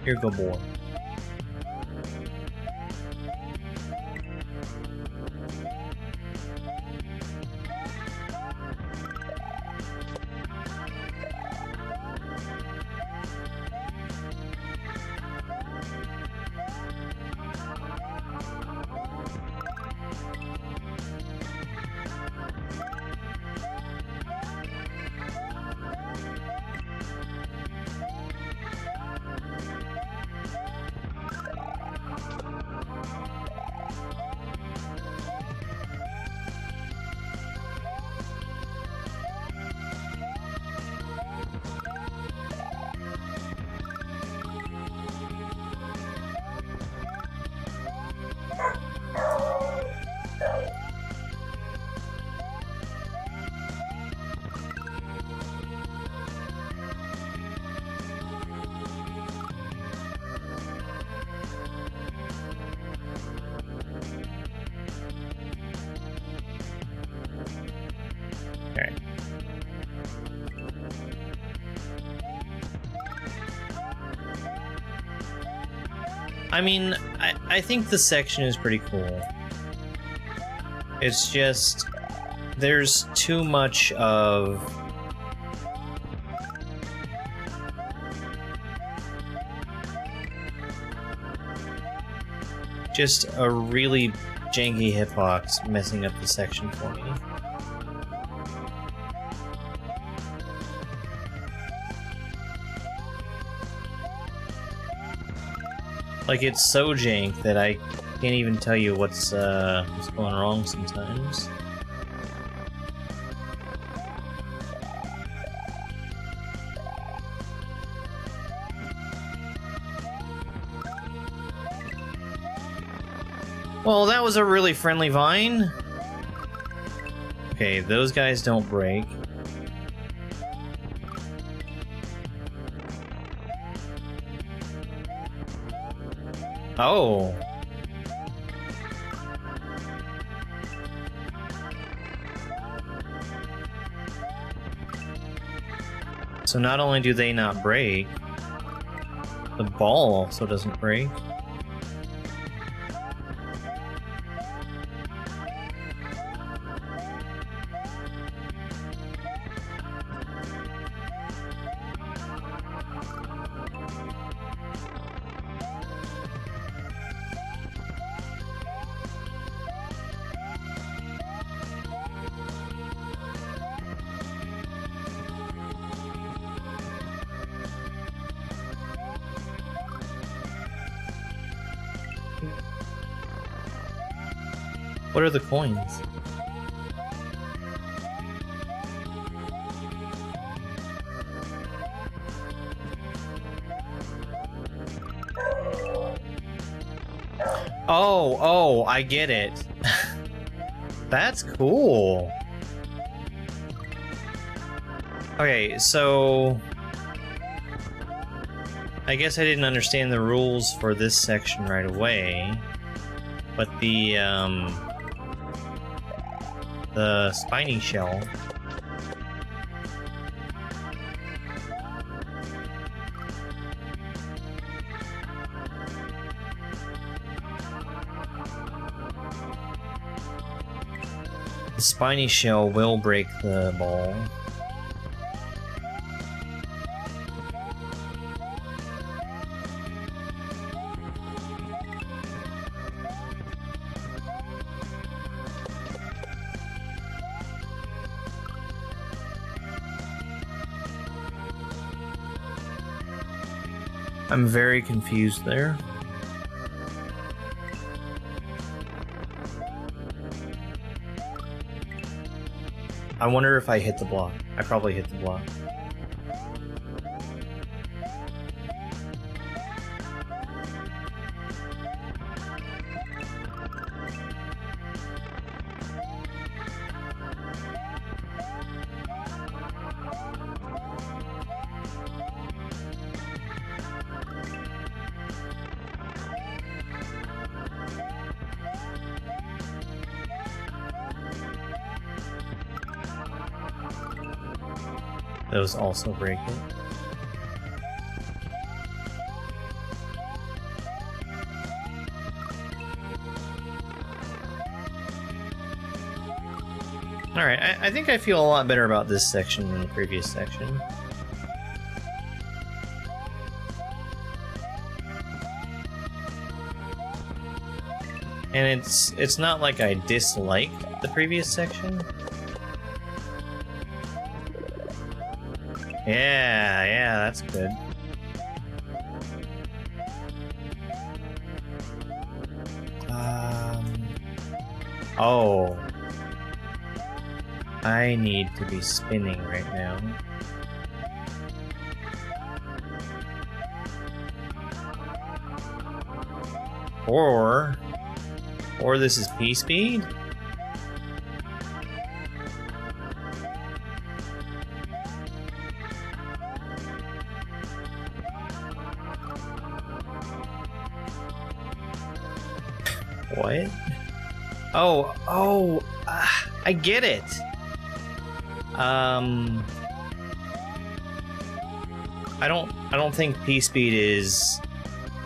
Speaker 2: Here, go boy. Okay. I mean, I think the section is pretty cool. It's just there's too much of just a really janky hitbox messing up the section for me. Like, it's so jank that I can't even tell you what's going wrong sometimes. Well, that was a really friendly vine. Okay, those guys don't break. Oh. So not only do they not break, the ball also doesn't break. What are the coins? Oh, I get it. That's cool. Okay, so I guess I didn't understand the rules for this section right away, but the spiny shell. The spiny shell will break the ball. I'm very confused there. I wonder if I hit the block. I probably hit the block. Those also break it. Alright, I think I feel a lot better about this section than the previous section. And it's not like I dislike the previous section. Yeah, that's good. Oh. I need to be spinning right now. Or this is P-speed? What? Oh, I get it. I don't think P-speed is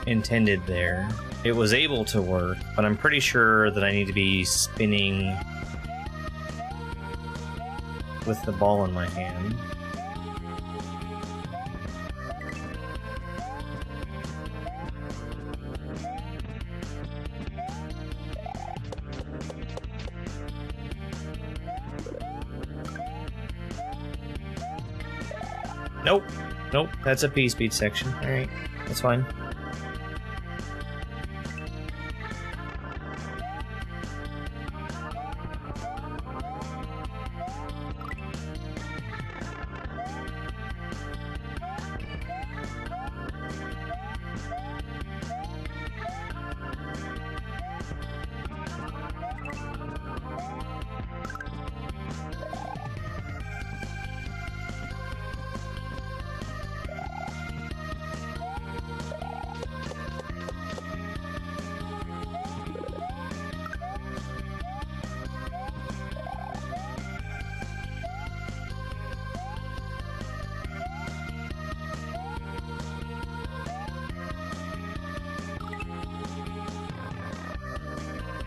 Speaker 2: intended there. It was able to work, but I'm pretty sure that I need to be spinning with the ball in my hand. Nope, that's a P-speed section. Alright, that's fine.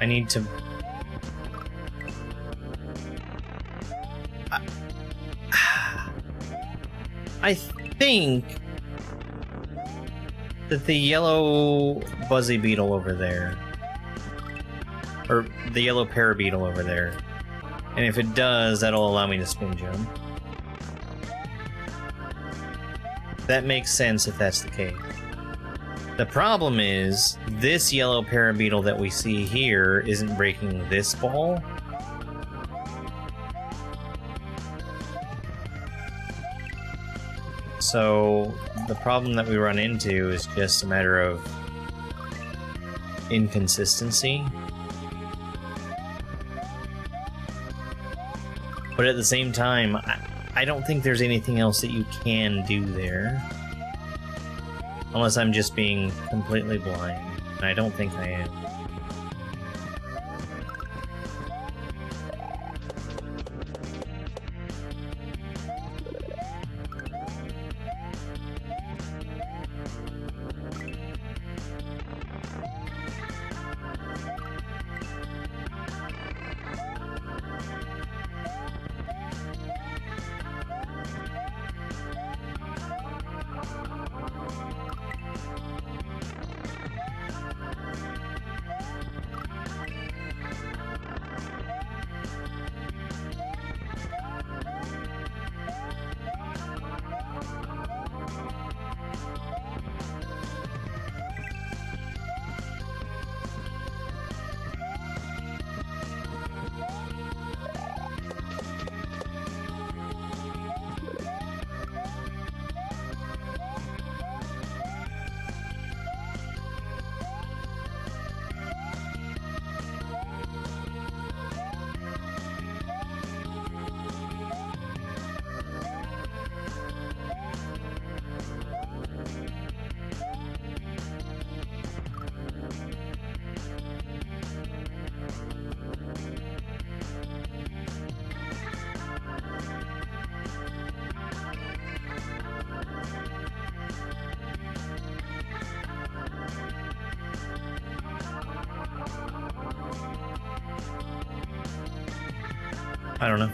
Speaker 2: I need to... I think that the yellow buzzy beetle over there, or the yellow parabeetle over there, and if it does, that'll allow me to spin jump. That makes sense if that's the case. The problem is, this yellow parabeetle that we see here isn't breaking this ball. So, the problem that we run into is just a matter of inconsistency. But at the same time, I don't think there's anything else that you can do there. Unless I'm just being completely blind. And I don't think I am. I don't know.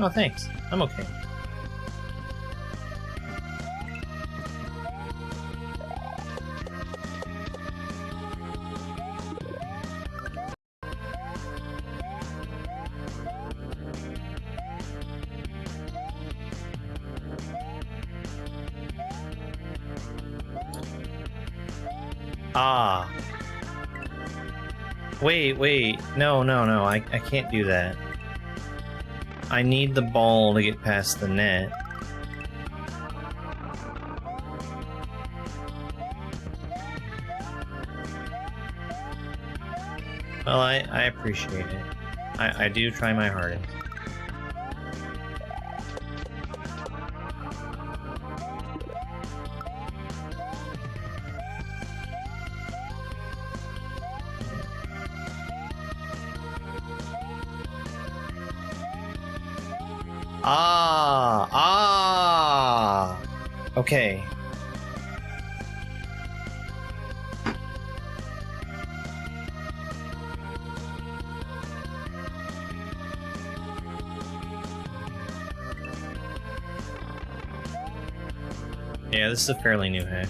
Speaker 2: Oh, thanks. I'm okay. Ah. Wait. No. I can't do that. I need the ball to get past the net. Well, I appreciate it. I do try my hardest. Okay. Yeah, this is a fairly new hack.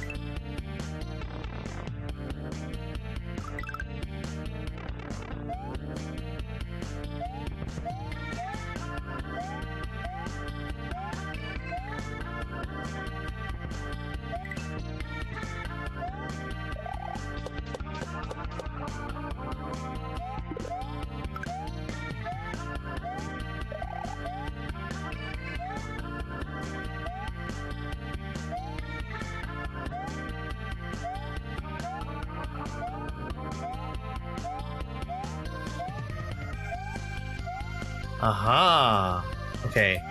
Speaker 2: Aha! Okay.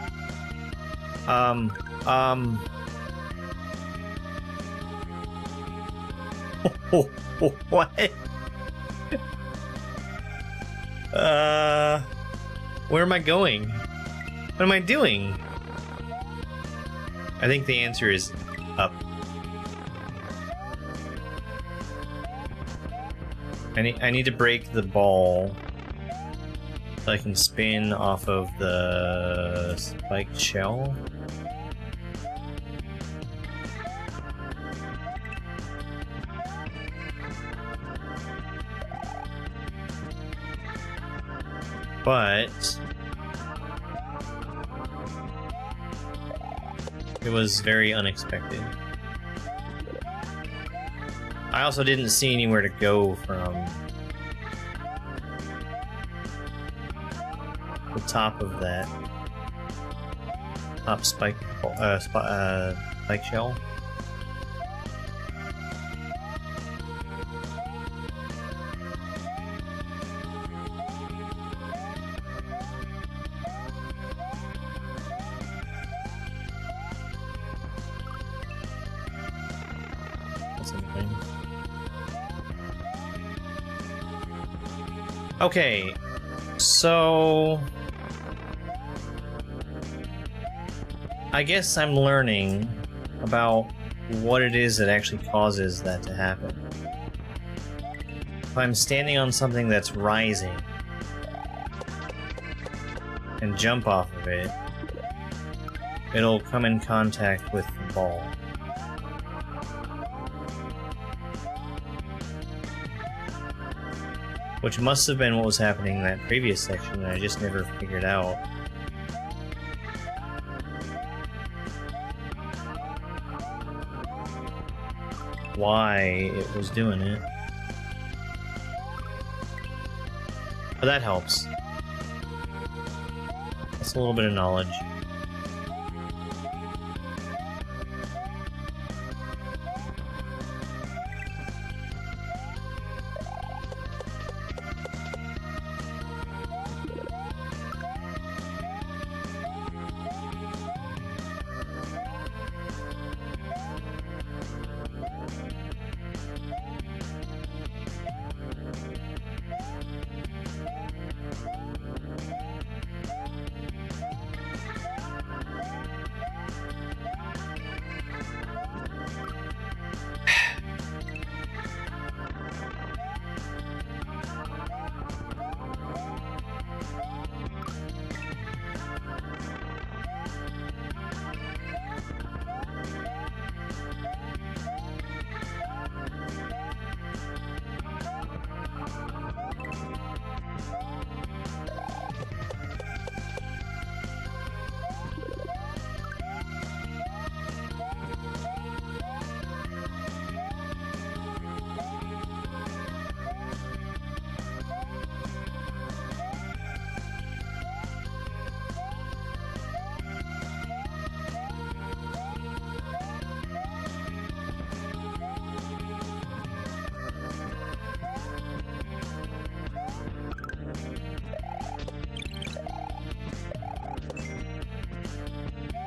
Speaker 2: What? Where am I going? What am I doing? I think the answer is up. I need to break the ball so I can spin off of the spiked shell. But it was very unexpected. I also didn't see anywhere to go from the top of that top spike shell. Okay, so I guess I'm learning about what it is that actually causes that to happen. If I'm standing on something that's rising and jump off of it, it'll come in contact with the ball. Which must have been what was happening in that previous section, and I just never figured out. Why it was doing it. But that helps. That's a little bit of knowledge.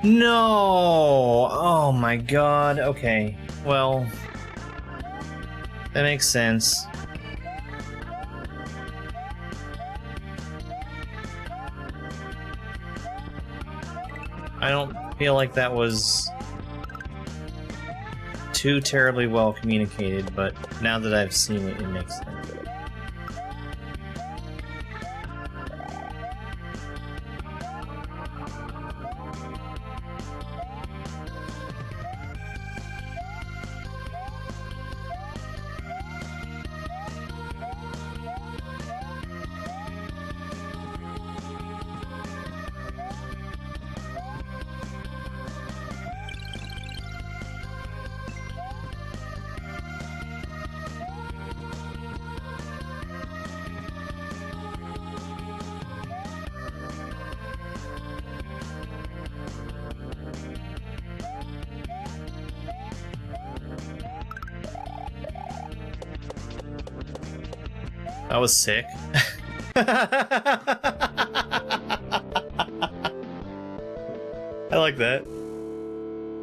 Speaker 2: No! Oh my god, okay. Well, that makes sense. I don't feel like that was too terribly well communicated, but now that I've seen it, it makes sense. That was sick. I like that.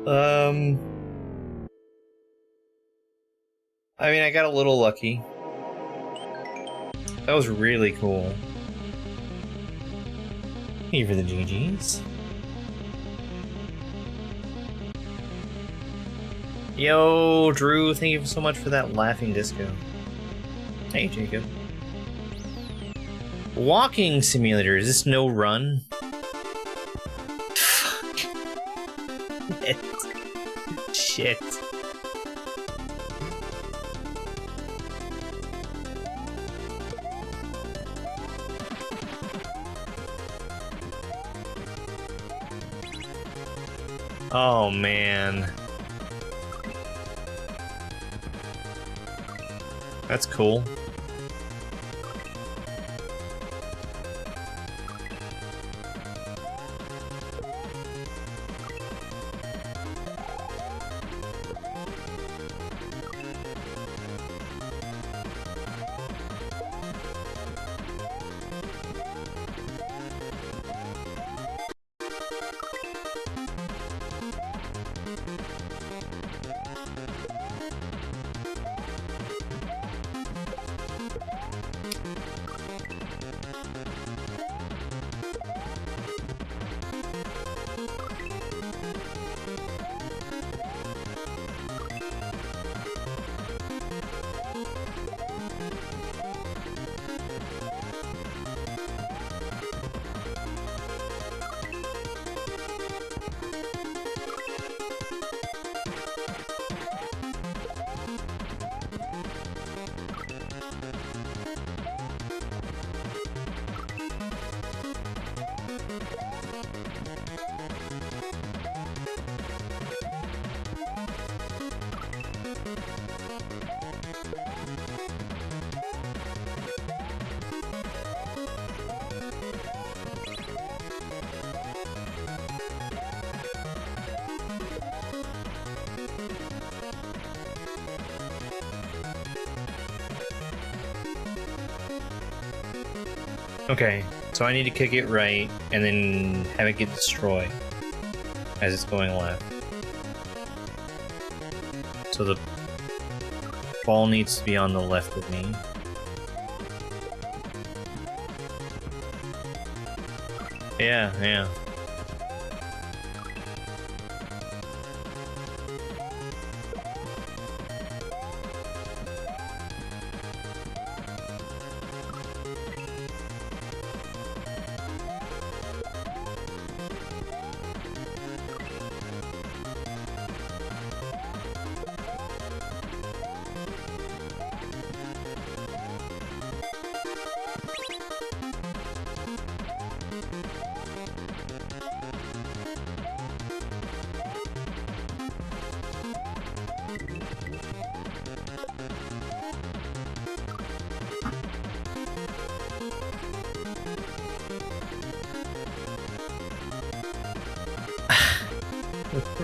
Speaker 2: I mean, I got a little lucky. That was really cool. Thank you for the GGs. Yo, Drew, thank you so much for that laughing disco. Hey, Jacob. Walking simulator, is this no run? Fuck. Shit. Oh, man. That's cool. Okay, so I need to kick it right and then have it get destroyed as it's going left. So the ball needs to be on the left of me. Yeah, yeah.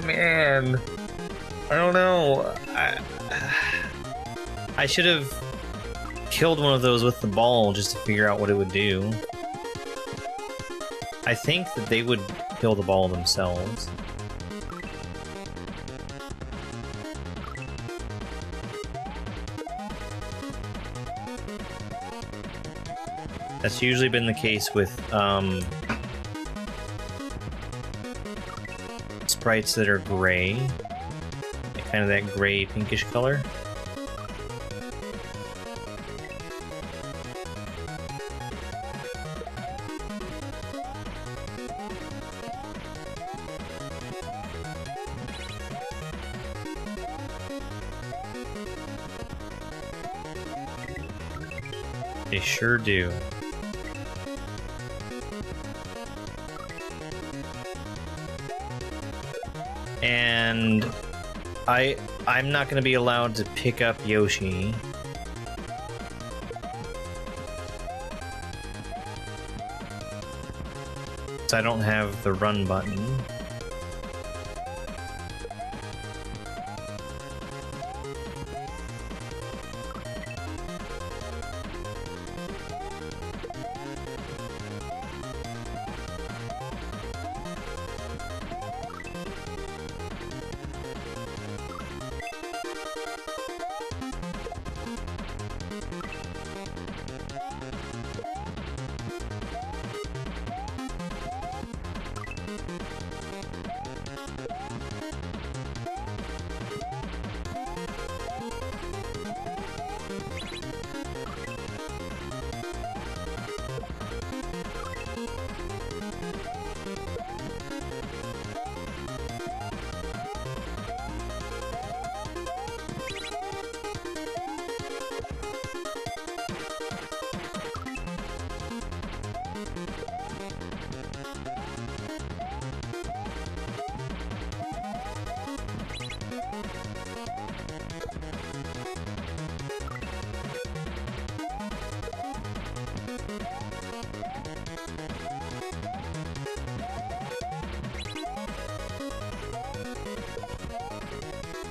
Speaker 2: Man, I don't know. I should have killed one of those with the ball just to figure out what it would do. I think that they would kill the ball themselves. That's usually been the case with sprites that are gray, kind of that gray pinkish color. They sure do. And I'm not going to be allowed to pick up Yoshi. So I don't have the run button.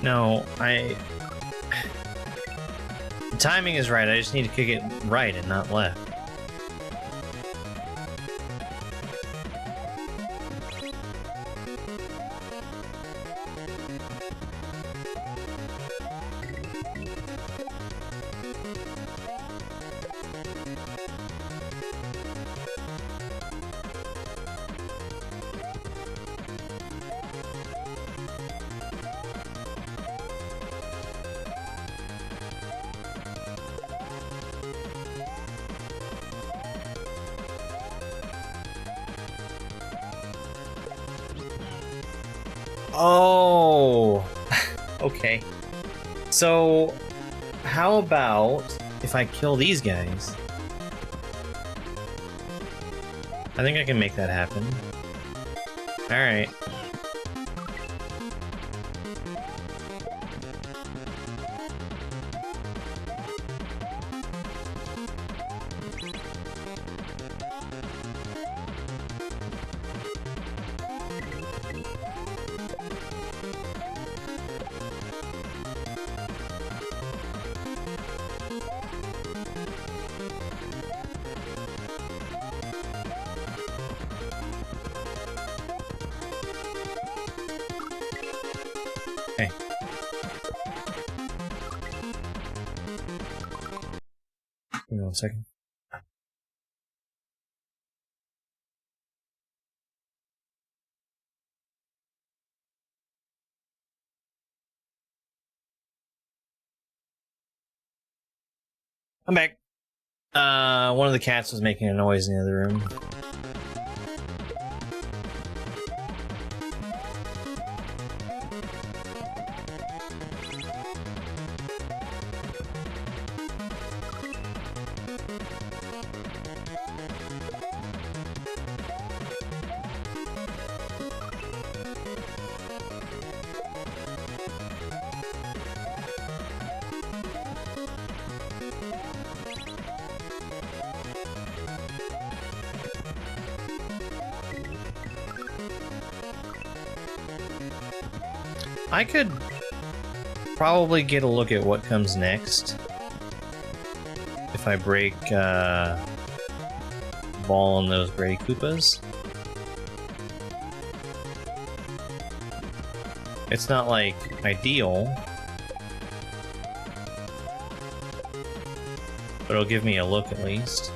Speaker 2: No, the timing is right. I just need to kick it right and not left. Oh, okay. So, how about if I kill these guys? I think I can make that happen. Alright. Okay. Give me 1 second. I'm back. One of the cats was making a noise in the other room. I could probably get a look at what comes next if I break ball on those gray Koopas. It's not like ideal, but it'll give me a look at least.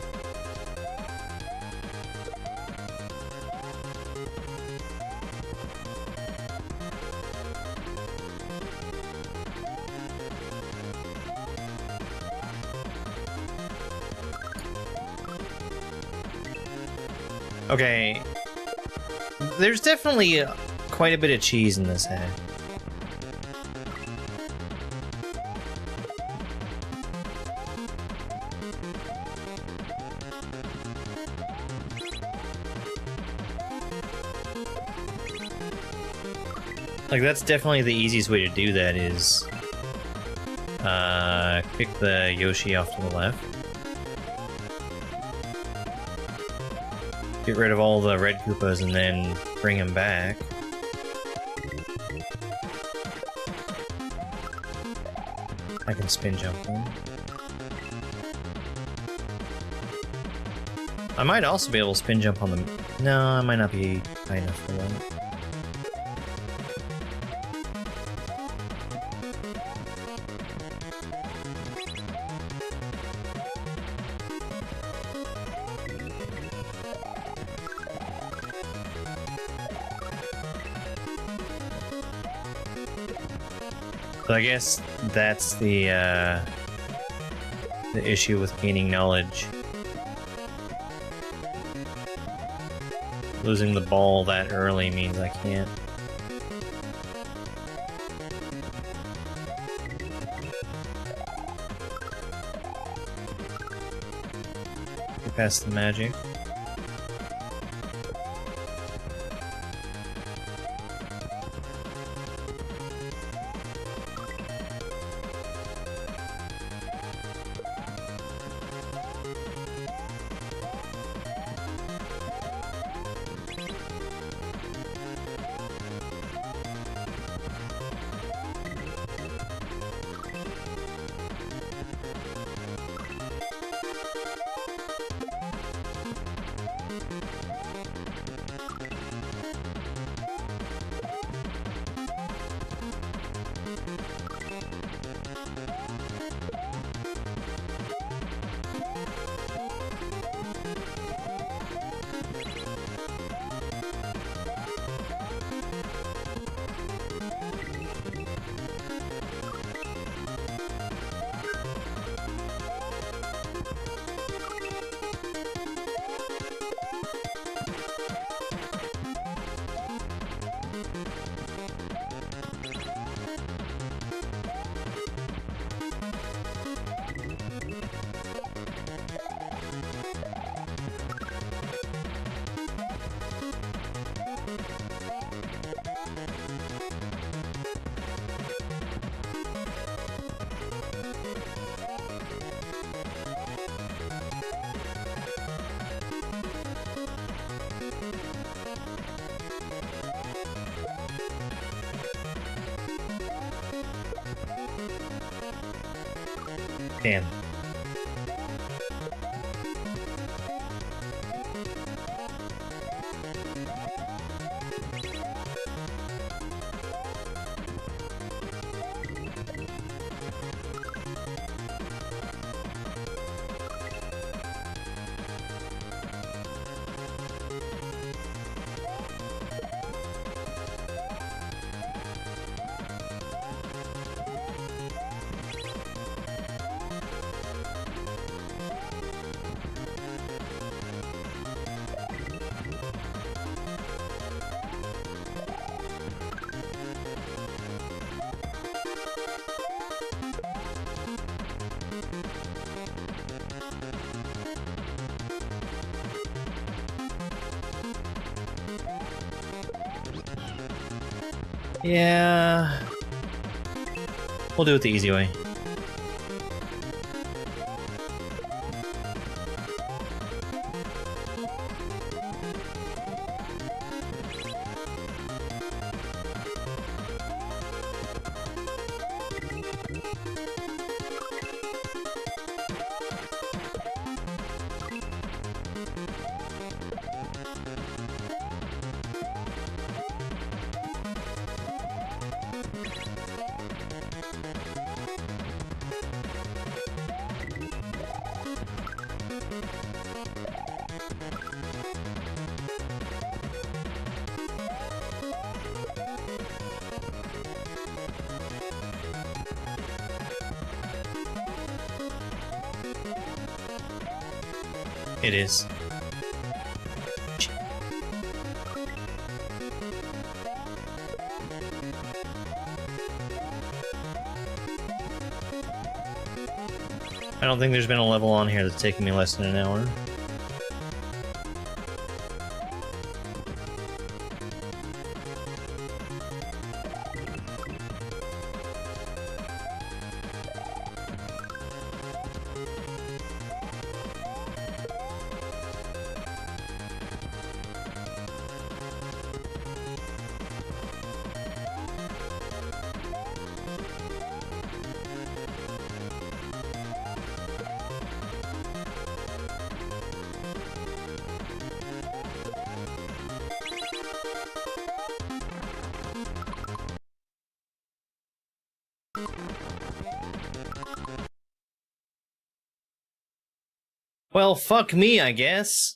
Speaker 2: Okay, there's definitely quite a bit of cheese in this head. Like, that's definitely the easiest way to do that is kick the Yoshi off to the left. Get rid of all the red Koopas and then bring him back. I can spin jump him. I might also be able to spin jump on them. No, I might not be high enough for that. So I guess that's the issue with gaining knowledge. Losing the ball that early means I can't. Get past the magic. Damn. Yeah. We'll do it the easy way. It is. I don't think there's been a level on here that's taken me less than an hour. Well, fuck me, I guess.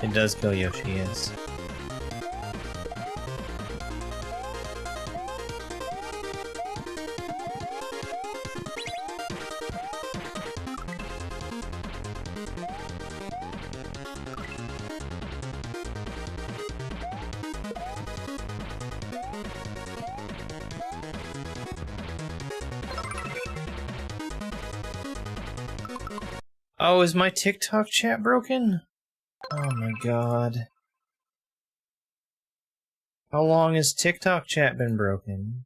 Speaker 2: It does kill Yoshi, yes. Oh, is my TikTok chat broken? Oh my god. How long has TikTok chat been broken?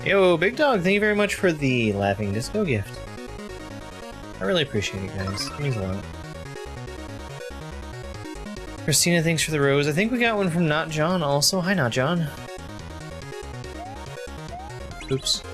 Speaker 2: Yo, Big Dog, thank you very much for the Laughing Disco gift. I really appreciate it, guys. It means a lot. Christina, thanks for the rose. I think we got one from Not John also. Hi, Not John. Oops.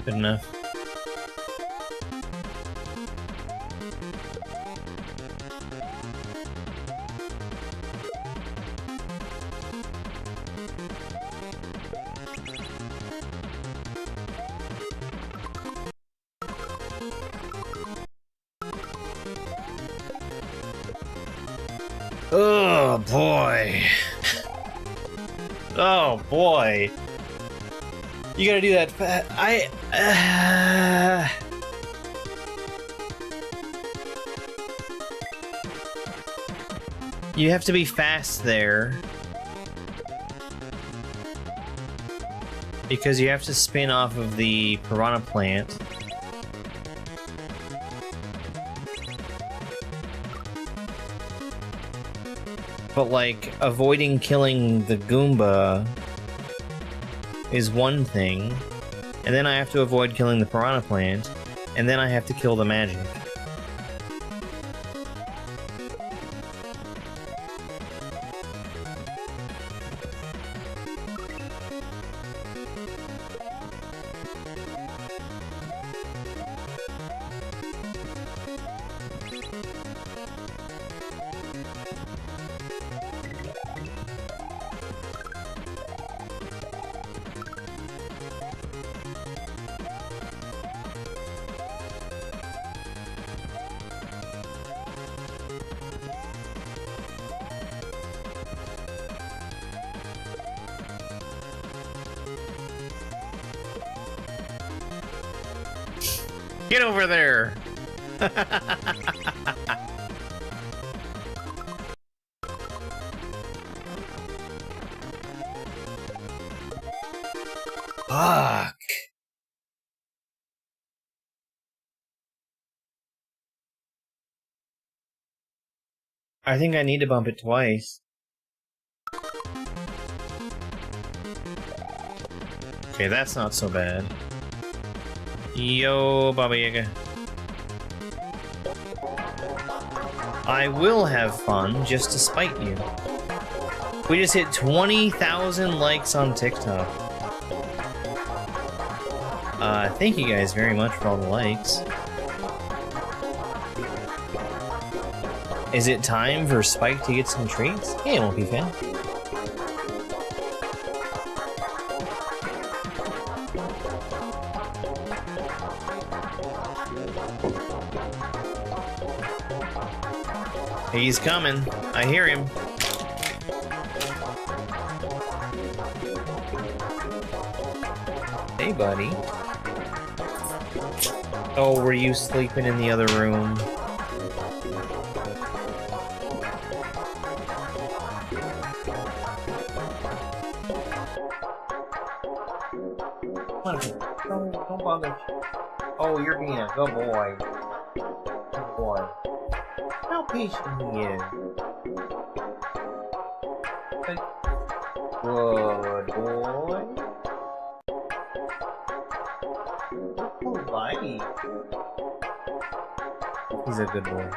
Speaker 2: Good enough. Oh boy. Oh boy. You gotta do that. You have to be fast there. Because you have to spin off of the piranha plant. But like, avoiding killing the Goomba is one thing, and then I have to avoid killing the piranha plant, and then I have to kill the magic. Get over there! Fuck! I think I need to bump it twice. Okay, that's not so bad. Yo, Baba Yaga. I will have fun just to spite you. We just hit 20,000 likes on TikTok. Thank you guys very much for all the likes. Is it time for Spike to get some treats? Yeah, it won't be fan. He's coming. I hear him. Hey, buddy. Oh, were you sleeping in the other room? Don't bother. Oh, you're being a good boy. Good boy. How patient he is. Good boy. Good buddy. He's a good boy.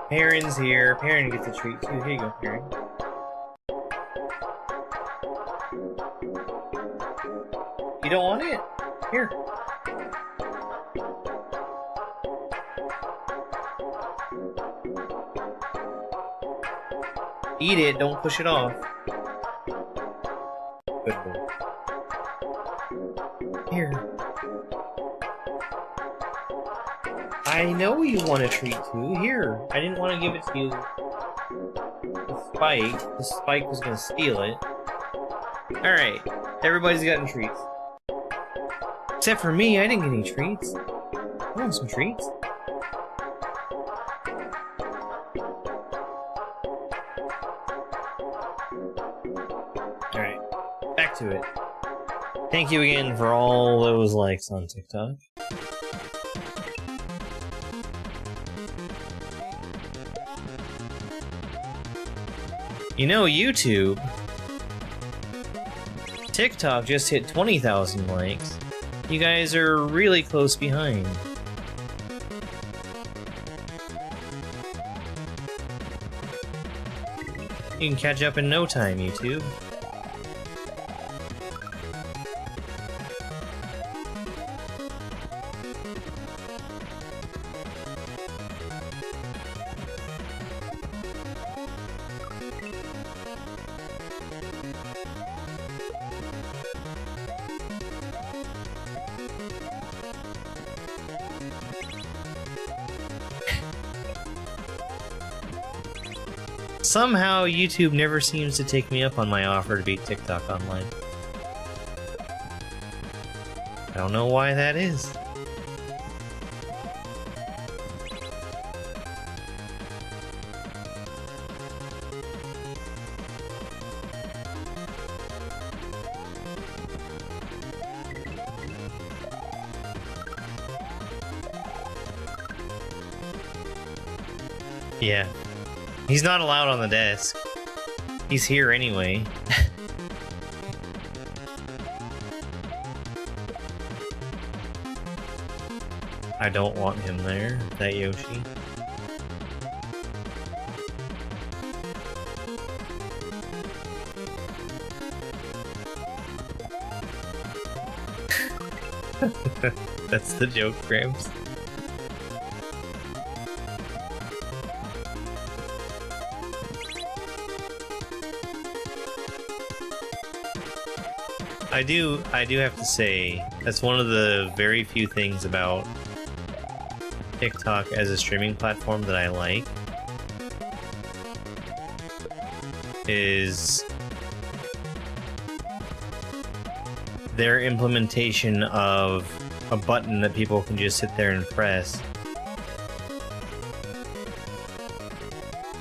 Speaker 2: Perrin's here. Perrin gets a treat too. Here you go, Perrin. You don't want it? Here. Eat it, don't push it off. Good boy. Here. I know you want a treat too. Here. I didn't want to give it to you. The Spike. The Spike was gonna steal it. Alright. Everybody's gotten treats. Except for me, I didn't get any treats. I want some treats. Alright, back to it. Thank you again for all those likes on TikTok. You know, YouTube, TikTok just hit 20,000 likes. You guys are really close behind. You can catch up in no time, YouTube. Somehow, YouTube never seems to take me up on my offer to beat TikTok online. I don't know why that is. Yeah. He's not allowed on the desk. He's here anyway. I don't want him there, that Yoshi. That's the joke, Gramps. I do have to say, that's one of the very few things about TikTok as a streaming platform that I like, is their implementation of a button that people can just sit there and press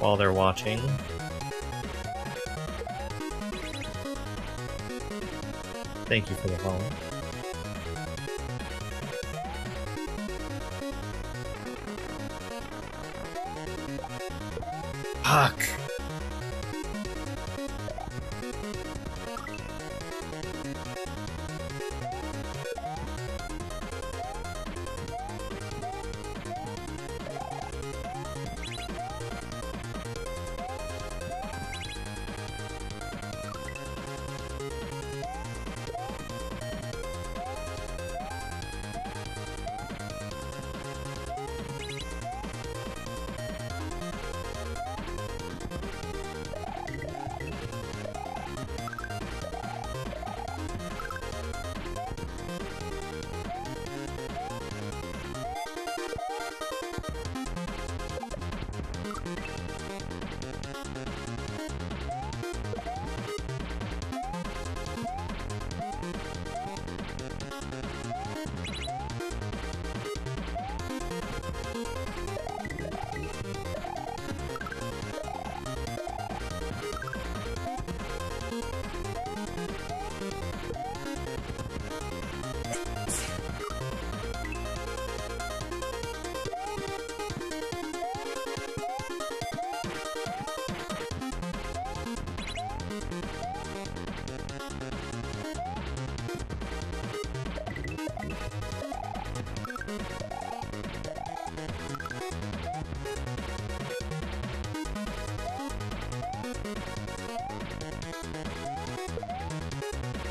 Speaker 2: while they're watching. Thank you for the follow. Fuck.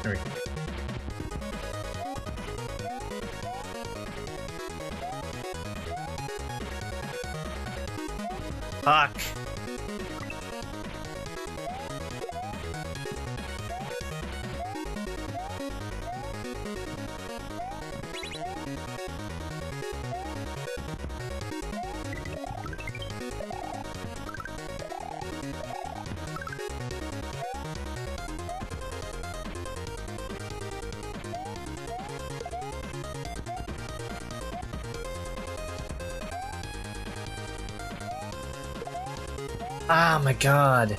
Speaker 2: There we go. Fuck. Ah, my God.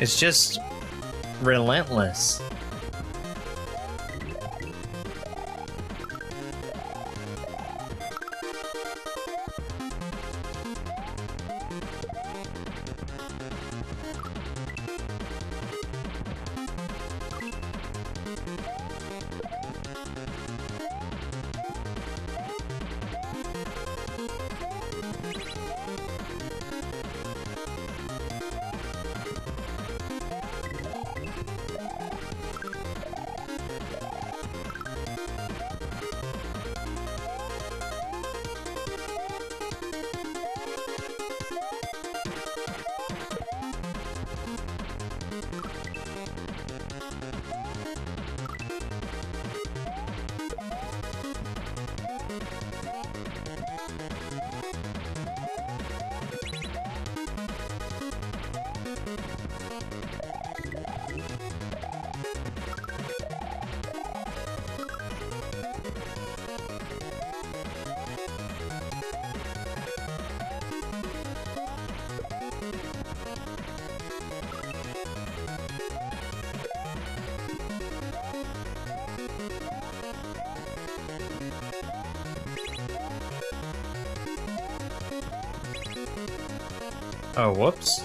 Speaker 2: It's just relentless. Oh, whoops.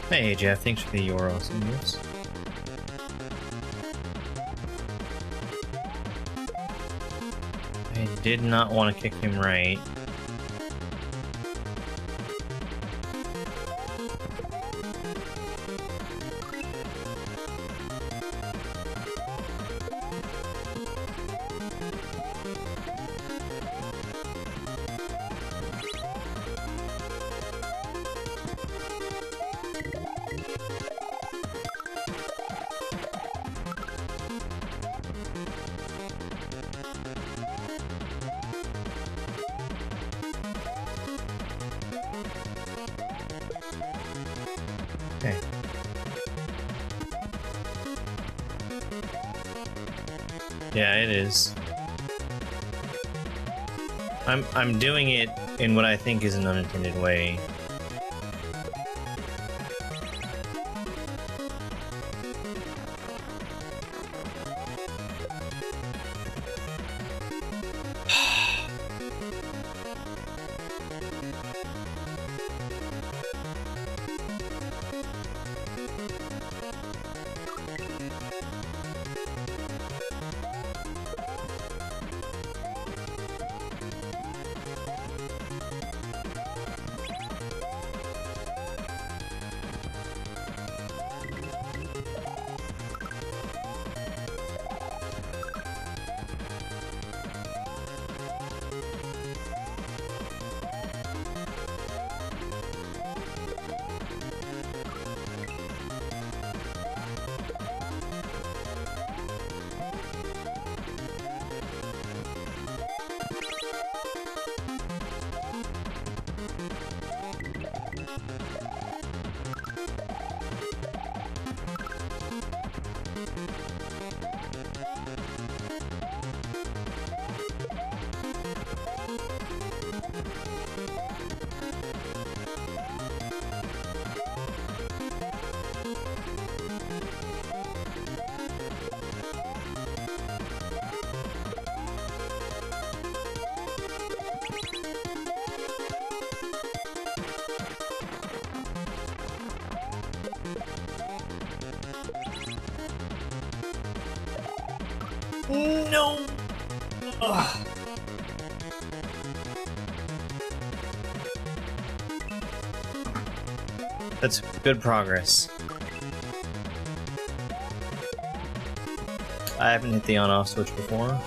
Speaker 2: Hey Jeff, thanks for the URL singles. I did not want to kick him right. Okay. Yeah, it is. I'm doing it in what I think is an unintended way. No! Ugh. That's good progress. I haven't hit the on-off switch before.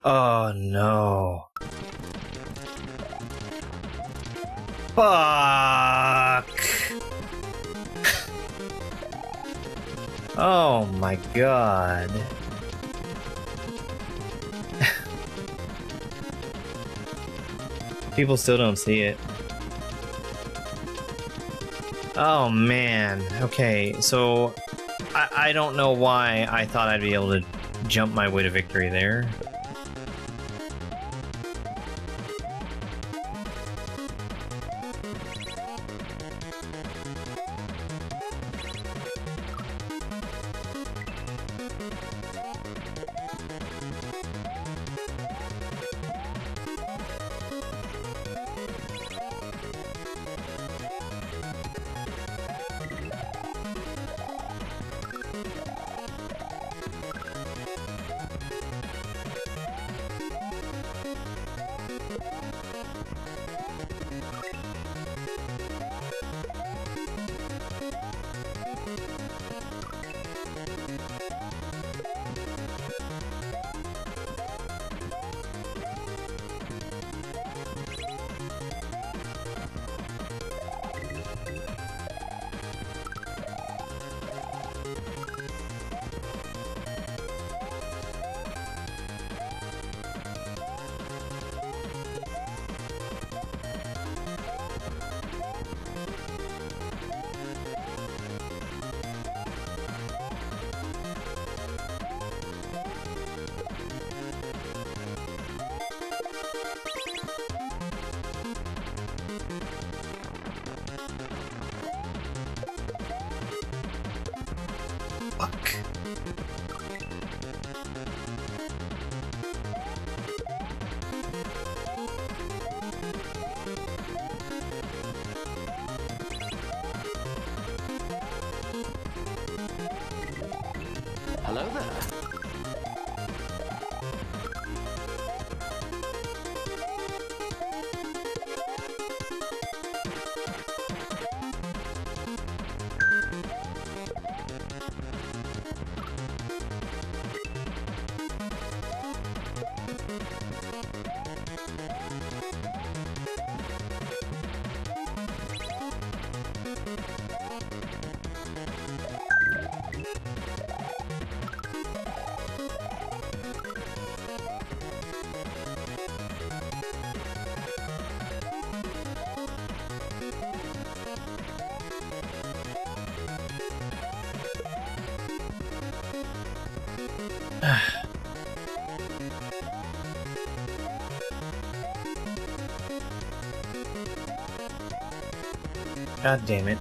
Speaker 2: Oh no. Fuck. Oh my god. People still don't see it. Oh man. Okay, so I don't know why I thought I'd be able to jump my way to victory there.
Speaker 1: Fuck.
Speaker 5: Hello there.
Speaker 2: God damn it.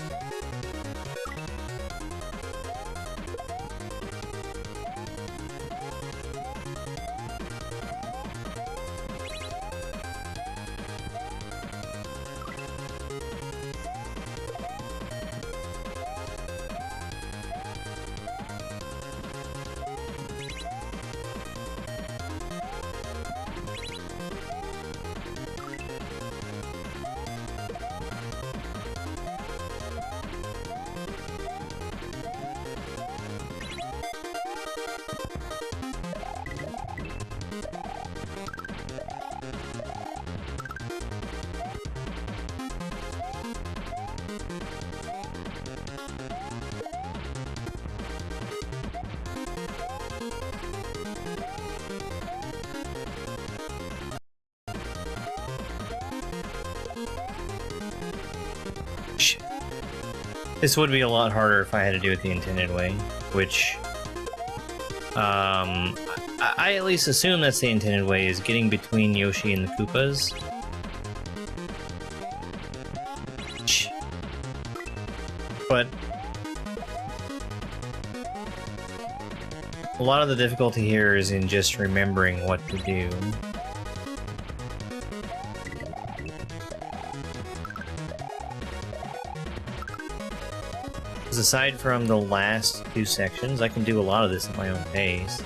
Speaker 2: Shit. This would be a lot harder if I had to do it the intended way, which I at least assume that's the intended way, is getting between Yoshi and the Koopas. But a lot of the difficulty here is in just remembering what to do. Because aside from the last two sections, I can do a lot of this at my own pace.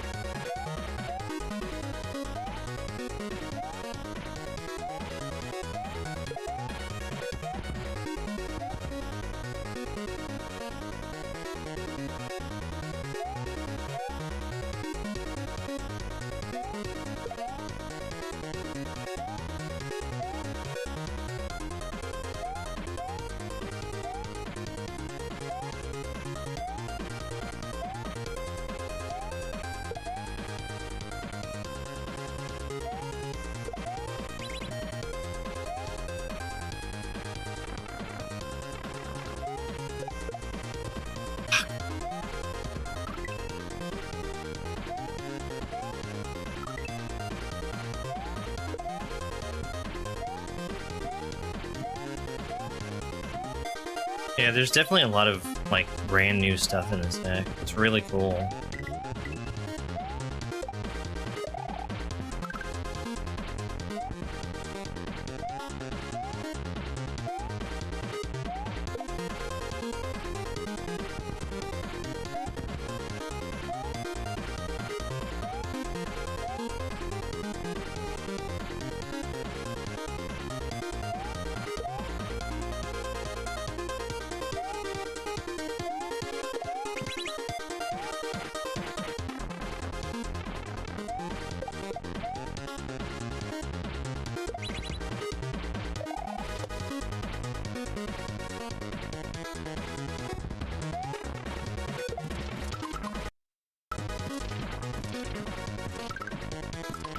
Speaker 2: Yeah, there's definitely a lot of, like, brand new stuff in this deck. It's really cool.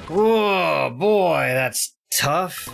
Speaker 2: Whoa, boy, that's tough.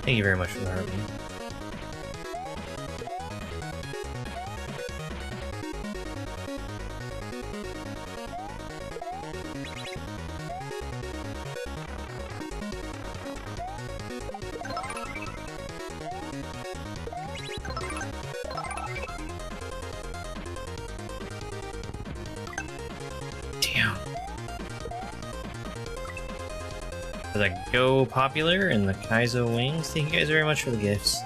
Speaker 2: Thank you very much for the heartbeat. Damn. Did I go popular in the Kaizo wings? Thank you guys very much for the gifts.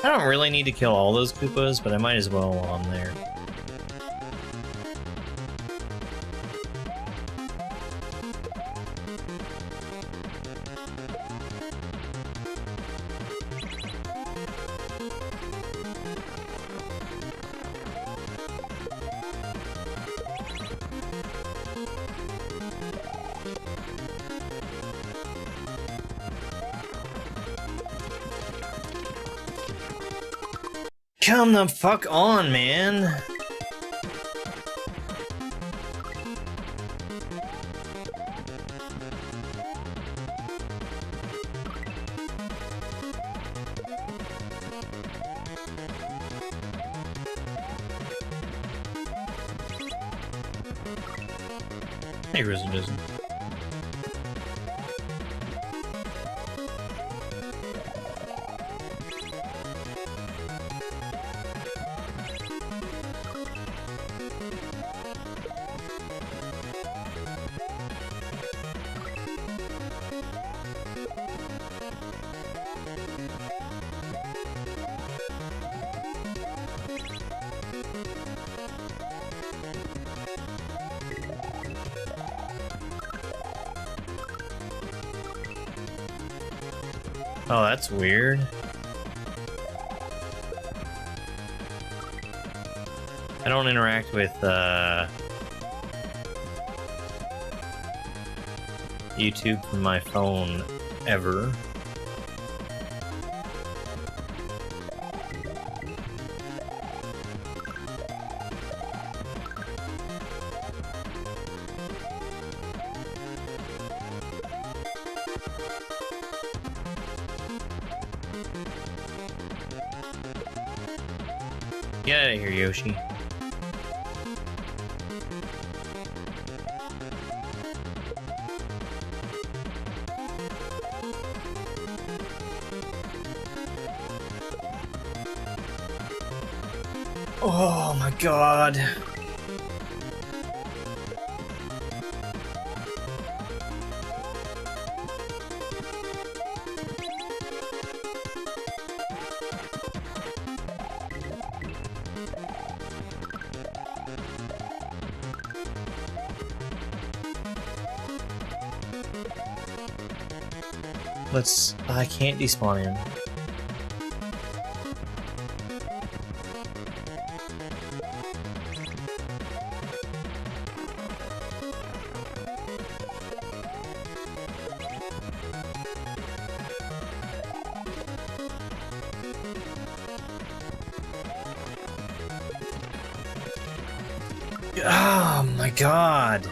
Speaker 2: I don't really need to kill all those Koopas, but I might as well while I'm there. Come the fuck on, man! Hey, Risen Dozen. Oh, that's weird. I don't interact with YouTube from my phone ever. Get out of here, Yoshi. Oh my god. I can't despawn him. Oh my god.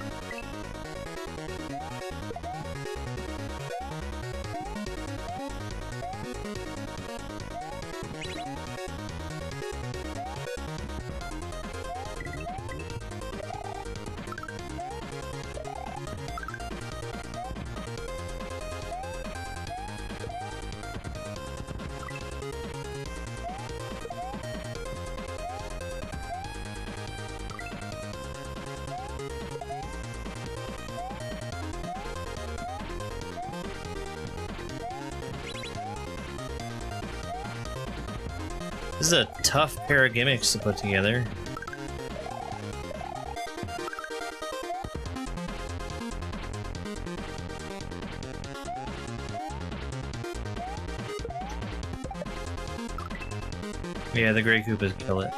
Speaker 2: This is a tough pair of gimmicks to put together. Yeah, the Grey Koopas kill it.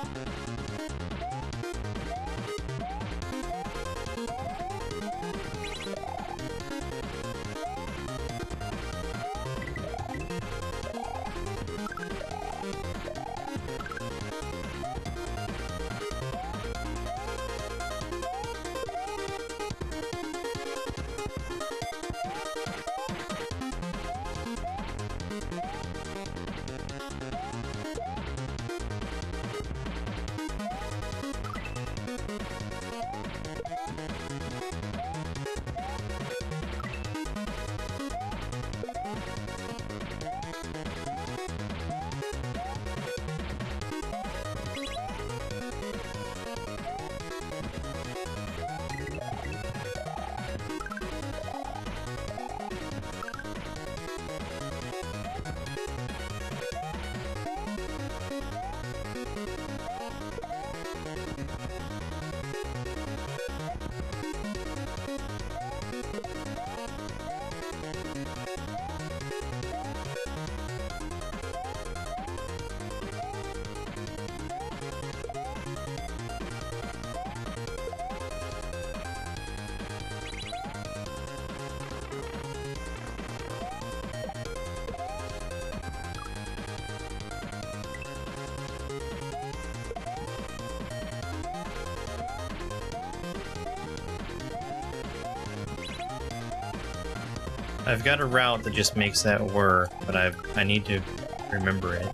Speaker 2: I've got a route that just makes that work, but I need to remember it.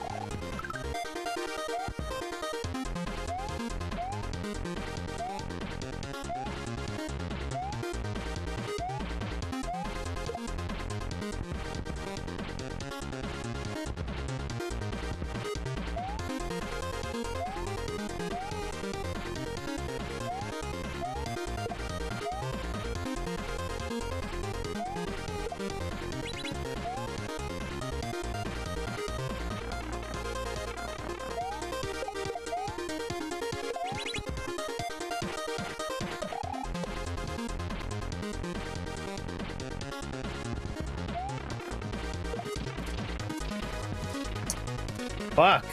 Speaker 2: Fuck.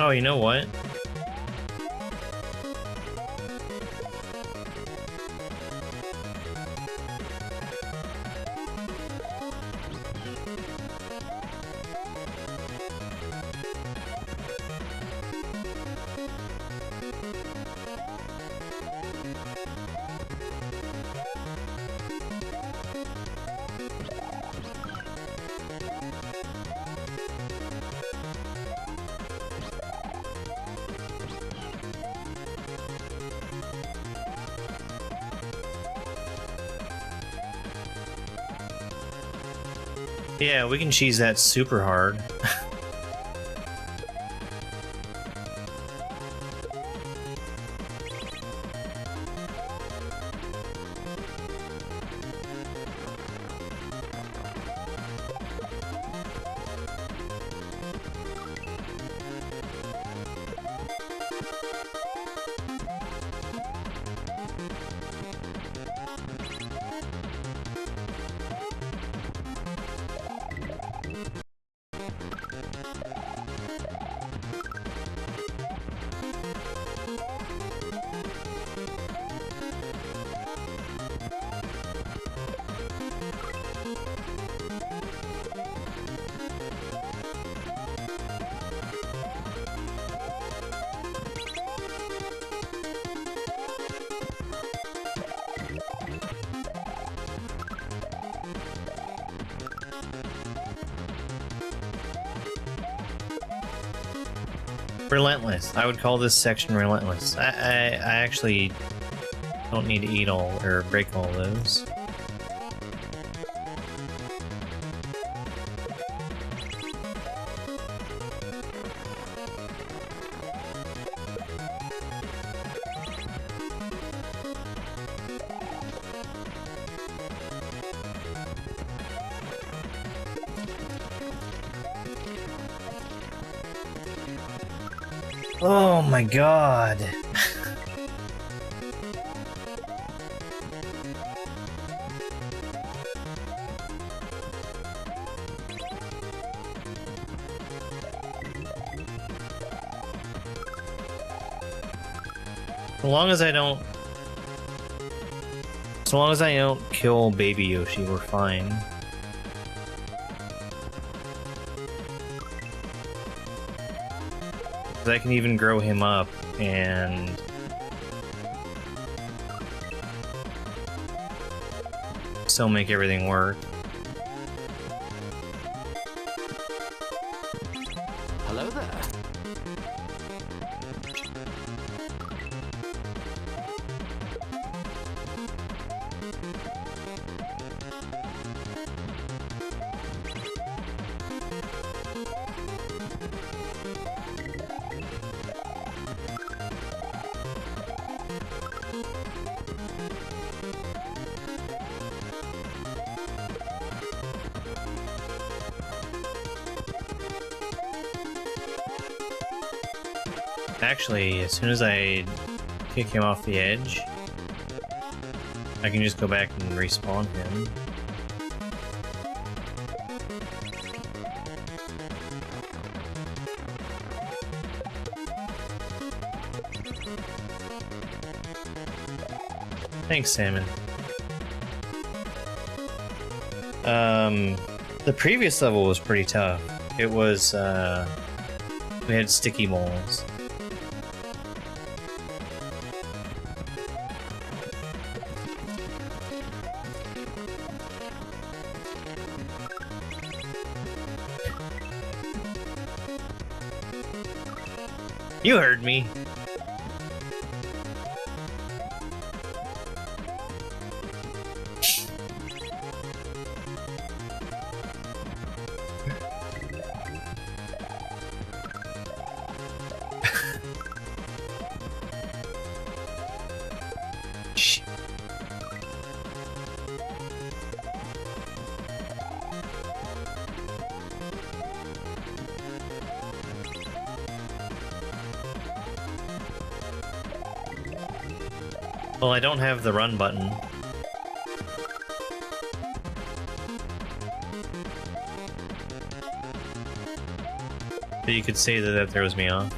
Speaker 2: Oh, you know what? Yeah, we can cheese that super hard. Relentless. I would call this section relentless. I actually don't need to eat all or break all those. Oh my god. So long as I don't kill Baby Yoshi, we're fine. I can even grow him up and still make everything work. Actually, as soon as I kick him off the edge, I can just go back and respawn him. Thanks, Salmon. The previous level was pretty tough. It was, we had sticky moles. You heard me. Shh. Well, I don't have the run button. So you could say that that throws me off.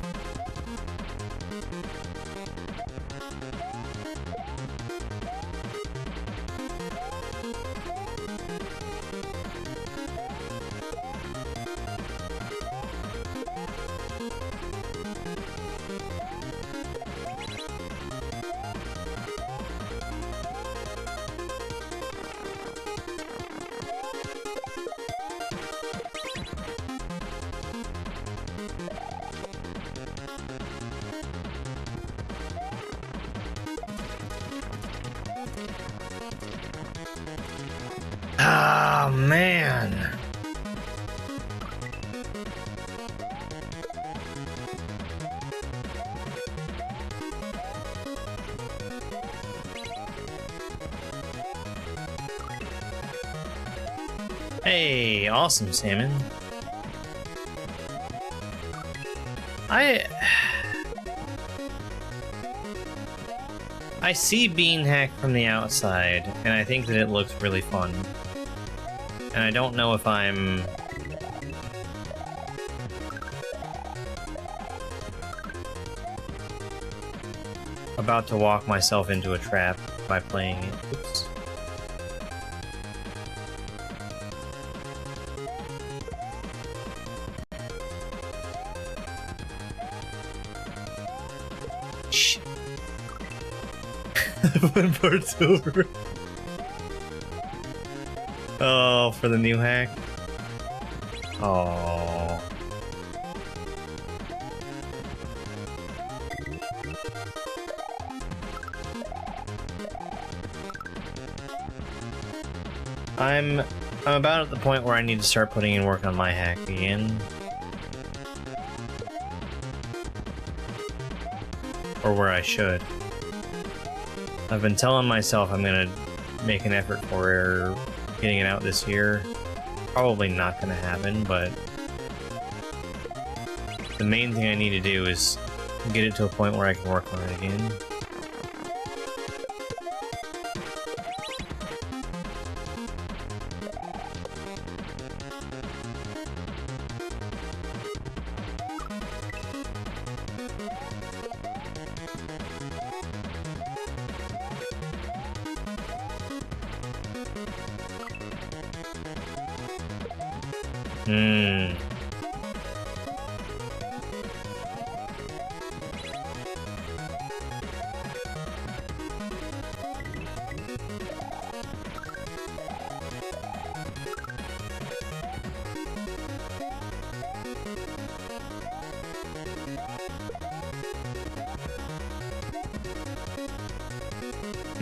Speaker 2: Ah, man. Hey, awesome, Salmon. I see Bean Hack from the outside, and I think that it looks really fun. And I don't know if I'm about to walk myself into a trap by playing it. Oops. Shh. The fun part's over. Oh, for the new hack? Oh. I'm about at the point where I need to start putting in work on my hack again. Or where I should. I've been telling myself I'm gonna make an effort for getting it out this year. Probably not gonna happen, but the main thing I need to do is get it to a point where I can work on it again.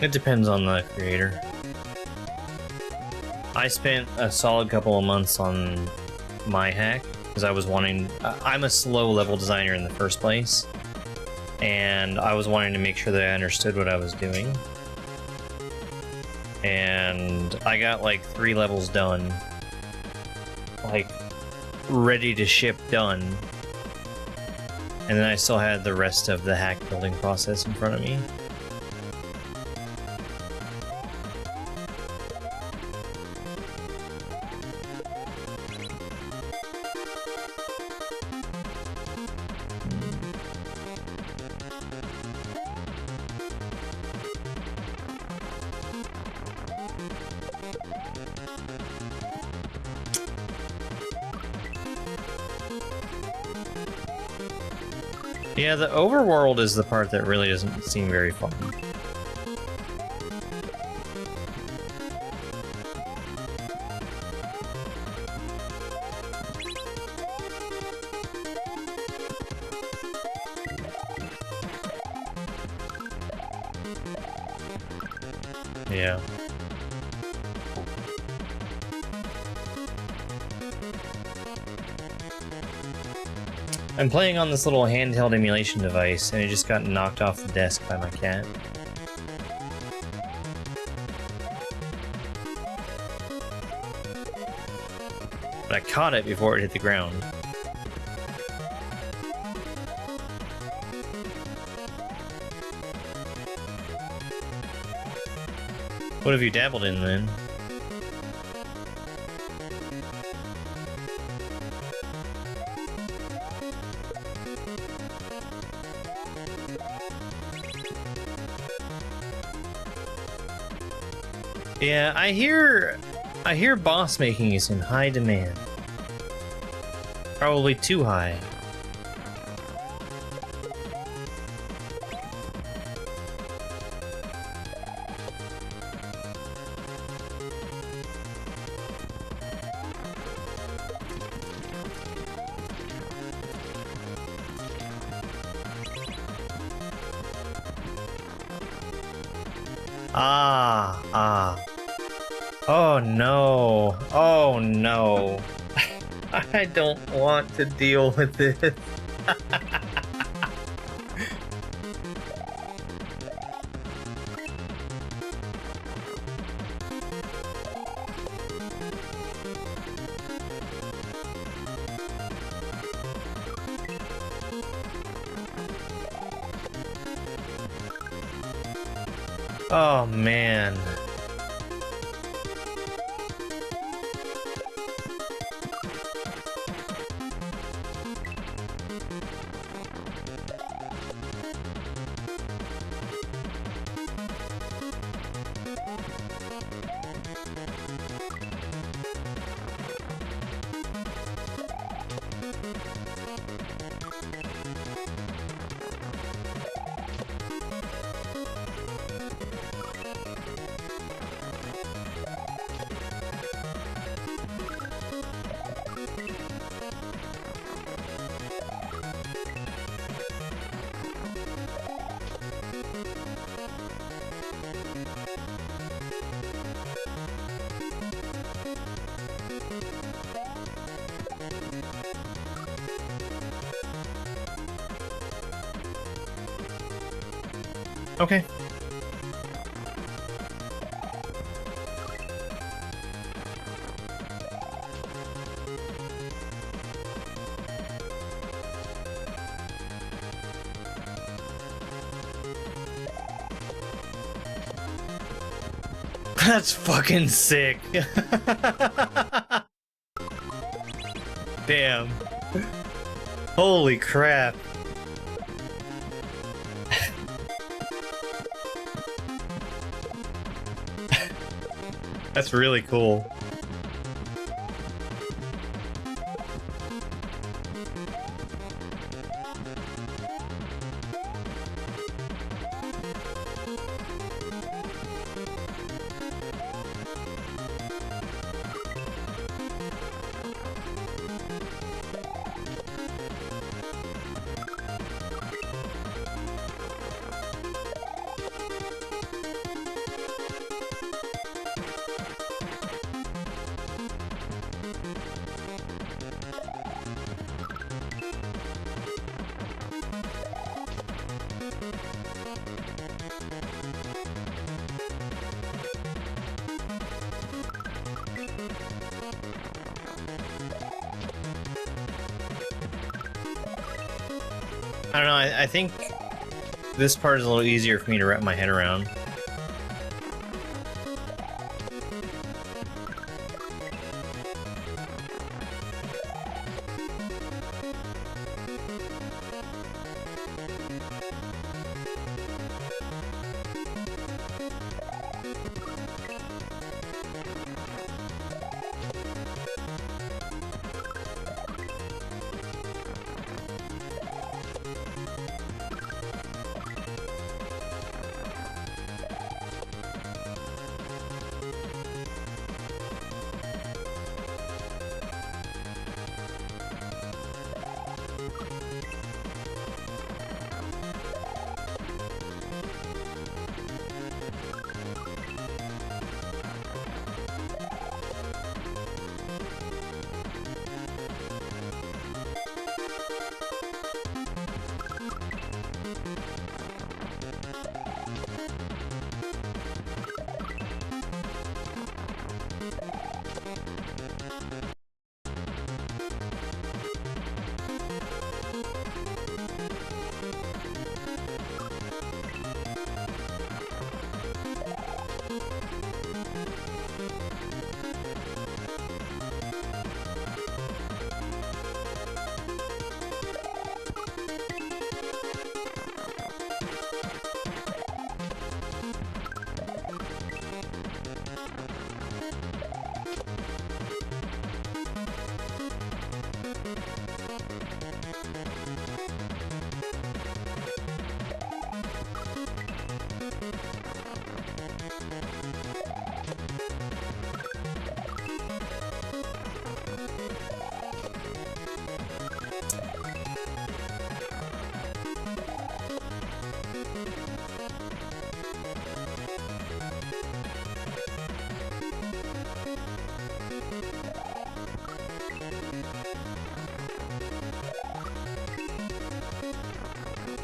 Speaker 2: It depends on the creator. I spent a solid couple of months on my hack because I was wanting. I'm a slow level designer in the first place, and I was wanting to make sure that I understood what I was doing. And I got like 3 levels done, like ready to ship done, And then I still had the rest of the hack building process in front of me. Yeah, the overworld is the part that really doesn't seem very fun. Yeah. I'm playing on this little handheld emulation device, and it just got knocked off the desk by my cat. But I caught it before it hit the ground. What have you dabbled in then? Yeah, I hear boss making is in high demand. Probably too high. Oh no. Oh no. I don't want to deal with this. Oh man. Okay. That's fucking sick. Damn. Holy crap. That's really cool. I don't know, I think this part is a little easier for me to wrap my head around.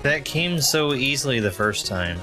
Speaker 2: That came so easily the first time.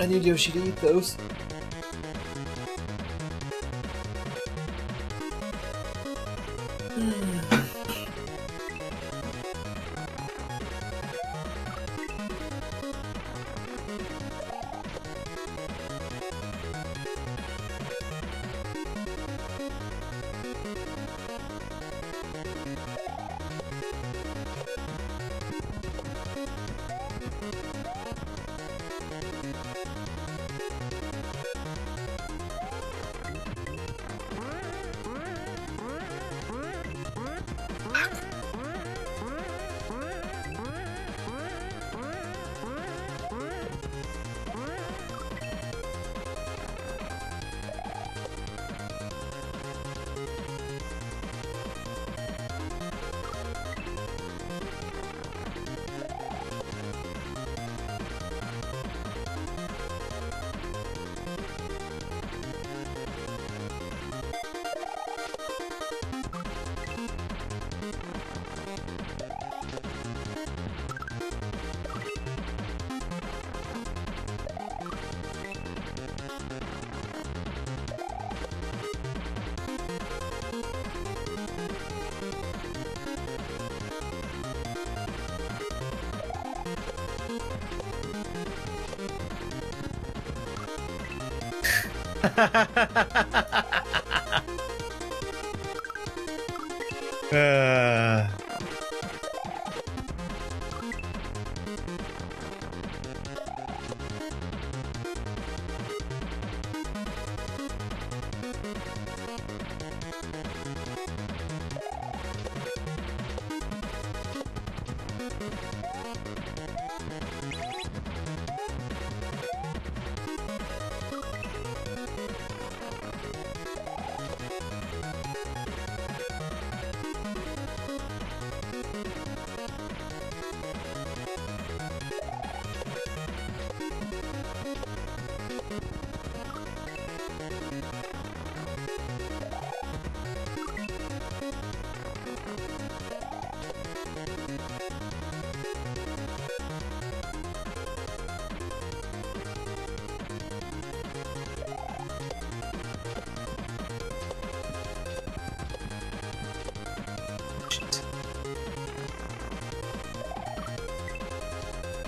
Speaker 6: I need Yoshi to eat those.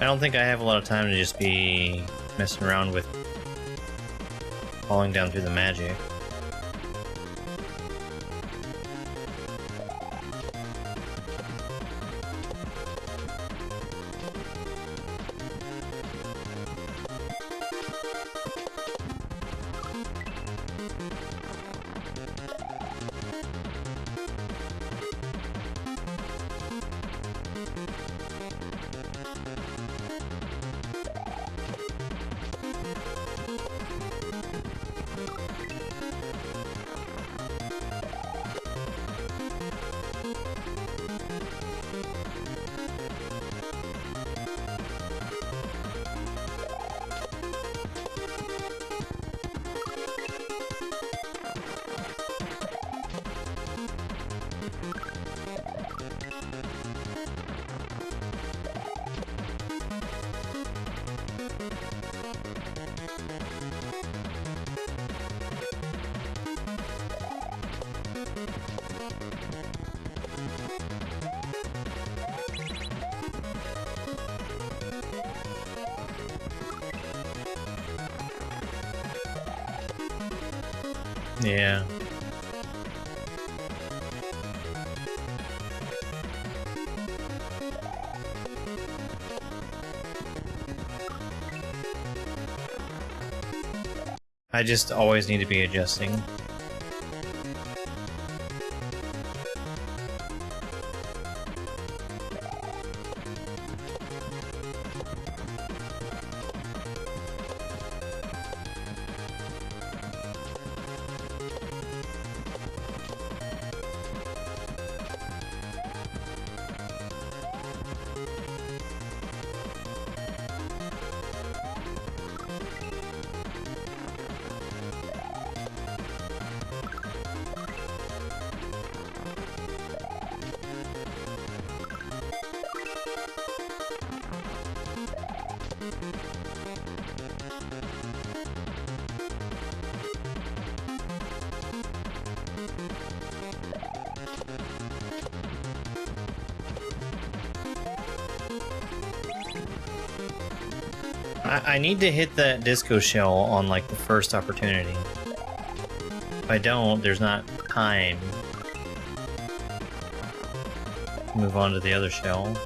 Speaker 2: I don't think I have a lot of time to just be messing around with falling down through the magic. Yeah. I just always need to be adjusting. I need to hit that disco shell on like the first opportunity. If I don't, there's not time to move on to the other shell.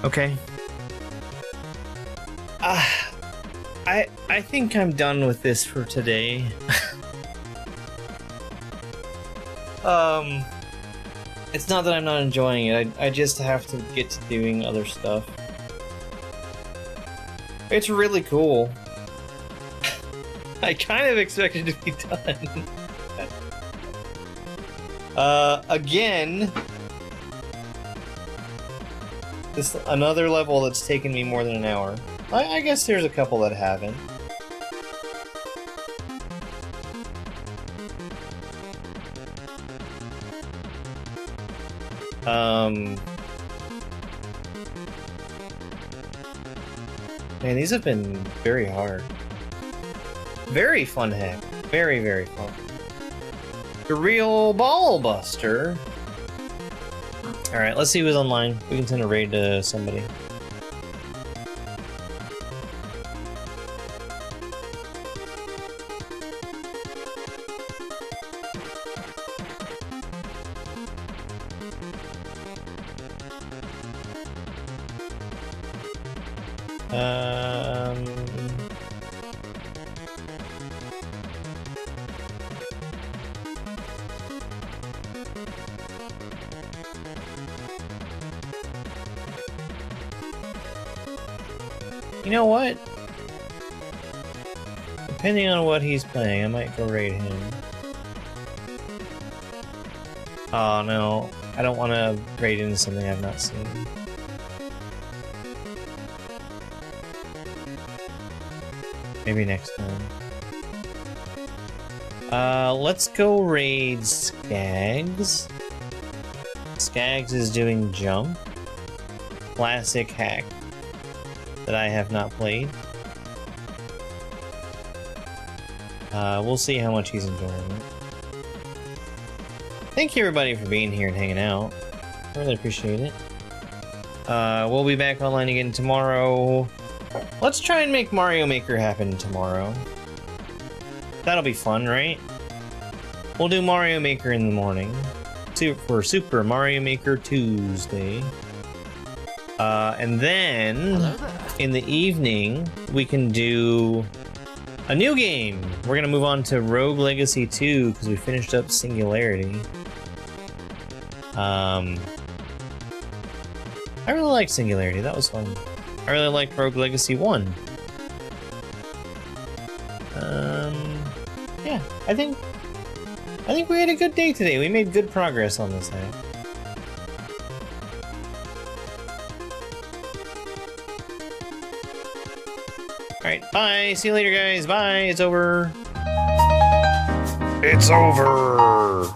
Speaker 2: Okay. I think I'm done with this for today. It's not that I'm not enjoying it. I just have to get to doing other stuff. It's really cool. I kind of expected it to be done. Again, this another level that's taken me more than an hour. I guess there's a couple that haven't. Man, these have been very hard. Very fun hack. Very, very fun. The real ball buster. Alright, let's see who's online. We can send a raid to somebody. You know what? Depending on what he's playing, I might go raid him. Oh no, I don't want to raid into something I've not seen. Maybe next time. Let's go raid Skags. Skags is doing jump. Classic hack that I have not played. We'll see how much he's enjoying it. Thank you everybody for being here and hanging out. I really appreciate it. We'll be back online again tomorrow. Let's try and make Mario Maker happen tomorrow. That'll be fun, right? We'll do Mario Maker in the morning for Super Mario Maker Tuesday. And then in the evening, we can do a new game. We're gonna move on to Rogue Legacy 2 because we finished up Singularity. I really liked Singularity, that was fun. I really liked Rogue Legacy 1. Yeah, I think we had a good day today. We made good progress on this hack. Alright, bye. See you later, guys. Bye. It's over.
Speaker 4: It's over.